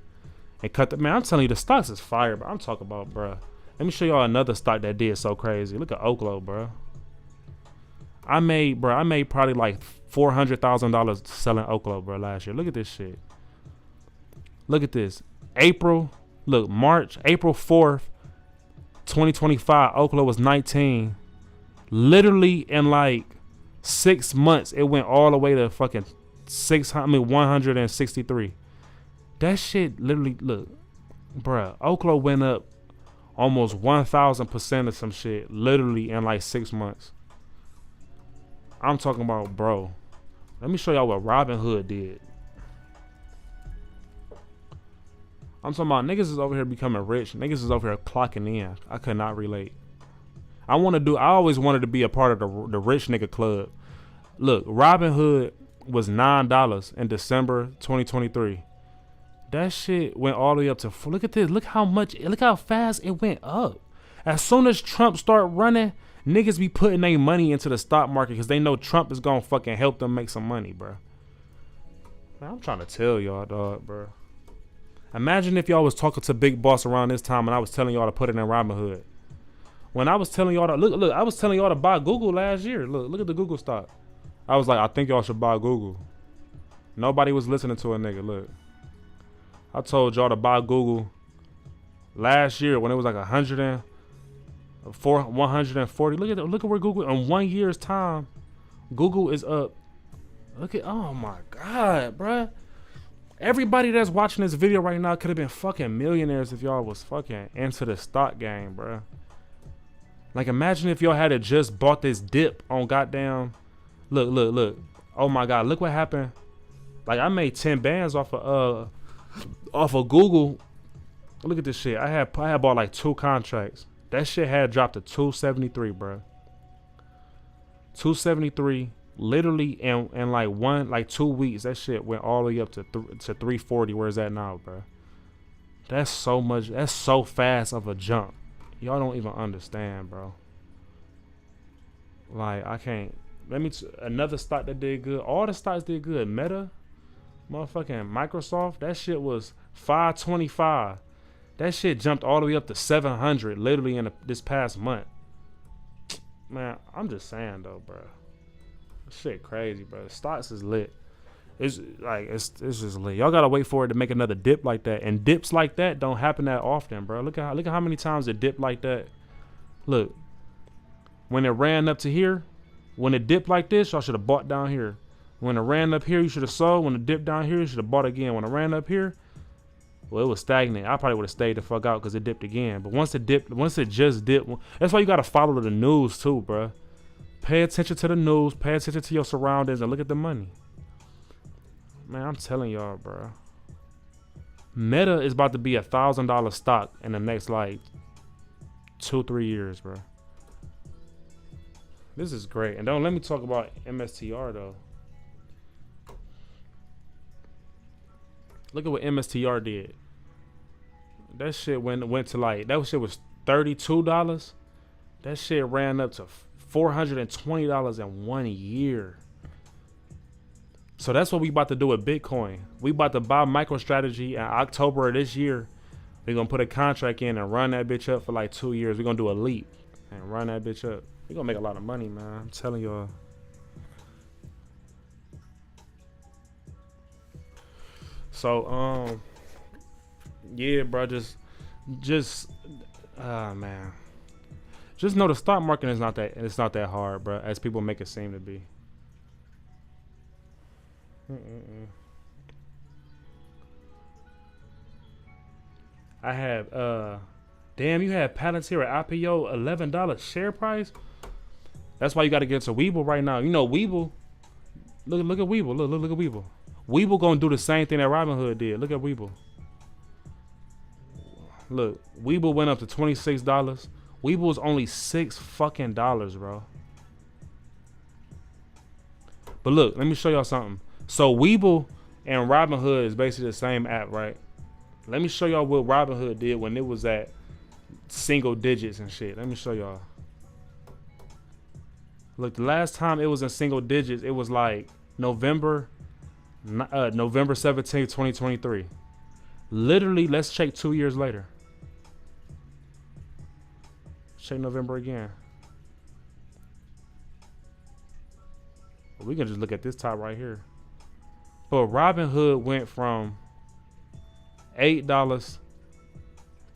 and cut the man. I'm telling you, the stocks is fire, but I'm talking about, bro. Let me show y'all another stock that did so crazy. Look at Oklo, bro. I made probably like $400,000 selling Oklo, bro, last year. Look at this shit. Look at this. March, April 4th, 2025, Oklo was 19. Literally in like 6 months, it went all the way to fucking 163. That shit literally, look, bruh, Oklo went up almost 1,000% of some shit literally in like 6 months. I'm talking about, bro. Let me show y'all what Robinhood did. I'm talking about niggas is over here becoming rich. Niggas is over here clocking in. I could not relate. I always wanted to be a part of the rich nigga club. Look, Robinhood was $9 in December 2023. That shit went all the way up to, look at this. Look how fast it went up. As soon as Trump start running, niggas be putting their money into the stock market because they know Trump is gonna fucking help them make some money, bro. Man, I'm trying to tell y'all, dog, bro. Imagine if y'all was talking to Big Boss around this time and I was telling y'all to put it in Robinhood. When I was telling y'all to look, I was telling y'all to buy Google last year. Look at the Google stock. I was like, I think y'all should buy Google. Nobody was listening to a nigga. Look, I told y'all to buy Google last year when it was like 140. Look at where Google in 1 year's time. Google is up. Oh my God, bruh. Everybody that's watching this video right now could have been fucking millionaires if y'all was fucking into the stock game, bruh. Like, imagine if y'all had just bought this dip on goddamn. Look. Oh my God, look what happened. Like, I made 10 bands off of Google. Look at this shit. I had bought like 2 contracts. That shit had dropped to 273, bro. 273, literally in like 2 weeks. That shit went all the way up to 340. Where is that now, bro? That's so much. That's so fast of a jump. Y'all don't even understand, bro. Like, I can't. Another stock that did good. All the stocks did good. Meta, motherfucking Microsoft. That shit was 525. That shit jumped all the way up to 700 literally in this past month. Man, I'm just saying though, bro. Shit crazy, bro. Stocks is lit. It's just lit. Y'all gotta wait for it to make another dip like that. And dips like that don't happen that often, bro. Look at how many times it dipped like that. Look, when it ran up to here, when it dipped like this, y'all should have bought down here. When it ran up here, you should have sold. When it dipped down here, you should have bought again. When it ran up here, well, it was stagnant. I probably would have stayed the fuck out because it dipped again. But once it just dipped, that's why you gotta follow the news too, bro. Pay attention to the news. Pay attention to your surroundings and look at the money. Man, I'm telling y'all, bro. Meta is about to be $1,000 stock in the next like 2-3 years, bro. This is great. And don't let me talk about MSTR though. Look at what MSTR did. That shit went to like, that shit was $32. That shit ran up to $420 in 1 year. So that's what we about to do with Bitcoin. We about to buy MicroStrategy in October of this year. We're gonna put a contract in and run that bitch up for like 2 years. We're gonna do a leap and run that bitch up. We're gonna make a lot of money, man. I'm telling y'all. So, yeah, bro, just, man. Just know the stock market is not that hard, bro, as people make it seem to be. I have, damn, you had Palantir at IPO, $11 share price. That's why you got to get into Webull right now. You know Webull. Look at Webull. Look at Webull. Webull gonna do the same thing that Robinhood did. Look at Webull. Look, Webull went up to $26. Webull was only $6 fucking dollars, bro. But look, let me show y'all something. So Webull and Robinhood is basically the same app, right? Let me show y'all what Robinhood did when it was at single digits and shit. Let me show y'all. Look, the last time it was in single digits, it was like November 17th, 2023. Literally, let's check 2 years later. Check November again. We can just look at this top right here. But Robin Hood went from $8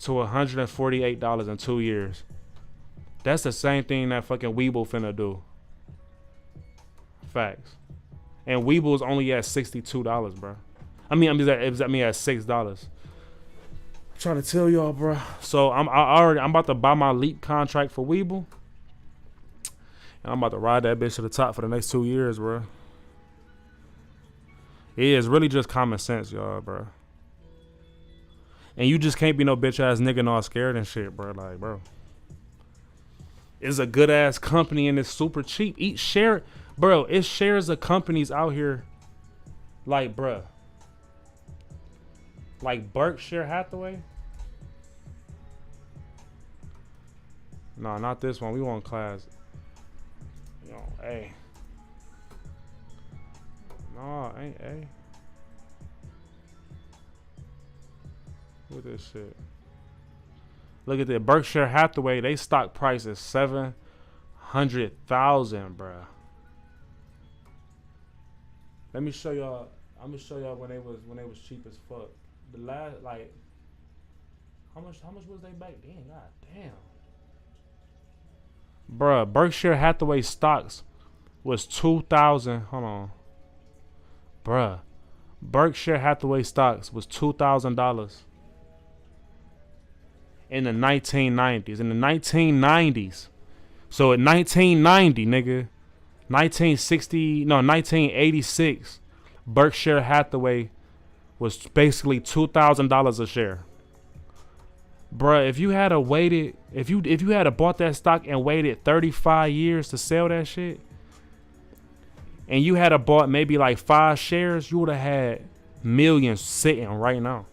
to $148 in 2 years. That's the same thing that fucking Weeble finna do. Facts. And Weeble's only at $62, bro. I mean, it was at $6. I'm trying to tell y'all, bro. So I'm about to buy my Leap contract for Weeble. And I'm about to ride that bitch to the top for the next 2 years, bro. It is really just common sense, y'all, bro. And you just can't be no bitch ass nigga and all scared and shit, bro. Like, bro. It's a good ass company and it's super cheap. Each share, bro, it shares of companies out here. Like, bro. Like Berkshire Hathaway. No, not this one. We want class. Yo, hey. No, ain't A. Look at this shit. Look at that. Berkshire Hathaway, they stock price is $700,000, bruh. Let me show y'all. I'm gonna show y'all when they was cheap as fuck. The last, like, how much was they back then? God damn. Bruh, Berkshire Hathaway stocks was 2,000. Hold on. Bruh. Berkshire Hathaway stocks was $2,000 in the 1990s. In the 1990s. So in 1990, nigga, 1986, Berkshire Hathaway was basically $2,000 a share. Bruh, if you had a waited, if you had a bought that stock and waited 35 years to sell that shit, and you had a bought maybe like 5 shares, you would have had millions sitting right now.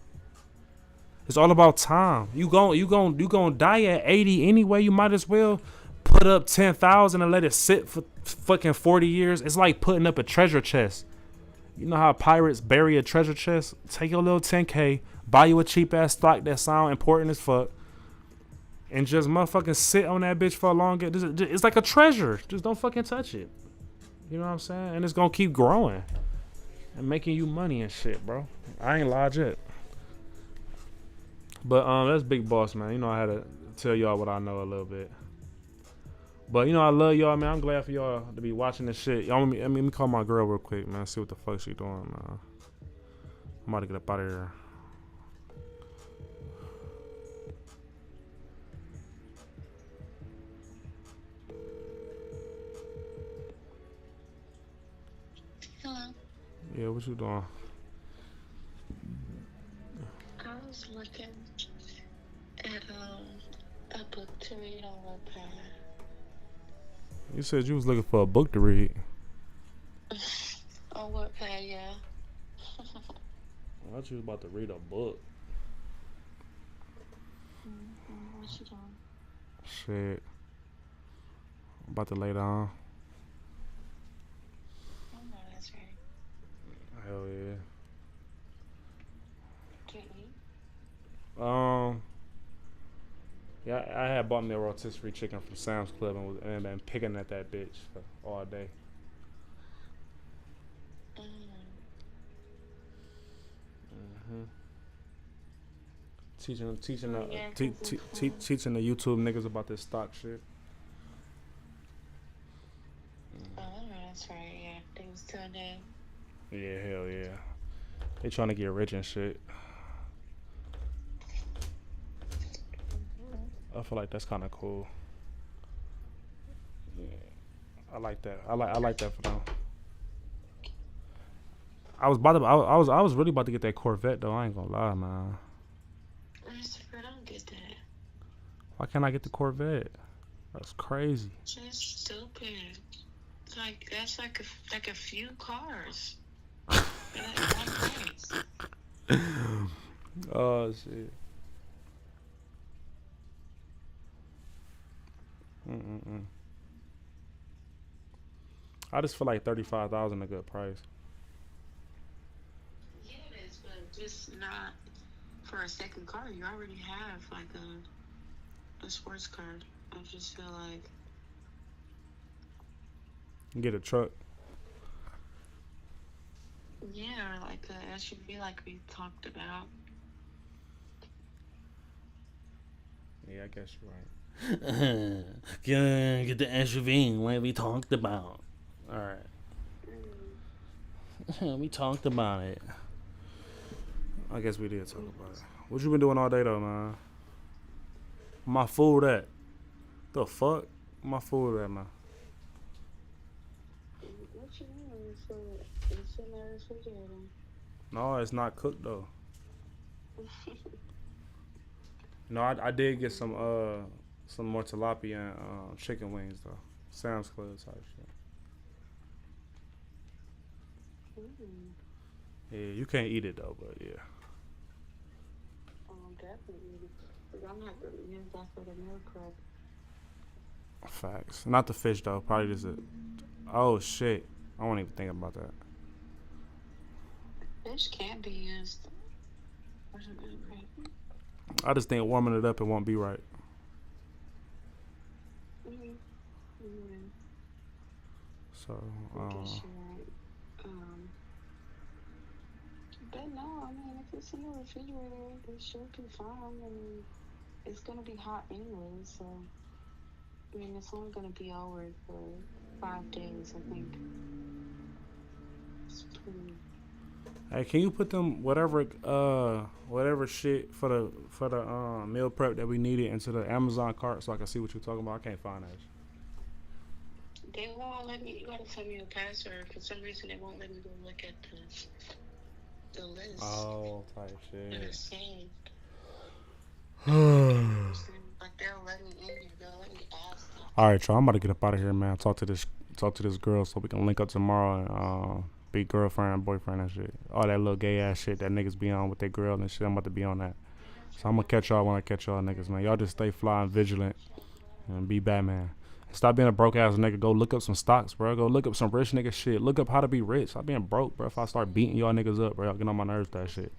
It's all about time. You gon' die at 80 anyway. You might as well put up 10,000 and let it sit for fucking 40 years. It's like putting up a treasure chest. You know how pirates bury a treasure chest? Take your little 10K, buy you a cheap ass stock that sound important as fuck, and just motherfucking sit on that bitch for a longer. It's like a treasure. Just don't fucking touch it. You know what I'm saying? And it's gonna keep growing and making you money and shit, bro. I ain't lied yet. But that's Big Boss, man. You know I had to tell y'all what I know a little bit. But you know I love y'all, man. I'm glad for y'all to be watching this shit. Y'all, let me call my girl real quick, man. See what the fuck she doing, man. I'm about to get up out of here. Hello. Yeah, what you doing? I was looking at a book to read on Wattpad. You said you was looking for a book to read. On Wattpad, yeah. I thought you was about to read a book. What you doing? Shit. I'm about to lay down. Oh no, that's right. Hell yeah. Can you eat? Yeah, I had bought me a rotisserie chicken from Sam's Club and been picking at that bitch for all day. Teaching teaching the YouTube niggas about this stock shit. Oh no, that's right. Yeah, they was doing that. Yeah, hell yeah. They trying to get rich and shit. I feel like that's kind of cool. Yeah, I like that. I like that for them. I was really about to get that Corvette though. I ain't gonna lie, man. I don't get that. Why can't I get the Corvette? That's crazy. That's stupid. Like that's like a few cars. Like one price. Oh shit. I just feel like 35,000 a good price. Yeah, it is, but just not for a second car. You already have like a sports car. I just feel like Get a truck. yeah, or like a SUV, like we talked about. Yeah, I guess you're right. Get the SUV like we talked about. All right. We talked about it. I guess we did talk about it. What you been doing all day though, man? My food at? The fuck? My food at, man? What you mean? So it's in the refrigerator. No, it's not cooked though. No, I did get some more tilapia and chicken wings though. Sam's Club type shit. Yeah, you can't eat it though, but yeah. Definitely. Because I'm not going to use that for the meal prep. Facts. Not the fish though. Probably just it. Oh shit. I won't even think about that. Fish can't be used for the meal prep. I just think warming it up, it won't be right. So, I guess you're right. But no, I mean, if it's in the refrigerator, it should be fine. I mean, it's going to be hot anyway, so, I mean, it's only going to be over for 5 days, I think. It's pretty... hey, can you put them whatever shit for the meal prep that we needed into the Amazon cart so I can see what you're talking about? I can't find that. They won't let me. You gotta tell me your password. For some reason, they won't let me go look at the list. Oh, type That shit. is saved. But they'll let me in here. They'll let me ask them. All right, y'all. I'm about to get up out of here, man. Talk to this girl so we can link up tomorrow and be girlfriend, boyfriend, and shit. All that little gay ass shit that niggas be on with their girl and shit. I'm about to be on that. So I'm gonna catch y'all when I catch y'all niggas, man. Y'all just stay fly and vigilant and be Batman. Stop being a broke ass nigga. Go look up some stocks, bro. Go look up some rich nigga shit. Look up how to be rich. Stop being broke, bro. If I start beating y'all niggas up, bro, y'all get on my nerves with that shit.